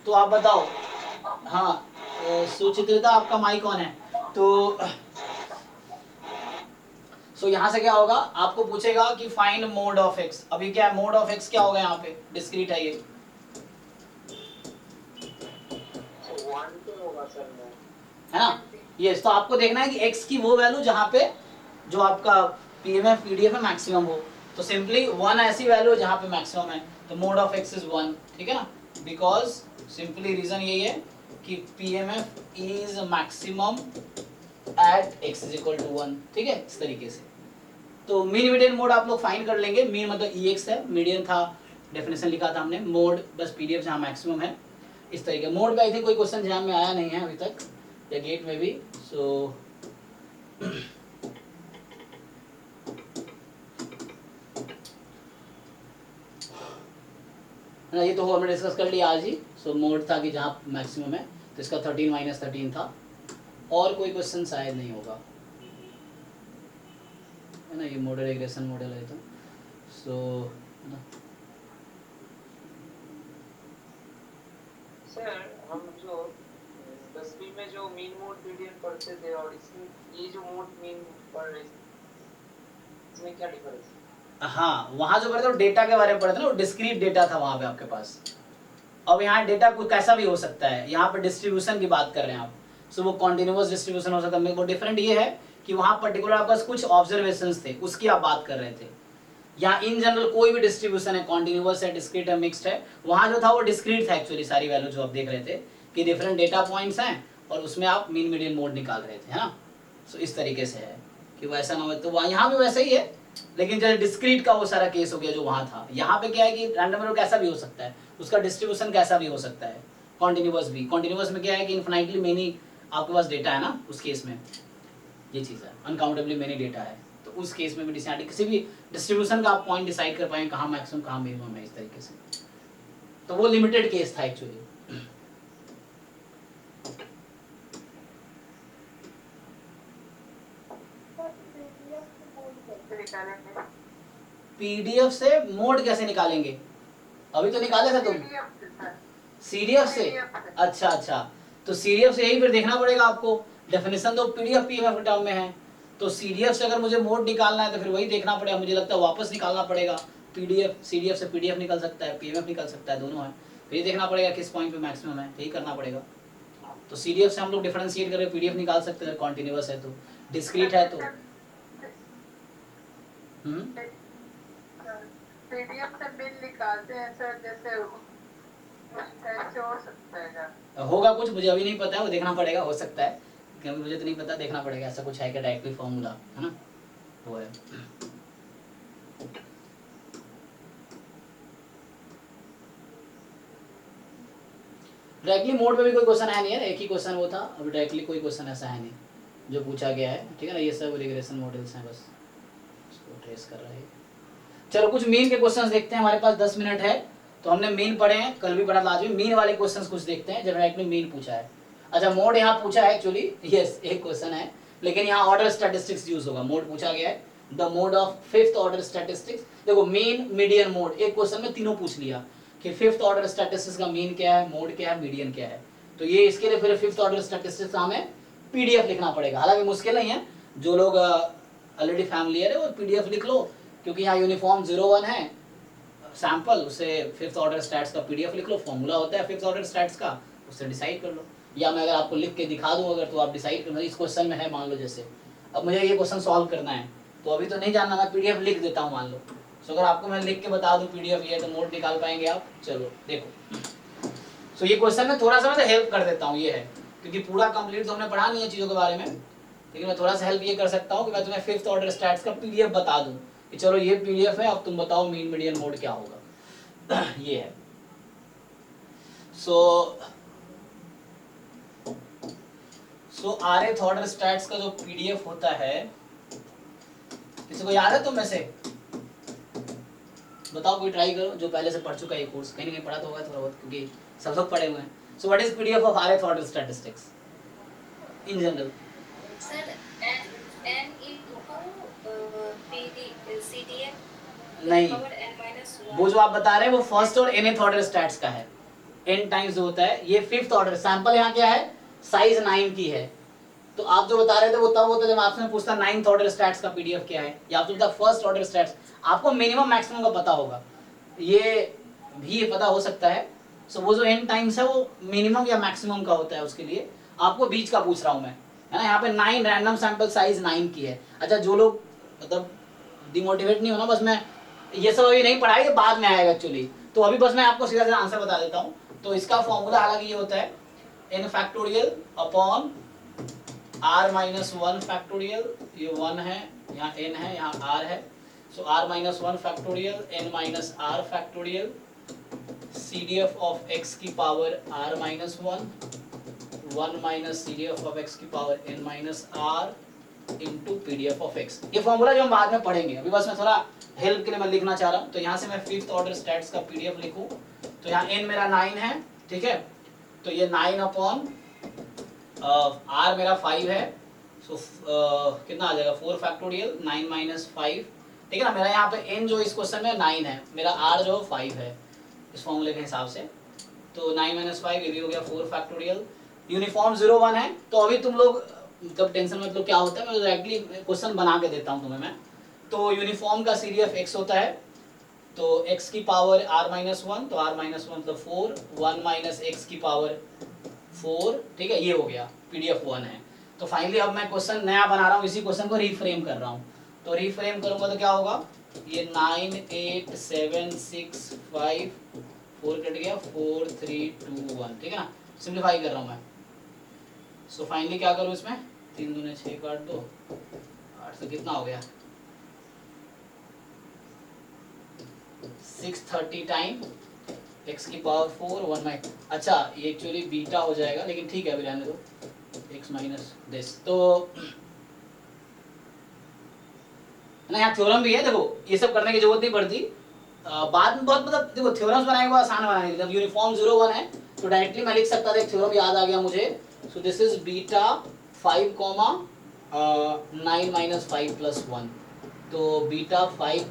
तो आप बताओ। हाँ सुचित्रिता आपका माइक ऑन है। तो सो यहाँ से क्या होगा, आपको पूछेगा कि फाइंड मोड ऑफ एक्स। अभी क्या है, मोड ऑफ एक्स क्या होगा, यहाँ पे डिस्क्रीट है ये, है ना। यस तो आपको देखना है कि एक्स की वो वैल्यू जहाँ पे जो आपका पीएमएफ पीडीएफ में मैक्सिमम हो। तो सिंपली 1 ऐसी वैल्यू है जहाँ पे मैक्सिमम है, तो मोड ऑफ एक्स इज 1, ठीक है ना। बिकॉज सिंपली रीजन यही है कि PMF is maximum at x is equal to 1, ठीक है, इस तरीके से। तो मीन मीडियन मोड आप लोग फाइंड कर लेंगे। मीन मतलब EX है, मीडियन था डेफिनेशन लिखा था हमने, मोड बस PDF जहाँ मैक्सिमम है इस तरीके। मोड पे आई थिंक कोई क्वेश्चन ध्यान में आया नहीं है अभी तक, या गेट में भी। सो ये तो हमने डिस्कस कर लिया आज ही। सो मोड था कि जहाँ मैक्सिमम है, तो इसका 13 - 13 था। और कोई क्वेश्चन शायद नहीं होगा, है ना। ये मॉडल रिग्रेशन मॉडल है तो सो सर हम जो 10वीं में जो मीन मोड पीडीएफ पढ़ते थे और इसमें ये जो मोड मीन पढ़ रहे इसमें क्या डिफरेंस है? हाँ, वहाँ जो पढ़ते डेटा के बारे में पढ़ते ना, वो डिस्क्रीट डेटा था वहाँ पे आपके पास। अब यहाँ डेटा कोई कैसा भी हो सकता है, यहाँ पे डिस्ट्रीब्यूशन की बात कर रहे हैं आप। सो वो कॉन्टिन्यूअस डिस्ट्रीब्यूशन हो सकता है। वो डिफरेंट ये है कि वहाँ पर्टिकुलर आपके पास कुछ ऑब्जर्वेशंस थे, उसकी आप बात कर रहे थे। यहाँ इन जनरल कोई भी डिस्ट्रीब्यूशन है, कॉन्टिन्यूअस है, डिस्क्रीट है, मिक्स्ड है, वहाँ जो था वो डिस्क्रीट था एक्चुअली। सारी वैल्यू जो आप देख रहे थे कि डिफरेंट डेटा पॉइंट्स हैं और उसमें आप मीन मीडियन मोड निकाल रहे थे, है ना। सो इस तरीके से है कि वैसा ना हो, तो वहाँ यहाँ भी वैसा ही है, लेकिन जैसे डिस्क्रीट का वो सारा केस हो गया जो वहाँ था। यहाँ पे क्या है कि रैंडम वैल्यू कैसा भी हो सकता है, उसका डिस्ट्रीब्यूशन कैसा भी हो सकता है, कॉन्टिन्यूअस भी। कॉन्टिन्यूअस में क्या है कि इन्फिनाइटली मेनी आपके पास डेटा है ना, उस केस में ये चीज़ है, अनकाउंटेबली मेनी डेटा है, तो उस केस में भी किसी भी डिस्ट्रीब्यूशन का आप पॉइंट डिसाइड कर पाएंगे कहाँ मैक्सिमम कहाँ मिनिमम है, इस तरीके से। तो वो लिमिटेड केस था एक्चुअली। PDF से मोड कैसे निकालेंगे? अभी तो निकाले थे तुम CDF से। अच्छा अच्छा, तो CDF से यही फिर देखना पड़ेगा आपको। डेफिनेशन तो PDF PMF टर्म में है, तो CDF से अगर मुझे मोड निकालना है तो फिर वही देखना पड़ेगा। मुझे लगता है वापस निकालना पड़ेगा। CDF से PDF निकल सकता है, PMF निकल सकता है, दोनों है। फिर ये देखना पड़ेगा किस पॉइंट पे मैक्सिमम है, यही करना पड़ेगा। तो CDF से हम लोग डिफरेंशिएट करके PDF निकाल सकते हैं, कॉन्टिन्यूअस है तो, डिस्क्रीट है तो। पीडीएफ से बिल निकालते हैं सर, जैसे ऐसे हो सकता है क्या? होगा कुछ, मुझे अभी नहीं पता है, वो देखना पड़ेगा, हो सकता है, क्योंकि मुझे तो नहीं पता, देखना पड़ेगा ऐसा कुछ है क्या डायरेक्टली फॉर्मूला, है ना। वो है डायरेक्टली मोड पे भी कोई क्वेश्चन है नहीं है, एक ही क्वेश्चन वो था। अभी डायरेक्टली कोई क्वेश्चन ऐसा है नहीं जो पूछा गया है, ठीक है ना। ये सब रिग्रेशन मॉडल्स हैं, बस इसको ट्रेस कर रहे हैं। चलो कुछ मीन के क्वेश्चंस देखते हैं, हमारे पास 10 मिनट है, तो हमने मीन पढ़े हैं, कल भी पढ़ा था, आज भी मीन वाले क्वेश्चंस कुछ देखते हैं। जब डायरेक्टली मीन पूछा है, अच्छा मोड यहाँ पूछा है एक्चुअली, यस एक क्वेश्चन है, लेकिन यहाँ ऑर्डर स्टैटिस्टिक्स यूज होगा। मोड पूछा गया है, the mode of 5th order statistics. देखो मीन मीडियन मोड, एक क्वेश्चन में तीनों पूछ लिया कि 5th ऑर्डर स्टैटिस्टिक्स का मीन क्या है, मोड क्या है, मीडियन क्या है। तो ये इसके लिए फिर 5th ऑर्डर स्टैटिस्टिक्स का हमें PDF लिखना पड़ेगा। हालांकि मुश्किल नहीं है, जो लोग ऑलरेडी फैमिलियर है वो PDF लिख लो, क्योंकि यहाँ यूनिफॉर्म 01 है सैंपल, उससे 5th ऑर्डर स्टैट्स का PDF लिख लो, फॉर्मूला होता है 5th ऑर्डर स्टैट्स का, उससे डिसाइड कर लो। या मैं अगर आपको लिख के दिखा दूं अगर, तो आप डिसाइड करना। इस क्वेश्चन में है, मान लो जैसे अब मुझे ये क्वेश्चन सॉल्व करना है, तो अभी तो नहीं जानना, मैं PDF लिख देता हूँ मान लो। सो अगर आपको मैं लिख के बता दूं PDF ये, तो मोड निकाल पाएंगे आप। चलो देखो, सो ये क्वेश्चन में थोड़ा सा मैं हेल्प कर देता हूँ, ये है क्योंकि पूरा कंप्लीट तो हमने पढ़ा नहीं है चीज़ों के बारे में, लेकिन मैं थोड़ा सा हेल्प ये कर सकता हूँ कि मैं तुम्हें 5th ऑर्डर स्टैट्स का PDF बता दूँ कि चलो ये PDF है, अब तुम बताओ मीन मीडियन मोड क्या होगा। ये है। सो rth ऑर्डर स्टैट्स का जो PDF होता है, किसी को याद है तुम में से? बताओ, कोई ट्राई करो जो पहले से पढ़ चुका है ये कोर्स, कहीं ना कहीं पढ़ा तो होगा थोड़ा बहुत, क्योंकि सब लोग पढ़े हुए हैं। सो what is PDF of rth order statistics in general? Sir n CDF नहीं, power n-1। वो जो आप बता रहे हैं वो फर्स्ट और nth ऑर्डर स्टैट्स का है, n टाइम्स जो होता है। ये 5th ऑर्डर सैंपल यहाँ क्या है, साइज 9 की है। तो आप जो बता रहे थे वो तब होता है जब आपसे पूछता 9th ऑर्डर स्टैट्स का PDF क्या है, या आप पूछता फर्स्ट ऑर्डर स्टैट्स। आपको मिनिमम मैक्सिमम का पता होगा, ये भी पता हो सकता है। सो वो जो n टाइम्स है वो मिनिमम या मैक्सिमम का होता है, उसके लिए आपको बीच का पूछ रहा हूँ मैं, है ना। यहाँ पे 9 रैंडम सैंपल साइज 9 की है। अच्छा, जो लोग मतलब डिमोटिवेट नहीं होना, बस मैं ये सब अभी नहीं पढ़ाई, बाद में आएगा एक्चुअली। तो अभी बस मैं आपको सीधा सीधा आंसर बता देता हूँ। तो इसका फॉर्मूला हालांकि ये होता है n factorial upon r - 1 factorial, ये 1 है, यहाँ n है, यहाँ r है, सो r minus 1 factorial n minus r factorial CDF of x की power r minus 1 minus CDF of x की power n minus r into PDF of x। ये formula जो हम बाद में पढ़ेंगे, अभी बस मैं थोड़ा हेल्प के लिए मैं लिखना चाह रहा हूँ। तो यहाँ से मैं 5th ऑर्डर स्टैट्स का PDF लिखूँ, तो यहाँ n मेरा 9 है, ठीक है, तो ये 9 अपॉन r मेरा 5 है, सो कितना आ जाएगा 4 फैक्टोरियल 9 माइनस 5, ठीक है ना। मेरा यहाँ पे n जो इस क्वेश्चन में 9 है, मेरा r जो 5 है इस फॉर्मूले के हिसाब से, तो 9 माइनस 5 ये भी हो गया 4 फैक्टोरियल। यूनिफॉर्म 0 1 है, तो अभी तुम लोग मतलब टेंशन मतलब क्या होता है, मैं डायरेक्टली क्वेश्चन बना के देता हूँ तुम्हें मैं। तो यूनिफॉर्म का CDF x होता है, तो x की पावर r माइनस 1, तो r माइनस 1 मतलब 4, 1 माइनस x की पावर 4, ठीक है, ये हो गया PDF 1 है। तो फाइनली अब मैं क्वेश्चन नया बना रहा हूँ, इसी क्वेश्चन को रीफ्रेम कर रहा हूँ। तो रीफ्रेम करूँगा तो क्या होगा, ये 9 8 7 6 5 4 कट गया 4 3 2 1, ठीक है ना, सिंप्लीफाई कर रहा हूँ मैं। सो फाइनली क्या करूँ इसमें, 3 दूने 6 काट दो, 8 से कितना हो गया 630 टाइम x की पावर 4 1 माइनस, अच्छा ये एक्चुअली बीटा हो जाएगा, लेकिन ठीक है अभी रहने दो, x माइनस दिस। तो ना यहाँ थ्योरम भी है, देखो ये सब करने की जरूरत नहीं पड़ती, बाद में बहुत मतलब देखो थ्योरम्स बनाने के बाद आसान बनाने के लिए। जब यूनिफॉर्म 0 1 है तो डायरेक्टली मैं लिख सकता था, एक थ्योरम याद आ गया मुझे, so this is beta 5 9 minus 5 plus 1, तो बीटा 5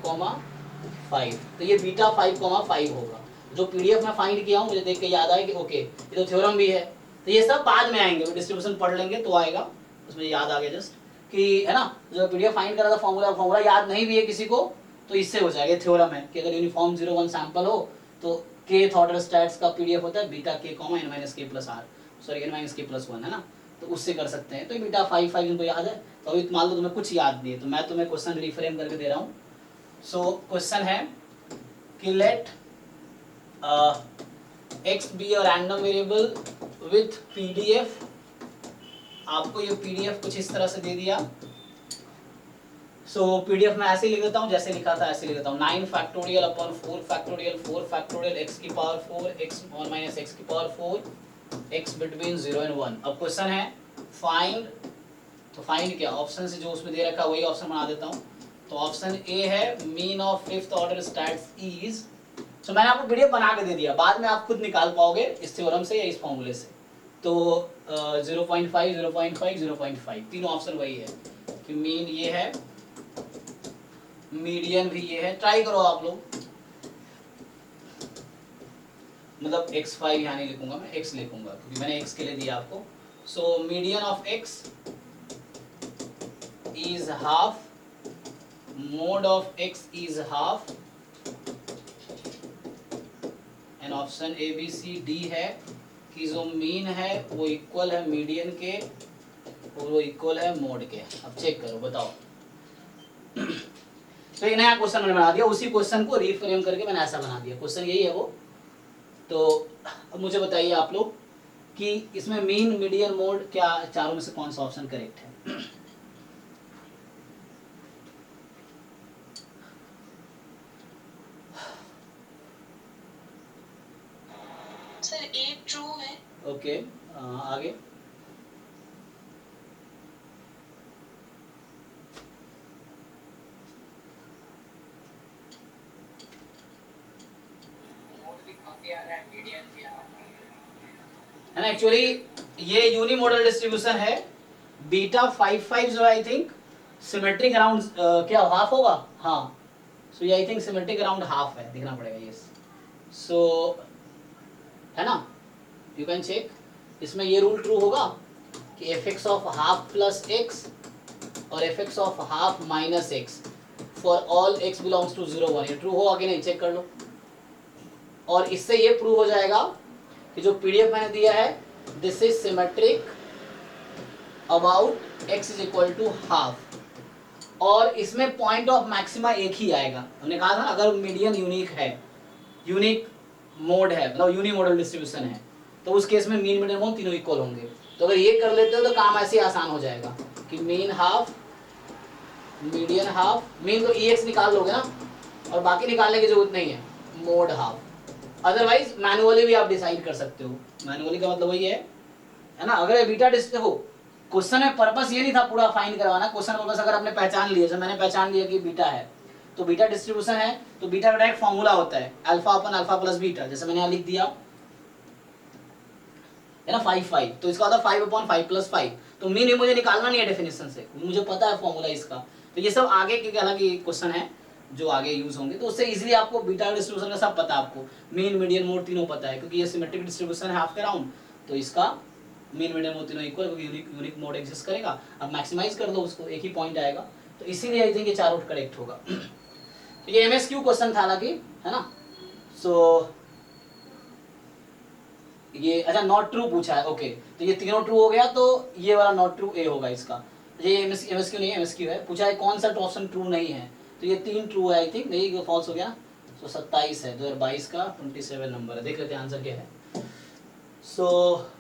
5, तो ये बीटा 5 5 होगा। जो PDF में फाइंड किया हूँ मुझे देख के याद आया कि ओके ये तो थ्योरम भी है, तो ये सब बाद में आएंगे, डिस्ट्रीब्यूशन पढ़ लेंगे तो आएगा, उसमें याद आ गया जस्ट कि है ना, जो PDF फाइंड करा था फॉर्मूला याद नहीं भी है किसी को तो इससे हो जाएगा, थ्योरम है कि अगर यूनिफॉर्म 0 1 सैंपल हो तो kth ऑर्डर स्टैट्स का PDF होता है beta k n minus k plus r, sorry n minus k plus 1 है ना, तो उससे कर सकते हैं। तो बीटा 5 5 इनको याद है, तो अभी मान लो तुम्हें कुछ याद नहीं है तो मैं तुम्हें क्वेश्चन रिफ्रेम करके दे रहा हूँ। सो क्वेश्चन है कि let x be a random variable with PDF, आपको ये PDF कुछ इस तरह से दे दिया। सो PDF में ऐसे लिख देता हूँ, जैसे लिखा था ऐसे लिख देता हूँ, 9 फैक्टोरियल अपॉन 4 फैक्टोरियल x की पावर 4 x और माइनस x की पावर 4 x बिटवीन 0 एंड 1। अब क्वेश्चन है फाइंड, तो फाइंड क्या, ऑप्शन से जो उसमें दे रखा है वही ऑप्शन बना देता हूँ। तो ऑप्शन ए है mean of 5th order stats is, तो मैंने आपको PDF बना के दे दिया, बाद में आप खुद निकाल पाओगे इस थ्योरम से या इस फॉर्मूले से। तो 0.5 0.5 0.5 तीनों ऑप्शन वही है कि मीन ये है, मीडियन भी ये है, ट्राई करो आप लोग, मतलब x5 यहाँ नहीं लिखूंगा मैं, x लिखूंगा क्योंकि मैंने x के लिए दिया आपको। So median of x is half, mode of x is half, and option A B C D है कि जो मीन है वो इक्वल है मीडियन के और वो इक्वल है मोड के। अब चेक करो बताओ। तो एक नया क्वेश्चन मैंने बना दिया, उसी क्वेश्चन को रीफ्रेम करके मैंने ऐसा बना दिया, क्वेश्चन यही है वो। तो अब मुझे बताइए आप लोग कि इसमें मीन मीडियन मोड क्या चारों में से कौन सा ऑप्शन करेक्ट है। सर ए ट्रू है। ओके आगे। मोड भी काफी आ रहा है, मीडियन भी आ रहा है ना, एक्चुअली ये यूनी मॉडल डिस्ट्रीब्यूशन है। बीटा 5 5 जो आई थिंक सिमेट्रिक अराउंड क्या हाफ होगा, हाँ, सो ये I think symmetric around half है, देखना पड़ेगा ये। सो है ना, यू कैन चेक, इसमें ये रूल ट्रू होगा कि fx of half plus x और fx of half minus x for all x belongs to 0 1, ये ट्रू होगा कि नहीं चेक कर लो। और इससे ये प्रूव हो जाएगा कि जो PDF मैंने दिया है this is symmetric about x is equal to half, और इसमें पॉइंट ऑफ मैक्सिमा एक ही आएगा। हमने कहा था ना अगर मीडियन यूनिक है, यूनिक मोड है, मतलब यूनी मॉडल डिस्ट्रीब्यूशन है, तो उस केस में मीन मीडियन मोड तीनों इक्वल होंगे। तो अगर ये कर लेते हो तो काम ऐसे ही आसान हो जाएगा कि mean half median half, mean तो EX निकाल लोगे ना, और बाकी निकालने की जरूरत नहीं है, मोड हाफ। अदरवाइज मैनुअली भी आप डिसाइड कर सकते हो, मैनुअली का मतलब वही है ना। अगर बीटा देखो क्वेश्चन में पर्पस ये नहीं था पूरा फाइंड करवाना, क्वेश्चन पर्पस अगर आपने पहचान लिया, जब मैंने पहचान लिया कि बीटा है तो बीटा डिस्ट्रीब्यूशन है, तो बीटा का डायरेक्ट फॉर्मूला होता है अल्फा अपन अल्फा प्लस बीटा, जैसे मैंने यहाँ लिख दिया है ना 5 5, तो इसका होता है 5/5 + 5। तो मीन ये मुझे निकालना नहीं है डेफिनेशन से, मुझे पता है फॉर्मूला इसका। तो ये सब आगे के हालांकि क्वेश्चन है जो आगे यूज होंगे, तो उससे इजीली आपको बीटा डिस्ट्रीब्यूशन का सब पता है, आपको मीन मीडियन मोड तीनों पता है, क्योंकि ये सिमेट्रिक डिस्ट्रीब्यूशन है हाफ के राउंड, तो इसका मीन मीडियन मोड तीनों इक्वल, क्योंकि यूनिक मोड एग्जिस्ट करेगा। अब मैक्सिमाइज कर लो उसको, एक ही पॉइंट आएगा, तो इसीलिए आई थिंक ये चारों करेक्ट होगा। तो ये MSQ क्वेश्चन था हालांकि, है ना। सो ये अच्छा नॉट ट्रू पूछा है, ओके, तो ये तीनों ट्रू हो गया, तो ये वाला नॉट ट्रू ए होगा इसका। ये MSQ नहीं है, MSQ है, पूछा है कौन सा ऑप्शन ट्रू नहीं है, तो ये 3 ट्रू है आई थिंक, नहीं फॉल्स हो गया। सो 27 है, 2022 का 27 नंबर है, देख लेते हैं आंसर क्या है। सो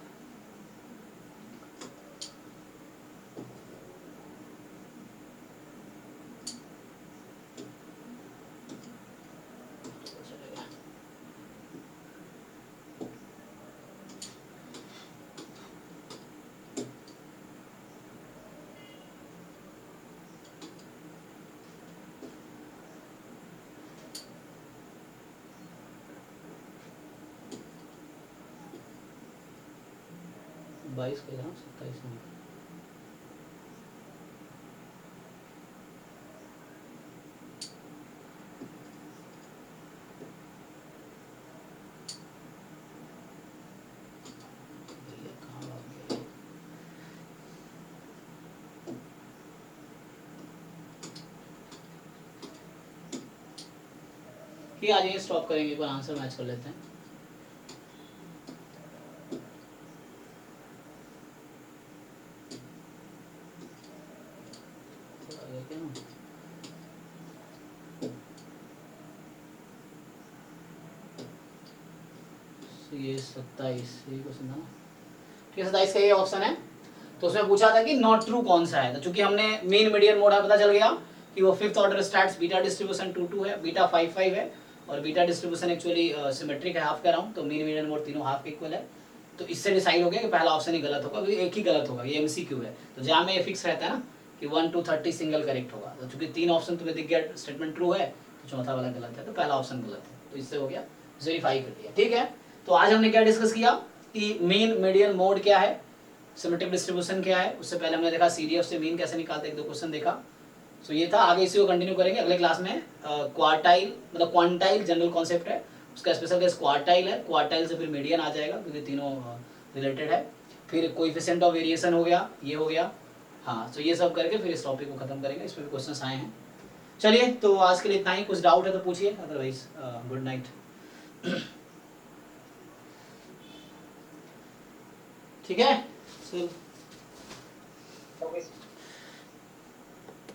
बाईस का 27 में ठीक है, आज यहीं स्टॉप करेंगे, एक बार आंसर मैच कर लेते हैं। ये 27 ये क्वेश्चन था ना, ठीक है 27 का ये ऑप्शन है। तो उसमें पूछा था कि नॉट ट्रू कौन सा है, तो चूंकि हमने मीन मीडियन मोड पता चल गया कि वो 5th order stats beta distribution 2 2 है, बीटा 5 5 है, और बीटा डिस्ट्रीब्यूशन एक्चुअली सिमेट्रिक है हाफ के अराउंड, तो मीन मीडियन मोड तीनों हाफ के इक्वल है। तो इससे डिसाइड हो गया कि पहला ऑप्शन ही गलत होगा, क्योंकि एक ही गलत होगा, ये MCQ है, तो जहाँ में ये फिक्स रहता है ना कि 1 to 30 सिंगल करेक्ट होगा, तो चूंकि 3 ऑप्शन तुम्हें दिख गया स्टेटमेंट ट्रू है, तो चौथा वाला गलत है, तो पहला ऑप्शन गलत है, तो इससे हो गया वेरीफाई कर लिया। ठीक है, तो आज हमने क्या डिस्कस किया कि मीन मीडियन मोड क्या है, सिमेट्रिक डिस्ट्रीब्यूशन क्या है, उससे पहले हमने देखा CDF से मीन कैसे निकालते, 1-2 क्वेश्चन देखा। सो ये था, आगे इसी को कंटिन्यू करेंगे अगले क्लास में। क्वार्टाइल मतलब क्वांटाइल जनरल कॉन्सेप्ट है, उसका स्पेशल केस क्वार्टाइल है, क्वार्टाइल से फिर मीडियन आ जाएगा, क्योंकि तीनों रिलेटेड है। फिर कोएफिशिएंट ऑफ वेरिएशन हो गया, ये हो गया, हाँ। तो ये सब करके फिर इस टॉपिक को खत्म करेंगे, इसमें भी क्वेश्चंस आए हैं। चलिए, तो आज के लिए इतना ही, कुछ डाउट है तो पूछिए, अदरवाइज गुड नाइट। ठीक है, चल